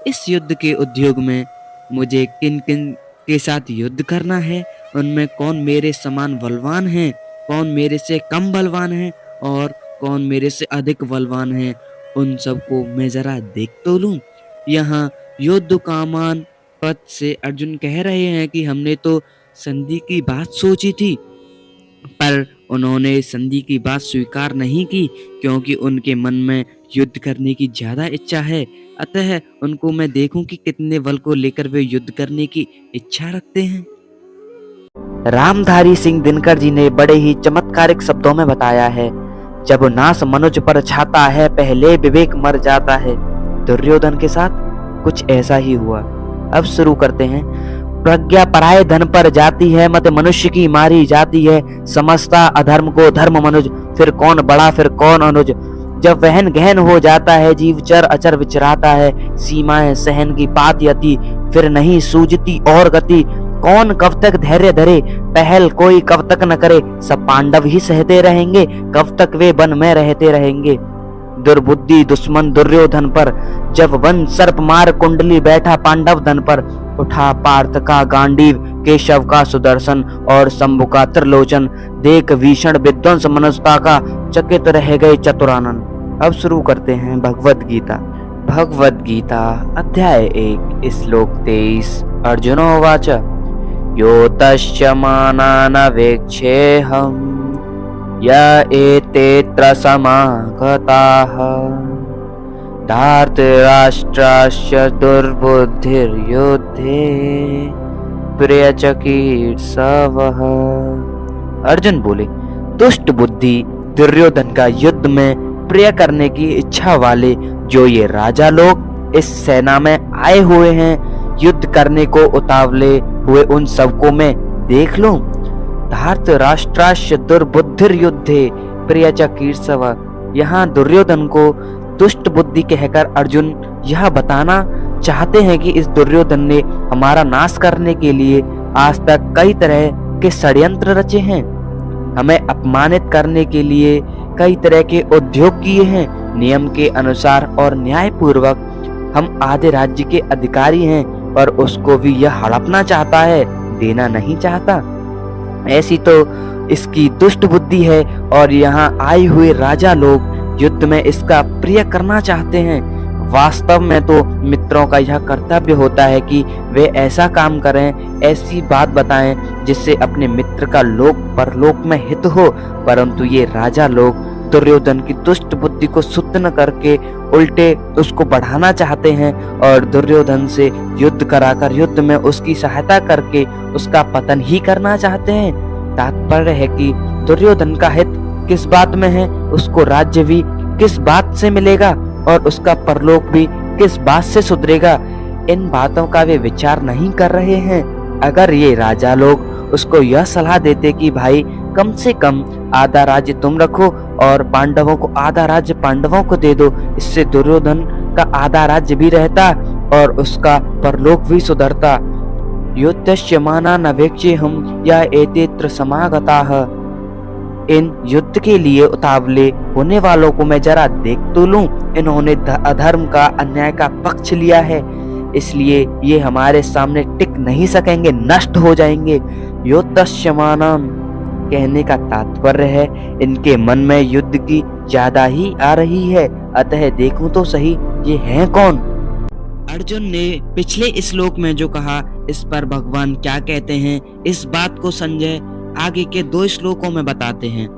इस युद्ध के उद्योग में मुझे किन किन के साथ युद्ध करना है, उनमें कौन मेरे समान बलवान है, कौन मेरे से कम बलवान है और कौन मेरे से अधिक बलवान है, उन सबको मैं जरा देख तो लूं। यहाँ युद्ध कामान पद से अर्जुन कह रहे हैं कि हमने तो संधि की बात सोची थी, पर उन्होंने संधि की बात स्वीकार नहीं की क्योंकि उनके मन में युद्ध करने की ज्यादा इच्छा है। अतः उनको मैं देखूं कि कितने बल को लेकर वे युद्ध करने की इच्छा रखते हैं। रामधारी सिंह दिनकर जी ने बड़े ही चमत्कारिक शब्दों में बताया है, जब नास मनुज पर छाता है पहले विवेक मर जाता है। दुर्योधन के साथ कुछ ऐसा ही हुआ। अब शुरू करते हैं। प्रज्ञा पराये धन पर जाती है, मत मनुष्य की मारी जाती है। समझता अधर्म को धर्म मनुज, फिर कौन बड़ा फिर कौन अनुज। जब वहन गहन हो जाता है, जीव चर अचर विचराता है। सीमाएं सहन की पात यति, फिर नहीं सूझती और गति। कौन कब तक धैर्य धरे, पहल कोई कब तक न करे। सब पांडव ही सहते रहेंगे, कब तक वे वन में रहते रहेंगे। दुर्बुद्धि दुश्मन दुर्योधन पर, जब वन सर्प मार कुंडली बैठा पांडव धन पर। उठा पार्थ का गांडीव, केशव का सुदर्शन और शंभु का त्रिलोचन। देख भीषण विध्वंस मनुष्यता का, चकित रह गए चतुरानन। अब शुरू करते हैं भगवद गीता। भगवद गीता अध्याय 1 श्लोक 23। अर्जुनोवाच यो तस्य मानानवेक्षेऽहम् य एतेऽत्र समागताः धार्तराष्ट्रास्य दुर्बुद्धिर्युद्धे प्रियचिकीर्षवः। अर्जुन बोले, दुष्ट बुद्धि दुर्योधन का युद्ध में प्रिय करने की इच्छा वाले जो ये राजा लोग इस सेना में आए हुए हैं, युद्ध करने को उतावले हुए उन सबको मैं देख लूं। धार्त राष्ट्रास्य दुर्बुद्धिर युद्धे प्रियचिकीर्षव। यहाँ दुर्योधन को दुष्ट बुद्धि कहकर अर्जुन यह बताना चाहते हैं कि इस दुर्योधन ने हमारा नाश करने के लिए आज तक कई तरह के षड्यंत्र रचे हैं, हमें अपमानित करने के लिए कई तरह के उद्योग किए हैं। नियम के अनुसार और न्याय पूर्वक हम आधे राज्य के अधिकारी हैं, पर उसको भी यह हड़पना चाहता है, देना नहीं चाहता। ऐसी तो इसकी दुष्ट बुद्धि है और यहाँ आए हुए राजा लोग युद्ध में इसका प्रिय करना चाहते हैं। वास्तव में तो मित्रों का यह कर्तव्य होता है कि वे ऐसा काम करें, ऐसी बात बताएं जिससे अपने मित्र का लोक परलोक में हित हो। परंतु ये राजा लोग दुर्योधन की दुष्ट बुद्धि को शुद्ध न करके उल्टे उसको बढ़ाना चाहते हैं और दुर्योधन से युद्ध कराकर युद्ध में उसकी सहायता करके उसका पतन ही करना चाहते हैं। तात्पर्य है कि दुर्योधन का हित किस बात में है, उसको राज्य भी किस बात से मिलेगा और उसका परलोक भी किस बात से सुधरेगा, इन बातों का वे विचार नहीं कर रहे हैं। अगर ये राजा लोग उसको यह सलाह देते कि भाई कम से कम आधा राज्य तुम रखो और पांडवों को आधा राज्य पांडवों को दे दो, इससे दुर्योधन का आधा राज्य भी रहता और उसका परलोक भी सुधरता। युद्धस्य मानानवेक्षेऽहम् य एतेऽत्र समागताः। इन युद्ध के लिए उतावले होने वालों को मैं जरा देख तो लूं। इन्होंने अधर्म का अन्याय का पक्ष लिया है, इसलिए ये हमारे सामने टिक नहीं सकेंगे, नष्ट हो जाएंगे। युद्धस्य मानान् कहने का तात्पर्य है इनके मन में युद्ध की ज्यादा ही आ रही है, अतः देखूं तो सही ये हैं कौन। अर्जुन ने पिछले श्लोक में जो कहा, इस पर भगवान क्या कहते हैं, इस बात को संजय आगे के 2 श्लोकों में बताते हैं।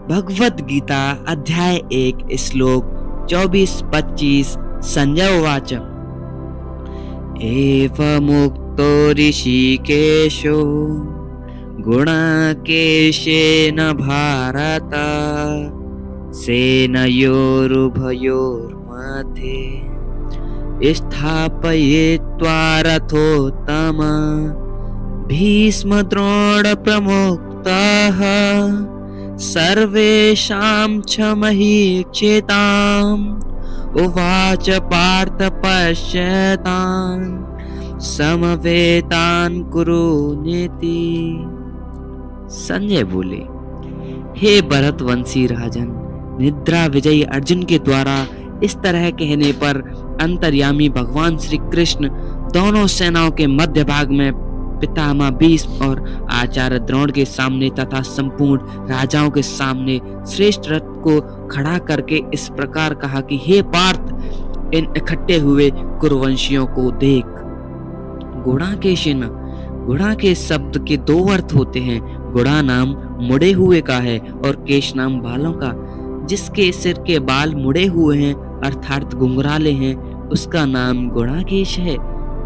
भगवद गीता अध्याय 1 श्लोक 24-25। संजय उवाच एवमुक्तो ऋषिकेशो गुणाकेशेन भारत सेनयोरुभयोर्मध्ये स्थापयित्वा रथोत्तम भीष्म द्रोण प्रमुक्ताः सर्वेषां च महीक्षिताम् उवाच पार्थ पश्यतान् समवेतान् कुरु नीति। संजय बोले, हे भरतवंशी राजन, निद्रा विजयी अर्जुन के द्वारा इस तरह कहने पर अंतर्यामी भगवान श्री कृष्ण दोनों सेनाओं के मध्य भाग में पितामह भीष्म और आचार्य द्रोण के सामने तथा संपूर्ण राजाओं के सामने श्रेष्ठ रथ को खड़ा करके इस प्रकार कहा कि हे पार्थ, इन इकट्ठे हुए कुरुवंशियों को देख। गुणाकेशिन, गुणा के शब्द के दो अर्थ होते हैं। गुणा नाम मुड़े हुए का है और केश नाम बालों का। जिसके सिर के बाल मुड़े हुए हैं अर्थात घुंघराले हैं, उसका नाम गुणाकेश है।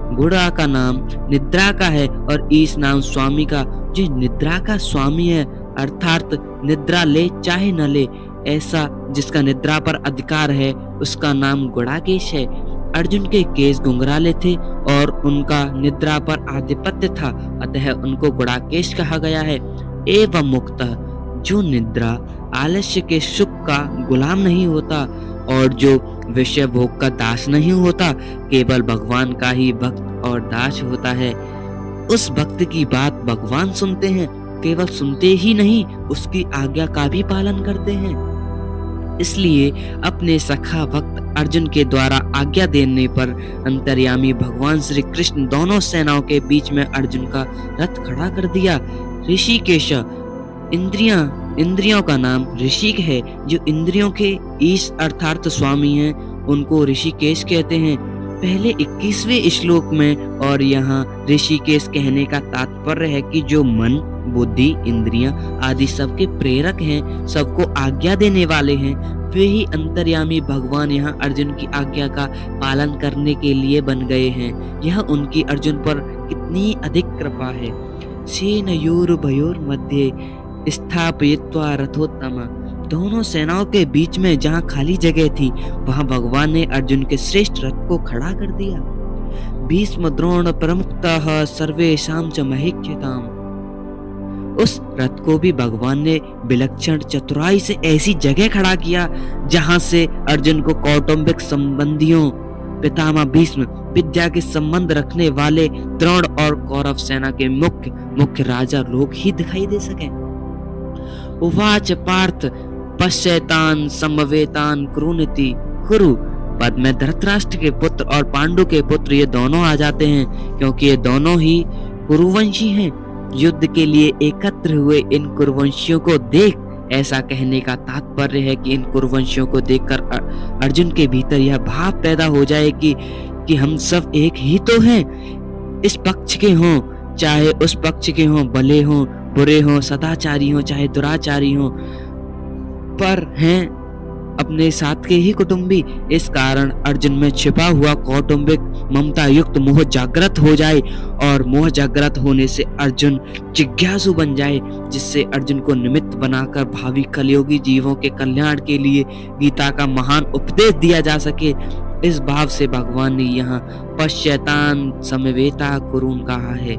गुड़ा का नाम निद्रा का है और ईश नाम स्वामी का। जो निद्रा का स्वामी है अर्थात निद्रा ले चाहे न ले, ऐसा जिसका निद्रा पर अधिकार है, उसका नाम गुणाकेश है। अर्जुन के केश घुंघराले थे और उनका निद्रा पर आधिपत्य था, अतः उनको गुणाकेश कहा गया है। एवं मुक्त, जो निद्रा आलस्य के सुख का गुलाम नहीं होता और जो विषय भोग का दास नहीं होता, केवल भगवान का ही भक्त और दास होता है। उस भक्त की बात भगवान सुनते हैं, केवल सुनते ही नहीं उसकी आज्ञा का भी पालन करते हैं। इसलिए अपने सखा भक्त अर्जुन के द्वारा आज्ञा देने पर अंतर्यामी भगवान श्री कृष्ण दोनों सेनाओं के बीच में अर्जुन का रथ खड़ा कर दिया। ऋषिकेश, इंद्रियों का नाम ऋषिक है। जो इंद्रियों के ईश अर्थात स्वामी हैं, उनको ऋषिकेश कहते हैं। पहले 21वें श्लोक में और यहाँ ऋषिकेश कहने का तात्पर्य है कि जो मन, बुद्धि, इंद्रियां आदि सबके प्रेरक हैं, सबको आज्ञा देने वाले हैं, वे ही अंतर्यामी भगवान यहाँ अर्जुन की आज्ञा का पालन करने के लिए बन गए हैं। यह उनकी अर्जुन पर कितनी अधिक कृपा है। सेनयोरुभयोर मध्ये स्थापयित्वा रथोत्तम, दोनों सेनाओं के बीच में जहाँ खाली जगह थी वहाँ भगवान ने अर्जुन के श्रेष्ठ रथ को खड़ा कर दिया। भीष्म द्रोण प्रमुखतः सर्वेषां च महिष्यताम्, उस रथ को भी भगवान ने विलक्षण चतुराई से ऐसी जगह खड़ा किया जहाँ से अर्जुन को कौटुंबिक संबंधियों पितामह भीष्म, विद्या के संबंध रखने वाले द्रोण और कौरव सेना के मुख्य राजा लोग ही दिखाई दे सके। उवाच पार्थ पश्यतान समवेतान कुरुनिति, कुरु पद में धृतराष्ट्र के पुत्र और पांडु के पुत्र ये दोनों आ जाते हैं, क्योंकि ये दोनों ही कुरुवंशी हैं। युद्ध के लिए एकत्र हुए इन कुरुवंशियों को देख, ऐसा कहने का तात्पर्य है कि इन कुरुवंशियों को देखकर अर्जुन के भीतर यह भाव पैदा हो जाए कि हम सब एक ही तो हैं। इस पक्ष के हों चाहे उस पक्ष के हों, भले हों बुरे हों, सदाचारी हों चाहे दुराचारी हों, पर हैं अपने साथ के ही कुटुंबी। इस कारण अर्जुन में छिपा हुआ कौटुंबिक ममता युक्त मोह जागृत हो जाए और मोह जागृत होने से अर्जुन जिज्ञासु बन जाए, जिससे अर्जुन को निमित्त बनाकर भावी कलयुगी जीवों के कल्याण के लिए गीता का महान उपदेश दिया जा सके। इस भाव से भगवान ने यहाँ पश्यतान समवेता कुरुन कहा है।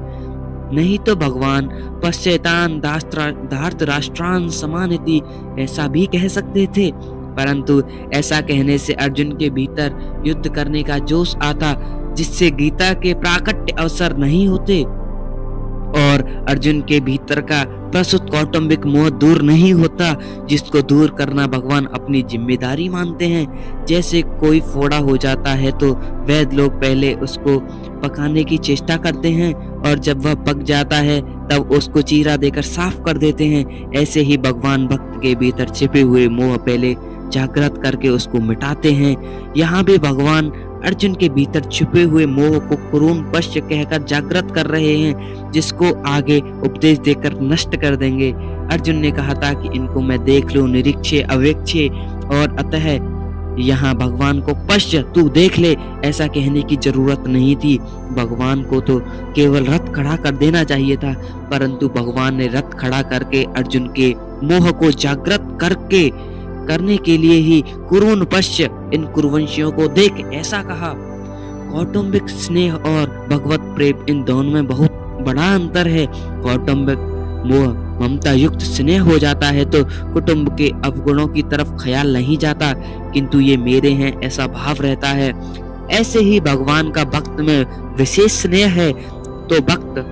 नहीं तो भगवान पश्यतान धार्तराष्ट्रान समानिति ऐसा भी कह सकते थे, परंतु ऐसा कहने से अर्जुन के भीतर युद्ध करने का जोश आता, जिससे गीता के प्राकट्य अवसर नहीं होते और अर्जुन के भीतर का प्रस्तुत कौटुंबिक मोह दूर नहीं होता, जिसको दूर करना भगवान अपनी जिम्मेदारी मानते हैं। जैसे कोई फोड़ा हो जाता है तो वैद्य लोग पहले उसको पकाने की चेष्टा करते हैं और जब वह पक जाता है तब उसको चीरा देकर साफ कर देते हैं। ऐसे ही भगवान भक्त के भीतर छिपे हुए मोह पहले जागृत करके उसको मिटाते हैं। यहाँ भी भगवान अर्जुन के भीतर छिपे हुए मोह को कुरुन पश्य कहकर जागृत कर रहे हैं, जिसको आगे उपदेश देकर नष्ट कर देंगे। अर्जुन ने कहा था कि इनको मैं देख लूं, निरीक्षे अवेक्षे, और अतः यहाँ भगवान को पश्य तू देख ले ऐसा कहने की जरूरत नहीं थी। भगवान को तो केवल रथ खड़ा कर देना चाहिए था, परंतु भगवान ने रथ खड़ा करके अर्जुन के मोह को जागृत करने के लिए ही कुरुन पश्य, इन कुरुवंशियों को देख ऐसा कहा। कौटुंबिक स्नेह और भगवत प्रेम इन दोनों में बहुत बड़ा अंतर है। कौटुंबिक मोह ममता युक्त स्नेह हो जाता है तो कुटुंब के अवगुणों की तरफ ख्याल नहीं जाता, किंतु ये मेरे हैं ऐसा भाव रहता है। ऐसे ही भगवान का भक्त में विशेष स्नेह है तो भक्त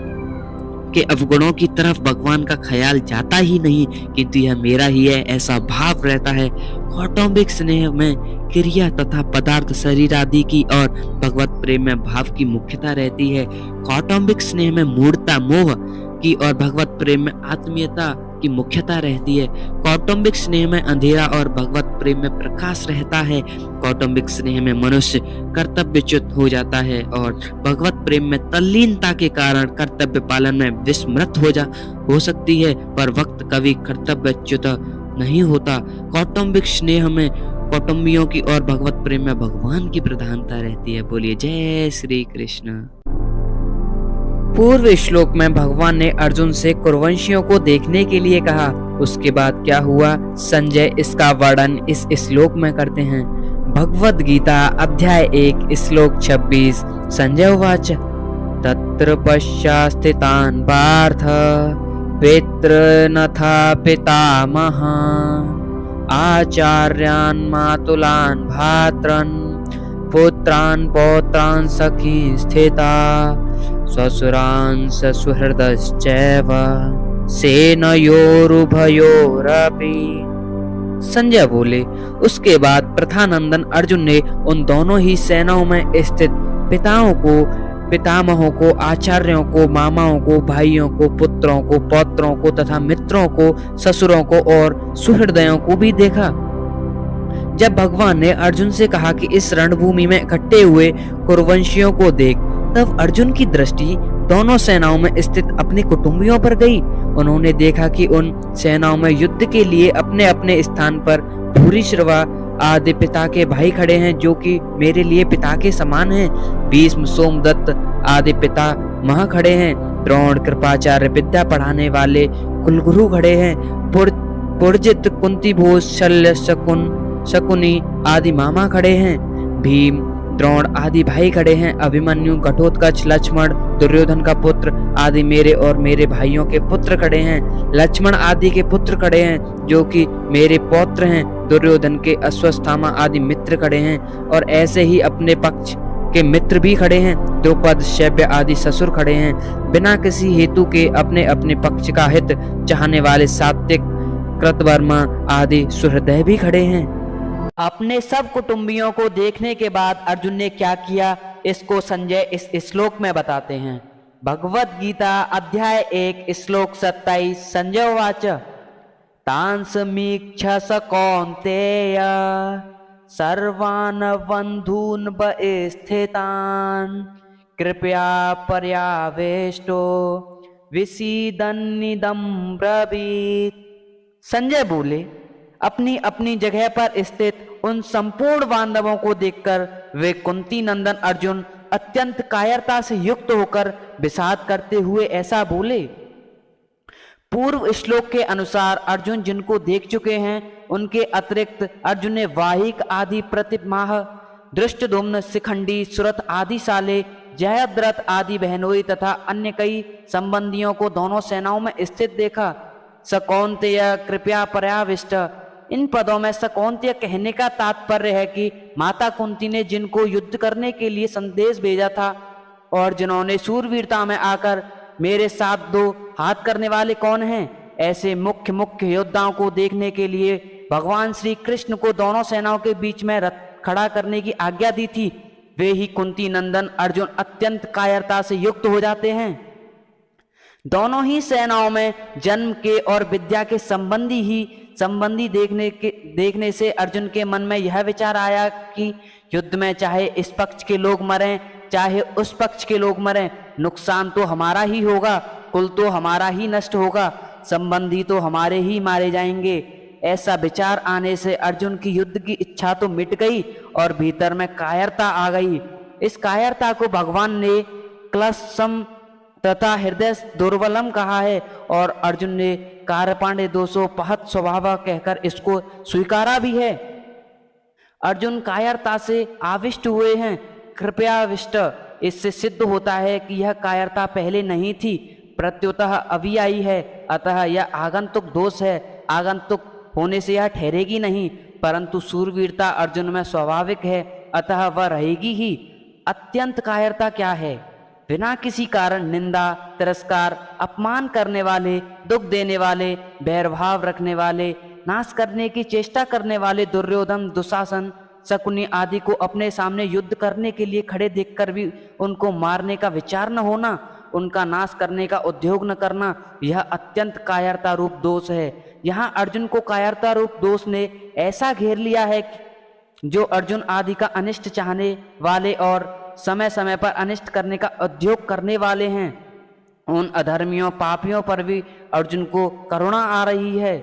के अवगुणों की तरफ भगवान का ख्याल जाता ही नहीं, किंतु यह मेरा ही है ऐसा भाव रहता है। कौटुंबिक स्नेह में क्रिया तथा पदार्थ शरीर आदि की और भगवत प्रेम में भाव की मुख्यता रहती है। कौटुंबिक स्नेह में मूढ़ता मोह की और भगवत प्रेम में आत्मीयता की मुख्यता रहती है। कौटुंबिक स्नेह में अंधेरा और भगवत प्रेम में प्रकाश रहता है। कौटुंबिक स्नेह में मनुष्य कर्तव्यच्युत हो जाता है और भगवत प्रेम में तल्लीनता के कारण कर्तव्य पालन में विस्मृत हो सकती है, पर वक्त कभी कर्तव्यच्युत नहीं होता। कौटुंबिक स्नेह में कौटुंबियों की और भगवत प्रेम में भगवान की प्रधानता रहती है। बोलिए जय श्री कृष्ण। पूर्व श्लोक में भगवान ने अर्जुन से कुरुवंशियों को देखने के लिए कहा। उसके बाद क्या हुआ, संजय इसका वर्णन इस श्लोक में करते हैं। भगवद गीता अध्याय 1 श्लोक 26। संजय उवाच तत्र पश्चात् स्थितान् पार्थ पितृनथा पितामहान् आचार्यान् मातुलान् भ्रातॄन् पुत्रान् पौत्रान् सखीन् स्थिता स्वसुरान् ससुहृदश्चैव सेनयोरुभयोरपि। संजय बोले, उसके बाद प्रथानंदन अर्जुन ने उन दोनों ही सेनाओं में स्थित पितामहों को, आचार्यों को, मामाओं को, भाइयों को, पुत्रों को, पौत्रों को तथा मित्रों को, ससुरों को और सुहृदयों को भी देखा। जब भगवान ने अर्जुन से कहा कि इस रणभूमि में इकट्ठे हुए कुरुवंशियों को देख, तब अर्जुन की दृष्टि दोनों सेनाओं में स्थित अपने कुटुंबियों पर गई। उन्होंने देखा कि उन सेनाओं में युद्ध के लिए अपने अपने स्थान पर भूरिश्रवा आदि पिता के भाई खड़े हैं, जो कि मेरे लिए पिता के समान हैं। भीष्म, सोमदत्त आदि पिता मह खड़े हैं। द्रोण, कृपाचार्य, विद्या पढ़ाने वाले कुलगुरु खड़े हैं। पुरजित, कुंती भोज, शल्य, शकुनी आदि मामा खड़े हैं। भीम, द्रोण आदि भाई खड़े हैं। अभिमन्यु, घटोत्कच, लक्ष्मण, दुर्योधन का पुत्र आदि मेरे और मेरे भाइयों के पुत्र खड़े हैं। लक्ष्मण आदि के पुत्र खड़े हैं, जो कि मेरे पौत्र हैं। दुर्योधन के अश्वत्थामा आदि मित्र खड़े हैं और ऐसे ही अपने पक्ष के मित्र भी खड़े हैं। द्रुपद, शैब्य आदि ससुर खड़े हैं। बिना किसी हेतु के अपने अपने पक्ष का हित चाहने वाले सात्विक, कृतवर्मा आदि सुहृदय भी खड़े हैं। अपने सब कुटुंबियों को देखने के बाद अर्जुन ने क्या किया, इसको संजय इस श्लोक में बताते हैं। भगवद गीता अध्याय 1 श्लोक 27। संजय उवाच तान् समीक्षस कौन्तेय सर्वान् बन्धून् स्थितान् कृपया पर्यावेष्टो विसीदन्निदं ब्रवीत्। संजय बोले, अपनी अपनी जगह पर स्थित उन संपूर्ण बांधवों को देखकर वे कुंती नंदन अर्जुन अत्यंत कायरता से युक्त होकर विषाद करते हुए ऐसा बोले। पूर्व श्लोक के अनुसार अर्जुन जिनको देख चुके हैं, उनके अतिरिक्त अर्जुन ने वाहिक आदि प्रतिमाह, धृष्टद्युम्न, शिखंडी, सुरथ आदि साले, जयद्रथ आदि बहनोई तथा अन्य कई संबंधियों को दोनों सेनाओं में स्थित देखा। सकौन्तेय, कृपया पर्याविष्ट, इन पदों में सकौन्तेय कहने का तात्पर्य है कि माता कुंती ने जिनको युद्ध करने के लिए संदेश भेजा था और जिन्होंने सूरवीरता में आकर मेरे साथ दो हाथ करने वाले कौन हैं, ऐसे मुख्य योद्धाओं को देखने के लिए भगवान श्री कृष्ण को दोनों सेनाओं के बीच में रथ खड़ा करने की आज्ञा दी थी। वे ही कुंती नंदन अर्जुन अत्यंत कायरता से युक्त हो जाते हैं। दोनों ही सेनाओं में जन्म के और विद्या के संबंधी देखने से अर्जुन के मन में यह विचार आया कि युद्ध में चाहे इस पक्ष के लोग मरें चाहे उस पक्ष के लोग मरें, नुकसान तो हमारा ही होगा, कुल तो हमारा ही नष्ट होगा, संबंधी तो हमारे ही मारे जाएंगे। ऐसा विचार आने से अर्जुन की युद्ध की इच्छा तो मिट गई और भीतर में कायरता आ गई। इस कायरता को भगवान ने क्लशम तथा हृदय दुर्बलम कहा है और अर्जुन ने कार्यपांडे दोषो पहत स्वभाव कहकर इसको स्वीकारा भी है। अर्जुन कायरता से आविष्ट हुए हैं, कृपयाविष्ट। इससे सिद्ध होता है कि यह कायरता पहले नहीं थी, प्रत्युतः अभी आई है, अतः यह आगंतुक दोष है। आगंतुक होने से यह ठहरेगी नहीं, परंतु सूरवीरता अर्जुन में स्वाभाविक है, अतः वह रहेगी ही। अत्यंत कायरता क्या है? बिना किसी कारण निंदा, तिरस्कार, अपमान करने वाले, दुख देने वाले, बैरभाव रखने वाले, नाश करने की चेष्टा करने वाले दुर्योधन, दुशासन, शकुनी आदि को अपने सामने युद्ध करने के लिए खड़े देखकर भी उनको मारने का विचार न होना, उनका नाश करने का उद्योग न करना, यह अत्यंत कायरता रूप दोष है। यहाँ अर्जुन को कायरता रूप दोष ने ऐसा घेर लिया है कि जो अर्जुन आदि का अनिष्ट चाहने वाले और समय समय पर अनिष्ट करने का उद्योग करने वाले हैं, उन अधर्मियों पापियों पर भी अर्जुन को करुणा आ रही है।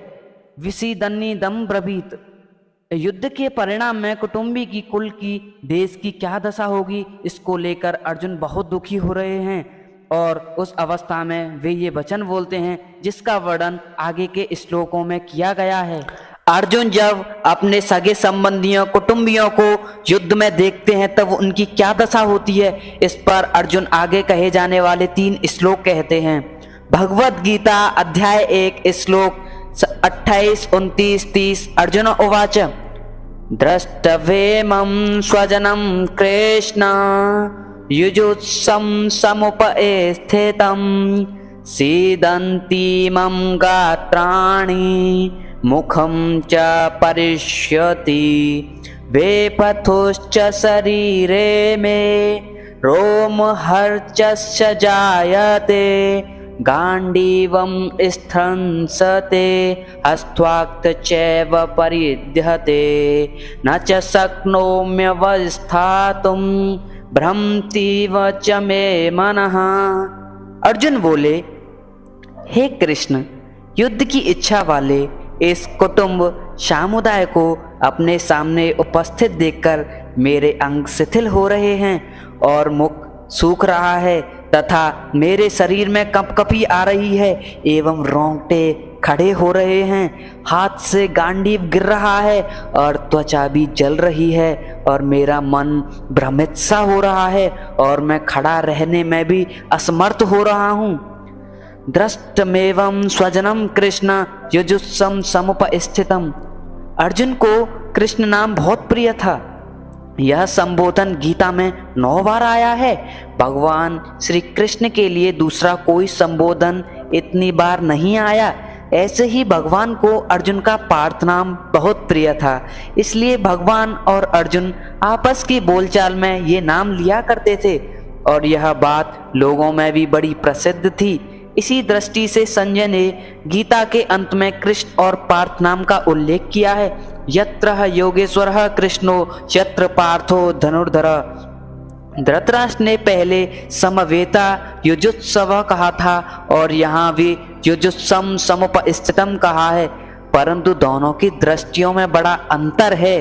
विषीदन्नी दम ब्रवीत, युद्ध के परिणाम में कुटुंबी की, कुल की, देश की क्या दशा होगी, इसको लेकर अर्जुन बहुत दुखी हो रहे हैं। और उस अवस्था में वे ये वचन बोलते हैं जिसका वर्णन आगे के श्लोकों में किया गया है। अर्जुन जब अपने सगे संबंधियों, कुटुंबियों को युद्ध में देखते हैं तब उनकी क्या दशा होती है, इस पर अर्जुन आगे कहे जाने वाले 3 श्लोक कहते हैं। भगवद गीता अध्याय 1 श्लोक 28, 29, 30। अर्जुन उवाच द्रष्टव्येमं स्वजनं कृष्ण युजुत्सं समुपस्थितं सीदन्तीमं गात्राणि मुखं च परिष्यति वेपथुश्च शरीरे मे रोमहर्षश्च जायते गाण्डीवं स्त्रंसते हस्त्वाक्थ चैव परिध्यते न च शक्नोम्यवस्थातुं भ्रमतीव च मे मनः। अर्जुन बोले, हे कृष्ण, युद्ध की इच्छा वाले इस कुटुंब समुदाय को अपने सामने उपस्थित देखकर मेरे अंग शिथिल हो रहे हैं और मुख सूख रहा है तथा मेरे शरीर में कंपकपी आ रही है एवं रोंगटे खड़े हो रहे हैं, हाथ से गांडीव गिर रहा है और त्वचा भी जल रही है और मेरा मन भ्रमित सा हो रहा है और मैं खड़ा रहने में भी असमर्थ हो रहा हूँ। दृष्टमेवं स्वजनम कृष्ण युजुत्सं समुपस्थितम। अर्जुन को कृष्ण नाम बहुत प्रिय था। यह संबोधन गीता में 9 बार आया है। भगवान श्री कृष्ण के लिए दूसरा कोई संबोधन इतनी बार नहीं आया। ऐसे ही भगवान को अर्जुन का पार्थ नाम बहुत प्रिय था, इसलिए भगवान और अर्जुन आपस की बोलचाल में ये नाम लिया करते थे और यह बात लोगों में भी बड़ी प्रसिद्ध थी। इसी दृष्टि से संजय ने गीता के अंत में कृष्ण और पार्थ नाम का उल्लेख किया है। यत्र योगेश्वरः कृष्णो यत्र पार्थो धनुर्धर। धृतराष्ट्र ने पहले समवेता युजुत्सव कहा था और यहाँ भी युजुत्सम समुपस्थितम कहा है, परंतु दोनों की दृष्टियों में बड़ा अंतर है।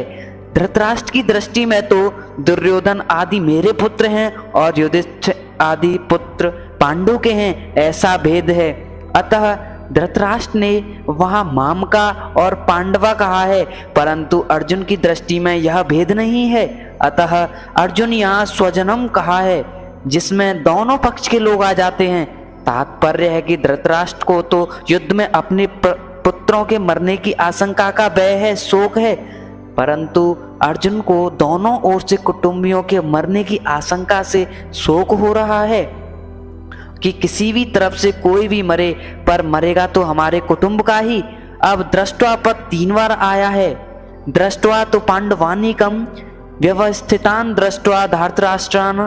धृतराष्ट्र की दृष्टि में तो दुर्योधन आदि मेरे पुत्र हैं और युधिष्ठिर आदि पुत्र पांडु के हैं, ऐसा भेद है। अतः धृतराष्ट्र ने वहां मामका और पांडवा कहा है, परंतु अर्जुन की दृष्टि में यह भेद नहीं है। अतः अर्जुन यहाँ स्वजनम कहा है, जिसमें दोनों पक्ष के लोग आ जाते हैं। तात्पर्य है कि धृतराष्ट्र को तो युद्ध में अपने पुत्रों के मरने की आशंका का भय है, शोक है, परंतु अर्जुन को दोनों ओर से कुटुंबियों के मरने की आशंका से शोक हो रहा है कि किसी भी तरफ से कोई भी मरे, पर मरेगा तो हमारे कुटुंब का ही। अब दृष्टवा पद 3 बार आया है। दृष्टवा तो पांडवानीकम, व्यवस्थितान दृष्टवा धृतराष्ट्रान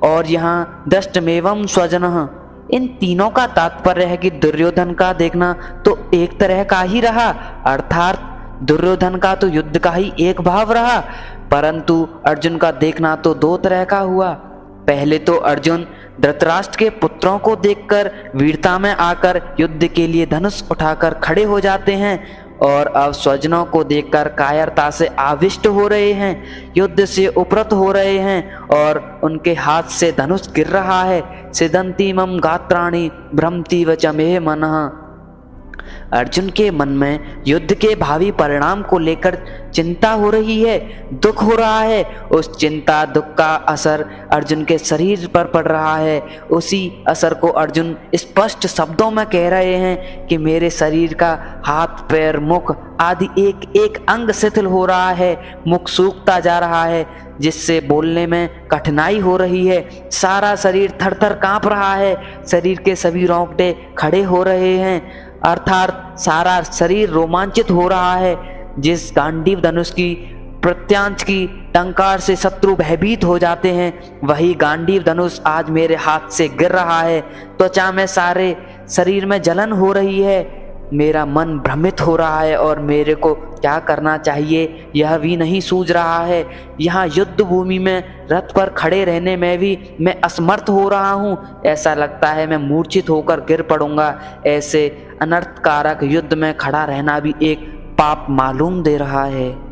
और यहाँ दृष्टमेवं स्वजनः। इन तीनों का तात्पर्य है कि दुर्योधन का देखना तो एक तरह का ही रहा, अर्थात दुर्योधन का तो युद्ध का ही एक भाव रहा, परंतु अर्जुन का देखना तो 2 तरह का हुआ। पहले तो अर्जुन धृतराष्ट्र के पुत्रों को देखकर वीरता में आकर युद्ध के लिए धनुष उठाकर खड़े हो जाते हैं और अब स्वजनों को देखकर कायरता से आविष्ट हो रहे हैं, युद्ध से उपरत हो रहे हैं और उनके हाथ से धनुष गिर रहा है। सिदंतीमं गात्राणि भ्रमतीव च मे मनः। अर्जुन के मन में युद्ध के भावी परिणाम को लेकर चिंता हो रही है, दुख हो रहा है। उस चिंता दुख का असर अर्जुन के शरीर पर पड़ रहा है। उसी असर को अर्जुन स्पष्ट शब्दों में कह रहे हैं कि मेरे शरीर का हाथ, पैर, मुख आदि एक एक अंग शिथिल हो रहा है, मुख सूखता जा रहा है, जिससे बोलने में कठिनाई हो रही है। सारा शरीर थर थर कांप रहा है, शरीर के सभी रोंगटे खड़े हो रहे हैं। अर्थात सारा शरीर रोमांचित हो रहा है। जिस गांडीव धनुष की प्रत्यांश की टंकार से शत्रु भयभीत हो जाते हैं, वही गांडीव धनुष आज मेरे हाथ से गिर रहा है। त्वचा में सारे शरीर में जलन हो रही है, मेरा मन भ्रमित हो रहा है और मेरे को क्या करना चाहिए यह भी नहीं सूझ रहा है। यहाँ युद्ध भूमि में रथ पर खड़े रहने में भी मैं असमर्थ हो रहा हूँ। ऐसा लगता है मैं मूर्छित होकर गिर पड़ूंगा। ऐसे अनर्थकारक युद्ध में खड़ा रहना भी एक पाप मालूम दे रहा है।